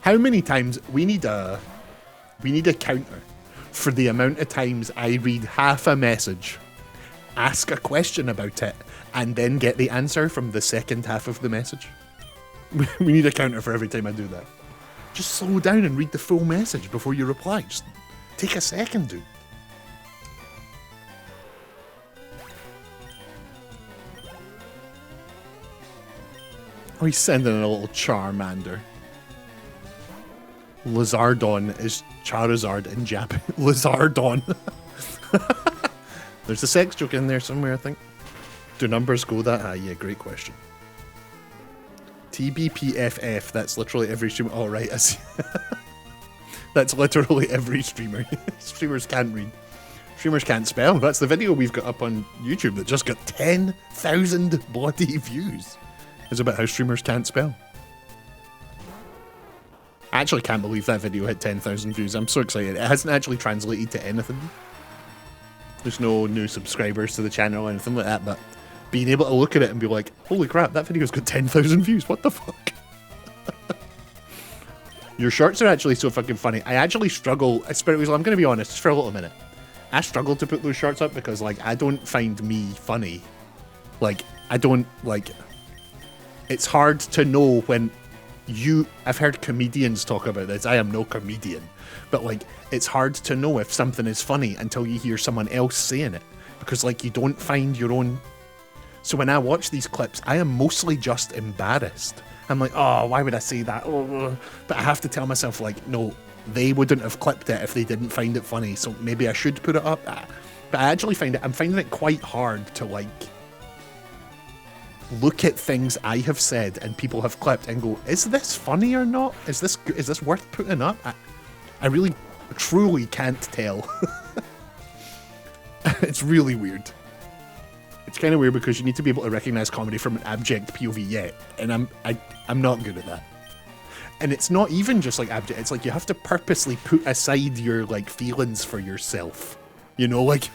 Speaker 1: How many times we need a counter for the amount of times I read half a message, ask a question about it, and then get the answer from the second half of the message. We need a counter for every time I do that. Just slow down and read the full message before you reply. Just take a second, dude. Oh, he's sending in a little Charmander. Lizardon is Charizard in Japan. Lizardon. There's a sex joke in there somewhere, I think. Do numbers go that high? Yeah, great question. TBPFF, that's literally every streamer. Oh, right, I see. That's literally every streamer. Streamers can't read. Streamers can't spell. That's the video we've got up on YouTube that just got 10,000 bloody views. It's about how streamers can't spell. I actually can't believe that video hit 10,000 views. I'm so excited. It hasn't actually translated to anything. There's no new subscribers to the channel or anything like that, but being able to look at it and be like, holy crap, that video's got 10,000 views. What the fuck? Your shorts are actually so fucking funny. I actually struggle, Spirit Weasel, I'm going to be honest, just for a little minute. I struggle to put those shorts up because, like, I don't find me funny. Like, I don't, like... It's hard to know when I've heard comedians talk about this. I am no comedian. But, like, it's hard to know if something is funny until you hear someone else saying it. Because, like, you don't find your own... So when I watch these clips, I am mostly just embarrassed. I'm like, oh, why would I say that? Oh. But I have to tell myself, like, no, they wouldn't have clipped it if they didn't find it funny. So maybe I should put it up. But I actually I'm finding it quite hard to, like... look at things I have said and people have clipped and go, is this funny or not? Is this worth putting up? I really, truly can't tell. It's really weird. It's kind of weird because you need to be able to recognize comedy from an abject POV yet, and I'm not good at that. And it's not even just like abject, it's like you have to purposely put aside your like feelings for yourself. You know, like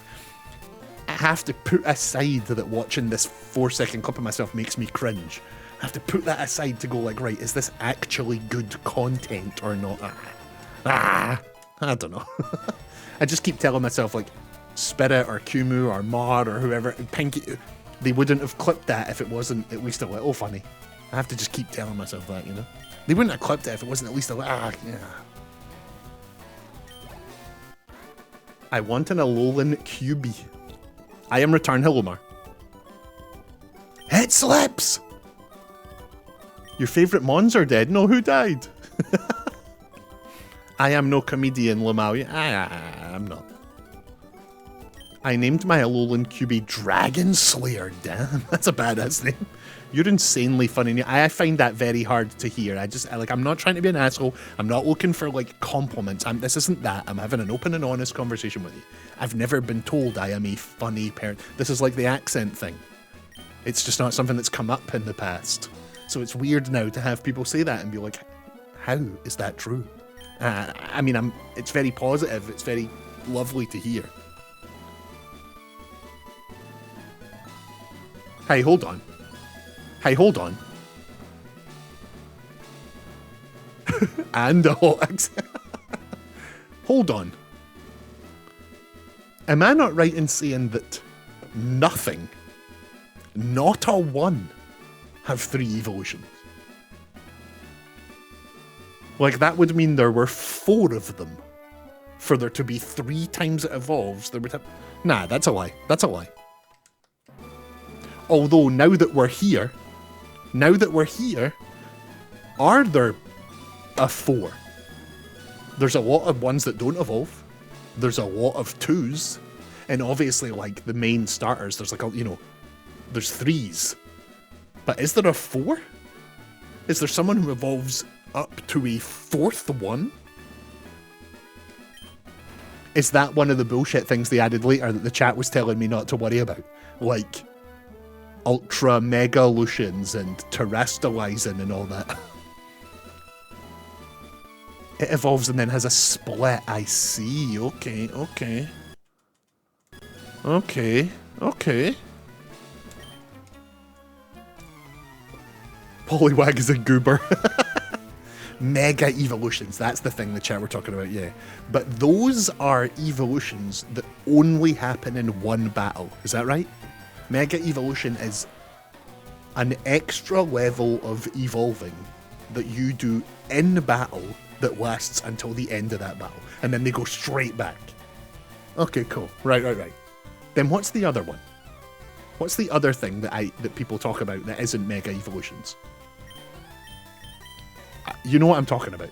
Speaker 1: I have to put aside that watching this 4-second clip of myself makes me cringe. I have to put that aside to go like, right, is this actually good content or not? I don't know. I just keep telling myself, like, Spirit or Kumu or Mar or whoever, Pinky, they wouldn't have clipped that if it wasn't at least a little funny. I have to just keep telling myself that, you know? They wouldn't have clipped it if it wasn't at least a little, yeah. I want an Alolan QB. I am Return Hilomar. It slips! Your favourite Mons are dead? No, who died? I am no comedian, Lamau. I'm not. I named my Alolan QB Dragon Slayer. Damn, that's a badass name. You're insanely funny. I find that very hard to hear. I'm not trying to be an asshole. I'm not looking for, like, compliments. This isn't that. I'm having an open and honest conversation with you. I've never been told I am a funny parent. This is like the accent thing. It's just not something that's come up in the past. So it's weird now to have people say that and be like, how is that true? It's very positive. It's very lovely to hear. Hey, hold on. And a hot accent. Hold on. Am I not right in saying that nothing, not a one, have 3 evolutions? Like, that would mean there were 4 of them. For there to be 3 times it evolves, there would have... Nah, that's a lie. That's a lie. Although, now that we're here, are there a 4? There's a lot of ones that don't evolve. There's a lot of 2s. And obviously, like, the main starters, there's like, there's 3s. But is there a 4? Is there someone who evolves up to a 4th one? Is that one of the bullshit things they added later that the chat was telling me not to worry about? Like, Ultra Mega Lucians and Terrestrializing and all that. It evolves and then has a split. I see. Okay. Poliwag is a goober. Mega evolutions, that's the thing the chat we're talking about, yeah. But those are evolutions that only happen in one battle, is that right? Mega evolution is an extra level of evolving that you do in battle that lasts until the end of that battle, and then they go straight back. Okay, cool. Right. Then what's the other one? What's the other thing that people talk about that isn't mega evolutions? You know what I'm talking about.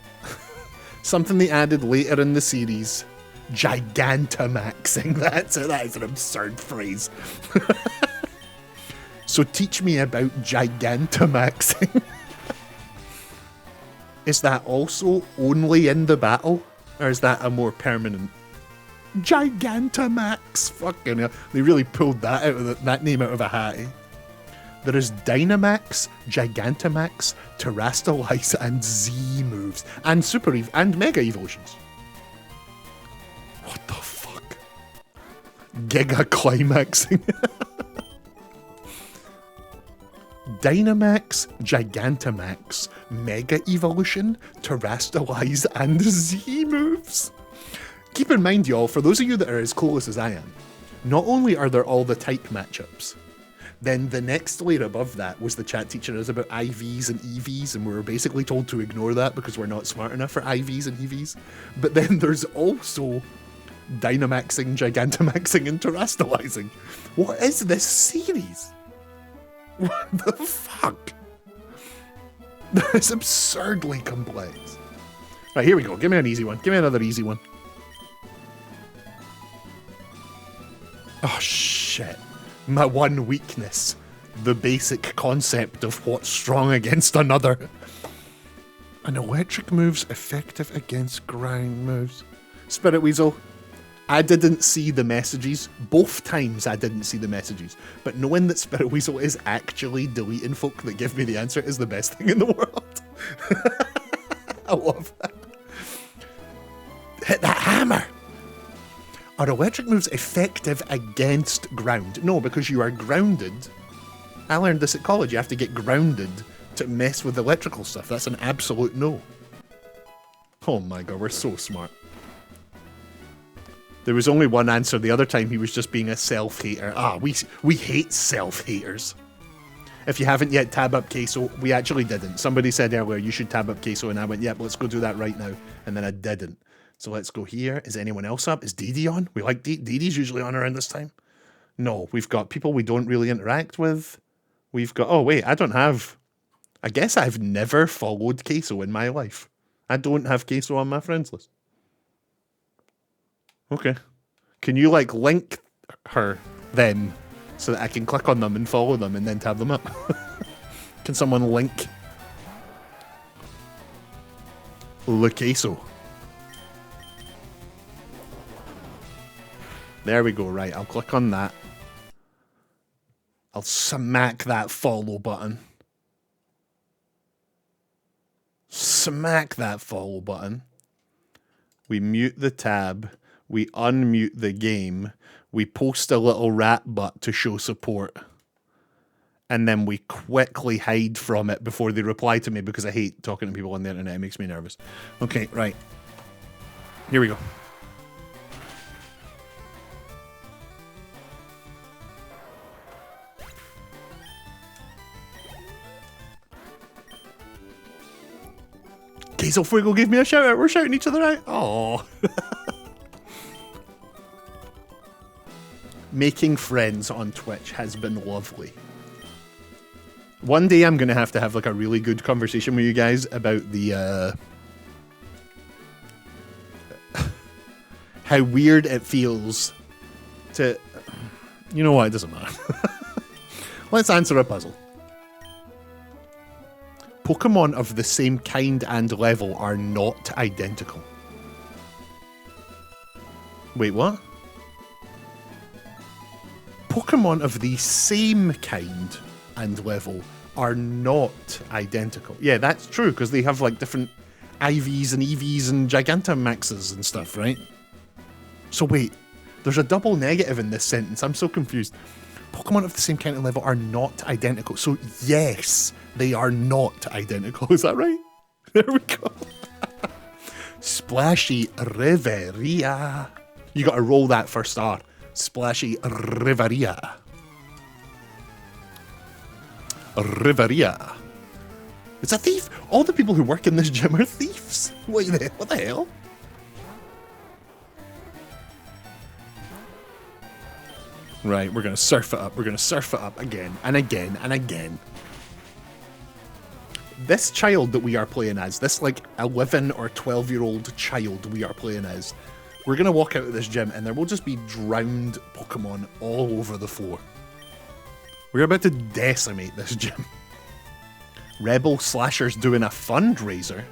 Speaker 1: Something they added later in the series. Gigantamaxing. That's it. That is an absurd phrase. So teach me about Gigantamaxing. Is that also only in the battle? Or is that a more permanent? Gigantamax. Fucking hell. They really pulled that out of that name out of a hat, eh? There is Dynamax, Gigantamax, Terrestrialize, and Z moves. And and Mega Evolutions. What the fuck? Giga Climaxing. Dynamax, Gigantamax, Mega Evolution, Terrestrialize, and Z moves. Keep in mind, y'all, for those of you that are as close as I am, not only are there all the type matchups, then the next layer above that was the chat teaching us about IVs and EVs, and we were basically told to ignore that because we're not smart enough for IVs and EVs. But then there's also Dynamaxing, Gigantamaxing, and Terrestrializing. What is this series? What the fuck? That is absurdly complex. Right, here we go. Give me an easy one. Give me another easy one. Oh, shit. My one weakness. The basic concept of what's strong against another. An electric move's effective against ground moves. Spirit Weasel, I didn't see the messages. Both times I didn't see the messages. But knowing that Spirit Weasel is actually deleting folk that give me the answer is the best thing in the world. I love that. Hit that hammer! Are electric moves effective against ground? No, because you are grounded I learned this at college. You have to get grounded to mess with electrical stuff. That's an absolute no. Oh my god, we're so smart. There was only one answer. The other time he was just being a self-hater. Ah, we hate self-haters. If you haven't yet, tab up Queso. We actually didn't. Somebody said earlier you should tab up Queso, and I went, yep, let's go do that right now. And then I didn't. So let's go here. Is anyone else up? Is Dee Dee on? We like Dee Dee's usually on around this time. No, we've got people we don't really interact with. We've got... Oh, wait, I don't have... I guess I've never followed Queso in my life. I don't have Queso on my friends list. Okay. Can you, like, link them, so that I can click on them and follow them and then tab them up? Can someone link Le Queso? There we go, right. I'll click on that. I'll smack that follow button. Smack that follow button. We mute the tab. We unmute the game. We post a little rat butt to show support. And then we quickly hide from it before they reply to me because I hate talking to people on the internet. It makes me nervous. Okay, right. Here we go. Queso Fuego gave me a shout out. We're shouting each other out. Oh. Making friends on Twitch has been lovely. One day I'm going to have like a really good conversation with you guys about the how weird it feels to... You know what? It doesn't matter. Let's answer a puzzle. Pokemon of the same kind and level are not identical. Wait, what? Pokemon of the same kind and level are not identical. Yeah, that's true, because they have like different IVs and EVs and Gigantamaxes and stuff, right? So wait, there's a double negative in this sentence. I'm so confused. Pokemon of the same kind and level are not identical. So yes, they are not identical. Is that right? There we go. Splashy Riveria. You got to roll that first R. Splashy Riveria. Riveria. It's a thief. All the people who work in this gym are thieves. What the hell? Right, we're going to surf it up. We're going to surf it up again and again and again. This child that we are playing as, this like 11 or 12-year-old child we are playing as, we're going to walk out of this gym and there will just be drowned Pokemon all over the floor. We're about to decimate this gym. Rebel Slasher's doing a fundraiser.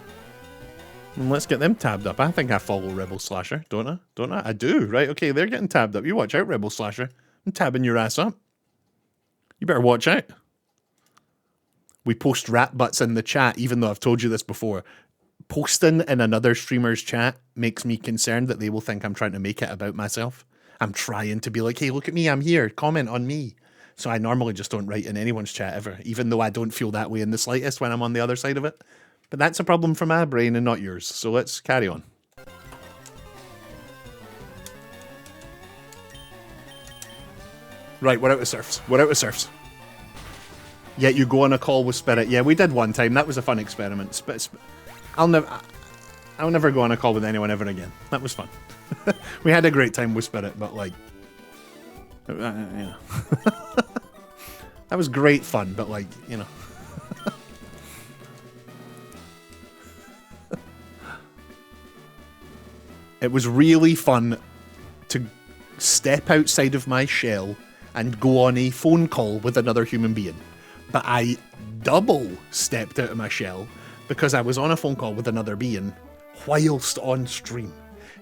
Speaker 1: Let's get them tabbed up. I think I follow Rebel Slasher, don't I? Don't I? I do, right? Okay, they're getting tabbed up. You watch out, Rebel Slasher. I'm tabbing your ass up. You better watch out. We post rat butts in the chat, even though I've told you this before. Posting in another streamer's chat makes me concerned that they will think I'm trying to make it about myself. I'm trying to be like, hey, look at me, I'm here, comment on me. So I normally just don't write in anyone's chat ever, even though I don't feel that way in the slightest when I'm on the other side of it. But that's a problem for my brain and not yours, so let's carry on. Right, we're out of surfs. We're out of surfs. Yeah, you go on a call with Spirit. Yeah, we did one time. That was a fun experiment. I'll never go on a call with anyone ever again. That was fun. We had a great time with Spirit, but like... yeah. That was great fun, but like, you know... It was really fun to step outside of my shell and go on a phone call with another human being. But I double stepped out of my shell because I was on a phone call with another being whilst on stream.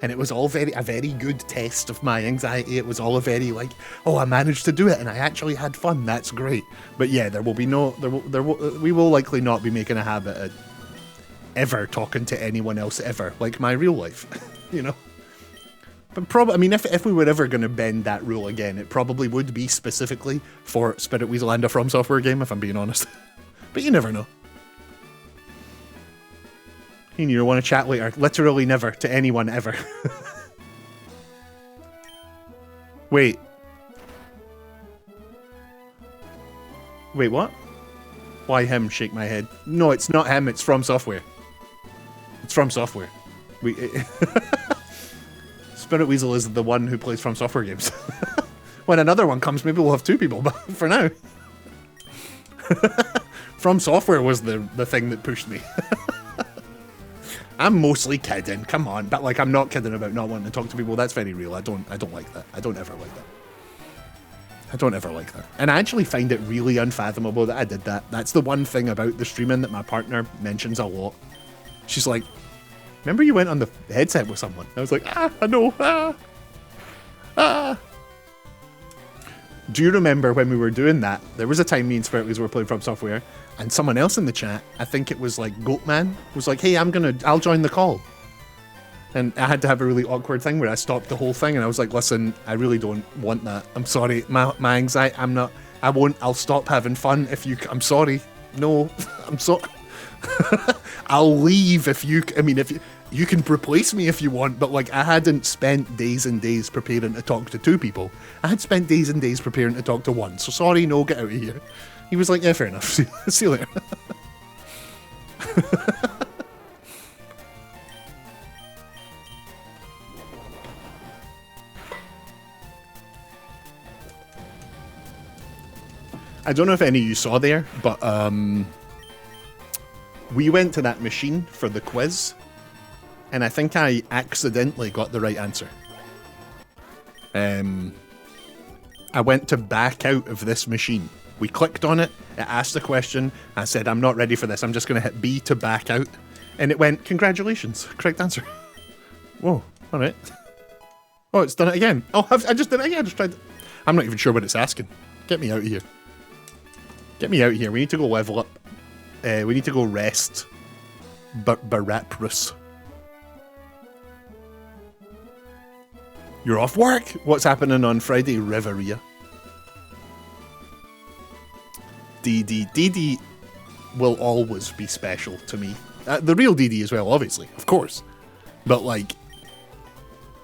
Speaker 1: And it was all a very good test of my anxiety. It was all a very like, oh, I managed to do it and I actually had fun. That's great. But yeah, there will be no, we will likely not be making a habit of ever talking to anyone else ever, like my real life, you know? But probably, I mean, if we were ever going to bend that rule again, it probably would be specifically for Spirit Weasel and a From Software game, if I'm being honest. But you never know. You want to chat later. Literally never to anyone ever. Wait. Wait, what? Why him? Shake my head. No, it's not him. It's From Software. It's From Software. Spirit Weasel is the one who plays From Software games. When another one comes, maybe we'll have two people, but for now. From Software was the thing that pushed me. I'm mostly kidding, come on. But like, I'm not kidding about not wanting to talk to people. That's very real. I don't like that. I don't ever like that. I don't ever like that. And I actually find it really unfathomable that I did that. That's the one thing about the streaming that my partner mentions a lot. She's like, remember you went on the headset with someone? I was like, I know, Do you remember when we were doing that? There was a time me and Spirit Weasel were playing From Software, and someone else in the chat, I think it was like Goatman, was like, hey, I'll join the call. And I had to have a really awkward thing where I stopped the whole thing and I was like, listen, I really don't want that. I'm sorry. My anxiety, I'll stop having fun if you, I'm sorry. No, I'm sorry. I'll leave if you can replace me if you want, but like I hadn't spent days and days preparing to talk to two people. I had spent days and days preparing to talk to one. So sorry, no, get out of here. He was like, yeah, fair enough. See you later. I don't know if any of you saw there, but we went to that machine for the quiz, and I think I accidentally got the right answer. I went to back out of this machine. We clicked on it, it asked the question, I said, I'm not ready for this, I'm just going to hit B to back out, and it went, congratulations, correct answer. Whoa, alright. Oh, it's done it again. Oh, I just did it again, I just tried it. I'm not even sure what it's asking. Get me out of here. Get me out of here. We need to go level up. We need to go rest. Baraprus. You're off work? What's happening on Friday? Reveria. DD will always be special to me. The real DD as well, obviously. Of course. But, like,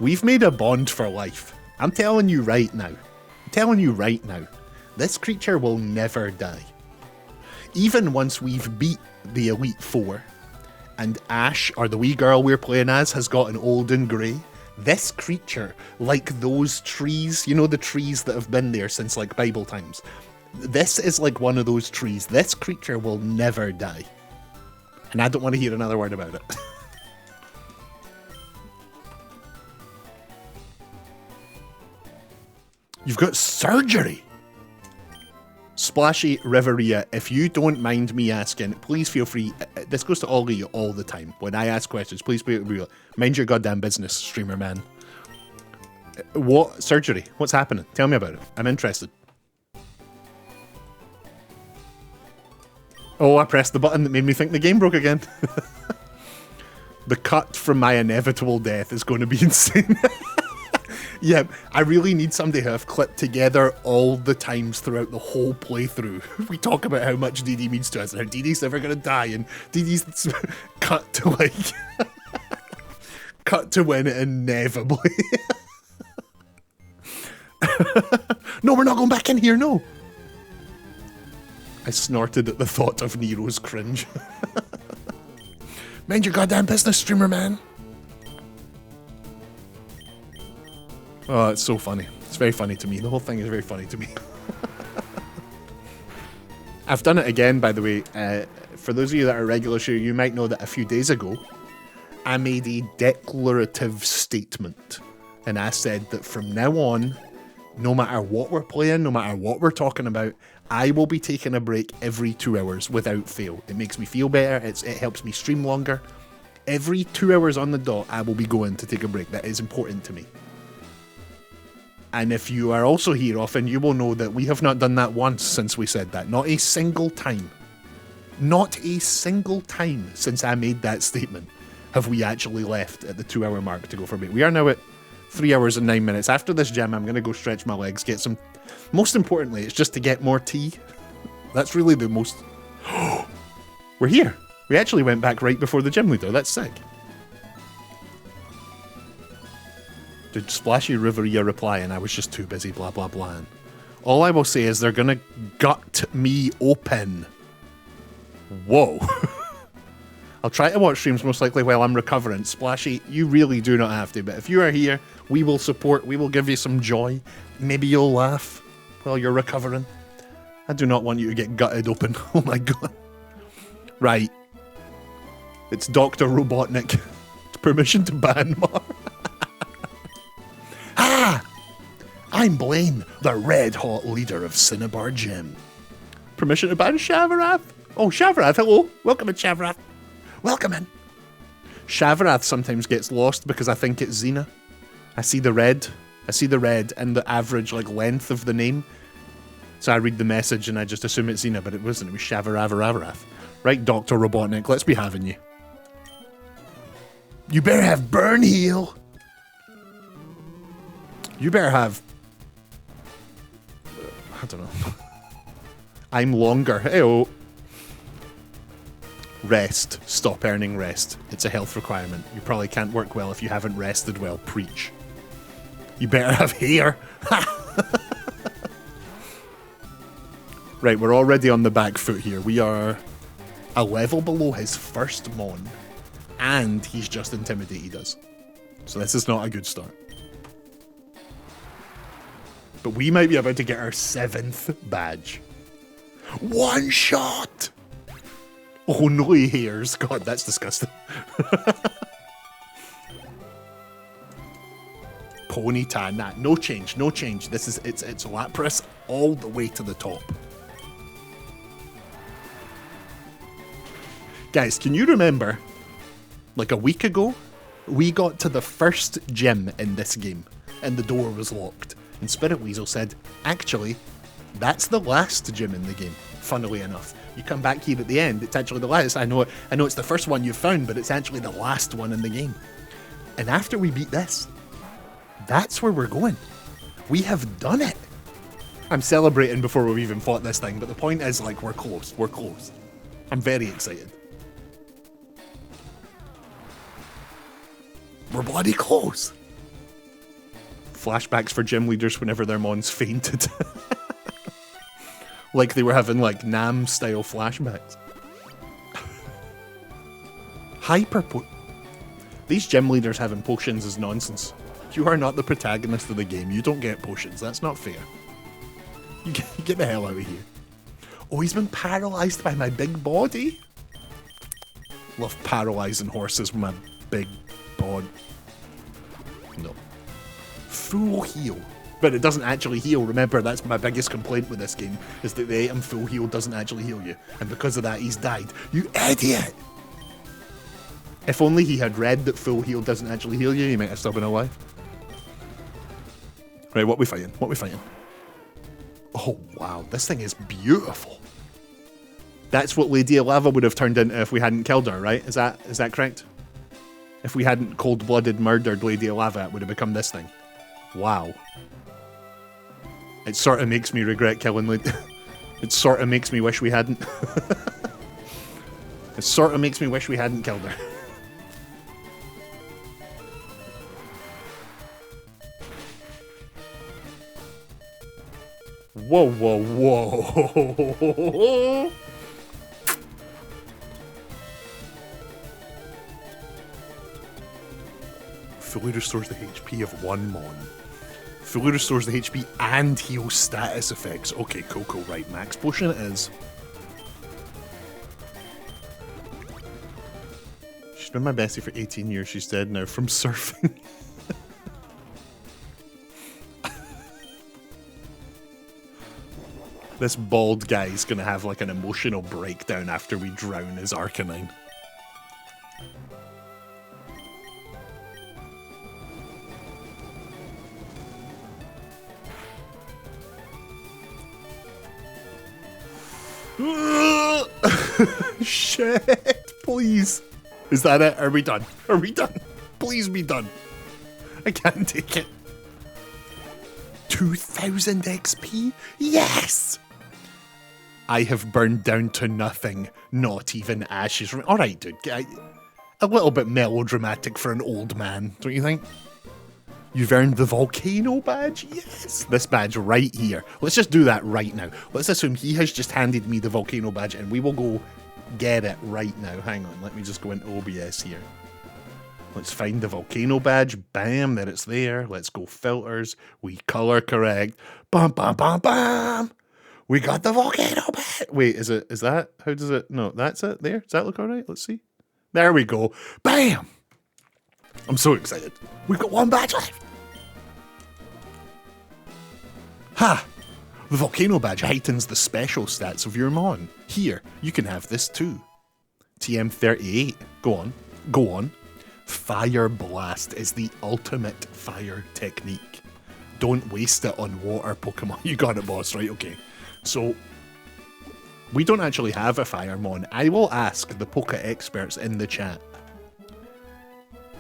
Speaker 1: we've made a bond for life. I'm telling you right now. This creature will never die. Even once we've beat the Elite Four, and Ash, or the wee girl we're playing as, has gotten old and grey, this creature, like those trees, you know, the trees that have been there since, like, Bible times, this is like one of those trees. This creature will never die. And I don't want to hear another word about it. You've got surgery! Splashy Reveria, if you don't mind me asking, please feel free. This goes to all of you all the time. When I ask questions, please mind your goddamn business, streamer man. What surgery? What's happening? Tell me about it. I'm interested. Oh, I pressed the button that made me think the game broke again. The cut from my inevitable death is going to be insane. Yeah, I really need somebody who have clipped together all the times throughout the whole playthrough. We talk about how much DD means to us and how DD's never going to die, and DD's cut to like... cut to when it inevitably... No, we're not going back in here, no! I snorted at the thought of Nero's cringe. Mind your goddamn business, streamer man! Oh, it's so funny. It's very funny to me. The whole thing is very funny to me. I've done it again, by the way. For those of you that are regular here, you might know that a few days ago, I made a declarative statement. And I said that from now on, no matter what we're playing, no matter what we're talking about, I will be taking a break every 2 hours without fail. It makes me feel better. It helps me stream longer. Every 2 hours on the dot, I will be going to take a break. That is important to me. And if you are also here often, you will know that we have not done that once since we said that. Not a single time. Not a single time since I made that statement have we actually left at the 2 hour mark to go for a break. We are now at 3 hours and 9 minutes. After this gym, I'm going to go stretch my legs, get some... Most importantly, it's just to get more tea. That's really the most... We're here. We actually went back right before the gym leader. That's sick. Did Splashy Riveria reply and I was just too busy blah blah blah. All I will say is they're going to gut me open. Whoa. I'll try to watch streams most likely while I'm recovering. Splashy, you really do not have to, but if you are here, we will support, we will give you some joy. Maybe you'll laugh while you're recovering. I do not want you to get gutted open. Oh my god. Right. It's Dr. Robotnik. Permission to ban Mar. Ah! I'm Blaine, the red-hot leader of Cinnabar Gym. Permission to ban Shavarath? Oh, Shavarath, hello. Welcome in, Shavarath. Welcome in. Shavarath sometimes gets lost because I think it's Xena. I see the red and the average length of the name. So I read the message and I just assume it's Xena, but it wasn't. It was Shavarath. Right, Dr. Robotnik, let's be having you. You better have Burn Heal. You better have... I don't know. I'm longer. Hey-oh. Rest. Stop earning rest. It's a health requirement. You probably can't work well if you haven't rested well. Preach. You better have hair. Right, we're already on the back foot here. We are a level below his first mon. And he's just intimidated us. So this is not a good start. But we might be about to get our 7th badge. One shot! Oh no, he hairs. God, that's disgusting. Ponyta, nah, no change, no change. This is it's Lapras all the way to the top. Guys, can you remember, like a week ago, we got to the first gym in this game, and the door was locked. And Spirit Weasel said, actually, that's the last gym in the game, funnily enough. You come back here at the end, it's actually the last. I know it's the first one you've found, but it's actually the last one in the game. And after we beat this, that's where we're going. We have done it. I'm celebrating before we've even fought this thing, but the point is, we're close. We're close. I'm very excited. We're bloody close. Flashbacks for gym leaders whenever their mons fainted. Like they were having Nam style flashbacks. These gym leaders having potions is nonsense. You are not the protagonist of the game. You don't get potions. That's not fair. You get the hell out of here. Oh, he's been paralyzed by my big body. Love paralyzing horses with my big bod. No. Full heal. But it doesn't actually heal. Remember, that's my biggest complaint with this game, is that the item full heal doesn't actually heal you. And because of that, he's died. You idiot! If only he had read that full heal doesn't actually heal you, he might have still been alive. Right, what we fighting? What we fighting? Oh, wow. This thing is beautiful. That's what Lady of Lava would have turned into if we hadn't killed her, right? Is that correct? If we hadn't cold-blooded murdered Lady of Lava, it would have become this thing. Wow. It sort of makes me regret killing Lady... It sort of makes me wish we hadn't. It sort of makes me wish we hadn't killed her. Whoa, whoa, whoa. Fully restores the HP of one mon. Fully restores the HP and heals status effects. Okay, cool, right. Max potion it is. She's been my bestie for 18 years. She's dead now from surfing. This bald guy's gonna have an emotional breakdown after we drown his Arcanine. Shit, please. Is that it? Are we done? Are we done? Please be done. I can't take it. 2000 XP? Yes! I have burned down to nothing, not even ashes. Alright, dude. A little bit melodramatic for an old man, don't you think? You've earned the volcano badge? Yes! This badge right here. Let's just do that right now. Let's assume he has just handed me the volcano badge and we will go get it right now. Hang on, let me just go into OBS here. Let's find the volcano badge. Bam, there it's there. Let's go filters. We color correct. Bam, bam, bam, bam! We got the volcano badge! Wait, is that? How does it? No, that's it there. Does that look alright? Let's see. There we go. Bam! I'm so excited. We've got one badge left. Ha! The volcano badge heightens the special stats of your mon. Here, you can have this too. TM38. Go on. Go on. Fire Blast is the ultimate fire technique. Don't waste it on water Pokemon. You got it, boss, right? Okay. So, we don't actually have a fire mon. I will ask the Poke experts in the chat.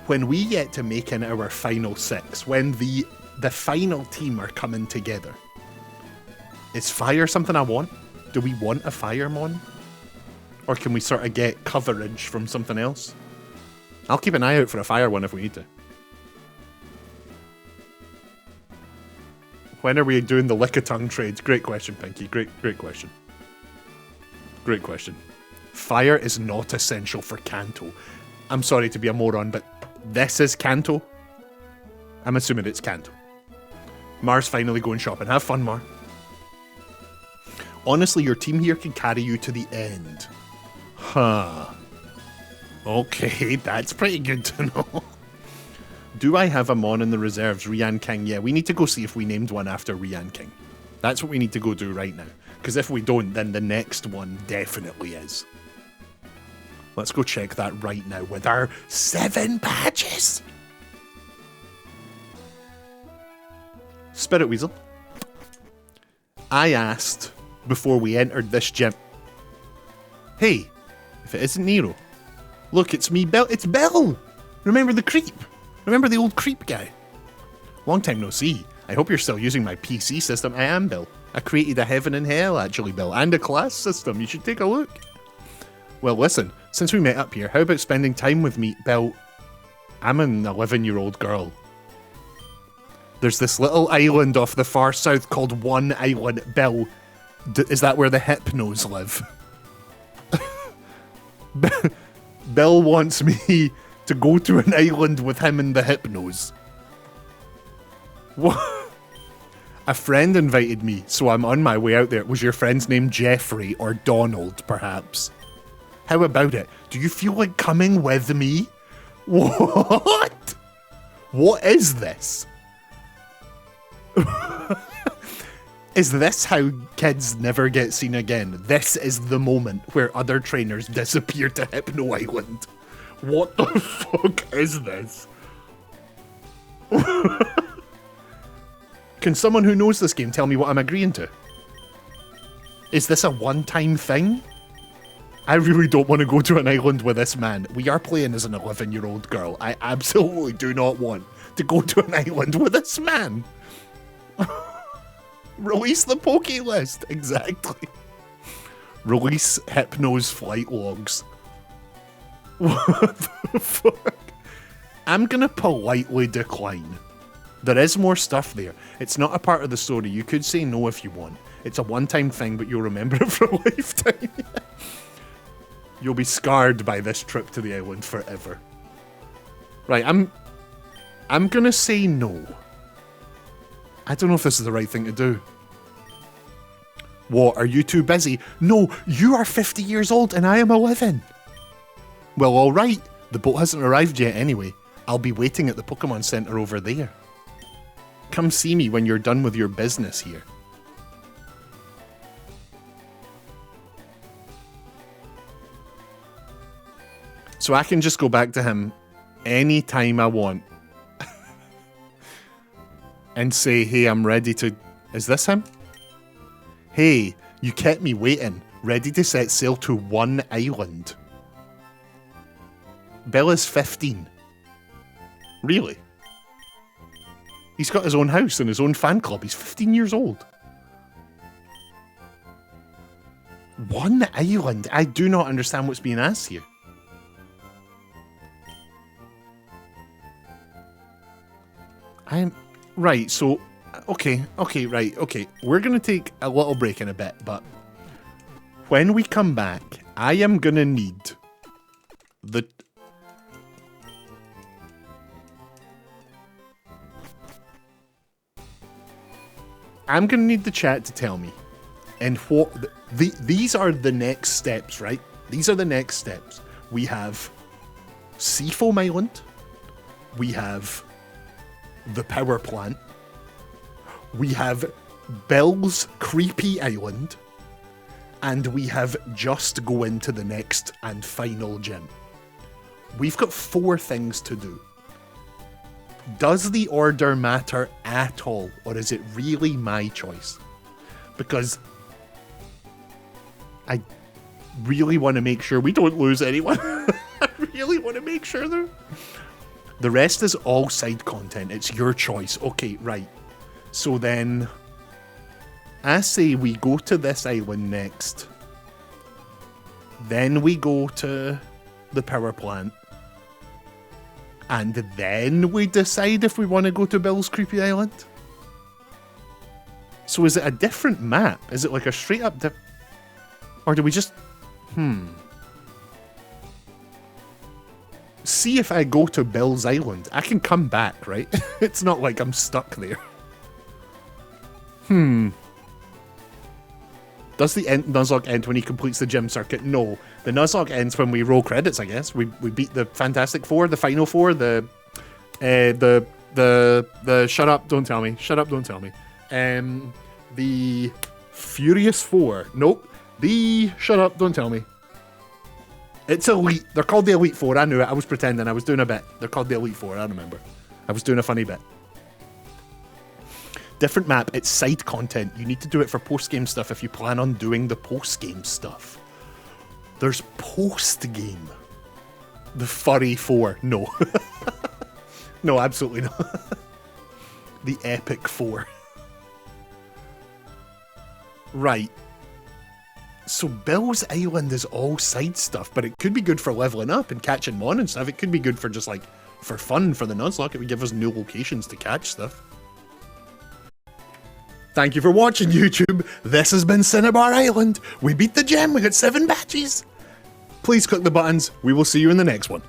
Speaker 1: When we get to making our final 6, when the final team are coming together, is fire something I want? Do we want a fire mon? Or can we sort of get coverage from something else? I'll keep an eye out for a fire one if we need to. When are we doing the lick-a-tongue trades? Great question, Pinky. Great question. Great question. Fire is not essential for Kanto. I'm sorry to be a moron, but this is Kanto. I'm assuming it's Kanto. Mar's finally going shopping. Have fun, Mar. Honestly, your team here can carry you to the end. Huh. Okay, that's pretty good to know. Do I have a mon in the reserves? Rian King. Yeah, we need to go see if we named one after Rian King. That's what we need to go do right now. Because if we don't, then the next one definitely is. Let's go check that right now with our 7 badges. Spirit Weasel. I asked before we entered this gym. Hey, if it isn't Nero. Look, it's me, Bill. It's Bill! Remember the creep? Remember the old creep guy? Long time no see. I hope you're still using my PC system. I am, Bill. I created a heaven and hell, actually, Bill. And a class system. You should take a look. Well, listen. Since we met up here, how about spending time with me, Bill? I'm an 11-year-old girl. There's this little island off the far south called One Island. Bill, is that where the Hypnos live? Bill wants me to go to an island with him and the Hypnos. What? A friend invited me, so I'm on my way out there. Was your friend's name Jeffrey or Donald, perhaps? How about it? Do you feel like coming with me? What? What is this? Is this how kids never get seen again? This is the moment where other trainers disappear to Hypno Island. What the fuck is this? Can someone who knows this game tell me what I'm agreeing to? Is this a one-time thing? I really don't want to go to an island with this man. We are playing as an 11-year-old girl. I absolutely do not want to go to an island with this man. Release the Poke list. Exactly. Release Hypno's flight logs. What the fuck? I'm gonna politely decline. There is more stuff there. It's not a part of the story. You could say no if you want. It's a one-time thing, but you'll remember it for a lifetime. You'll be scarred by this trip to the island forever. Right, I'm gonna say no. I don't know if this is the right thing to do. What, are you too busy? No, you are 50 years old and I am 11. Well, alright. The boat hasn't arrived yet anyway. I'll be waiting at the Pokemon Center over there. Come see me when you're done with your business here. So I can just go back to him anytime I want. And say, hey, I'm ready to... Is this him? Hey, you kept me waiting. Ready to set sail to One Island. Bella's 15. Really? He's got his own house and his own fan club. He's 15 years old. One island? I do not understand what's being asked here. Right, so... Okay, right, okay. We're going to take a little break in a bit, but... When we come back, I am going to need... the... I'm going to need the chat to tell me. And what... these are the next steps, right? These are the next steps. We have... Seafoam Island. We have... the power plant. We have Bill's Creepy Island. And we have just go into the next and final gym. We've got 4 things to do. Does the order matter at all? Or is it really my choice? Because I really want to make sure we don't lose anyone. I really want to make sure there... The rest is all side content. It's your choice. Okay, right. So then, I say we go to this island next. Then we go to the power plant. And then we decide if we want to go to Bill's Creepy Island. So is it a different map? Is it like a straight up or do we just... See if I go to Bill's Island. I can come back, right? It's not like I'm stuck there. Does the Nuzlocke end when he completes the gym circuit? No. The Nuzlocke ends when we roll credits, I guess. We beat the Fantastic Four, the Final Four, the Shut Up, Don't Tell Me. Shut Up, Don't Tell Me. The Furious Four. Nope. The Shut Up, Don't Tell Me. It's Elite. They're called the Elite Four. I knew it. I was pretending. I was doing a bit. They're called the Elite Four. I remember. I was doing a funny bit. Different map. It's side content. You need to do it for post-game stuff if you plan on doing the post-game stuff. There's post-game. The Furry Four. No. No, absolutely not. The Epic Four. Right. So Bill's Island is all side stuff, but it could be good for leveling up and catching mon and stuff. It could be good for just like, for fun for the Nuzlocke. It would give us new locations to catch stuff. Thank you for watching, YouTube. This has been Cinnabar Island. We beat the gem. We got 7 badges. Please click the buttons. We will see you in the next one.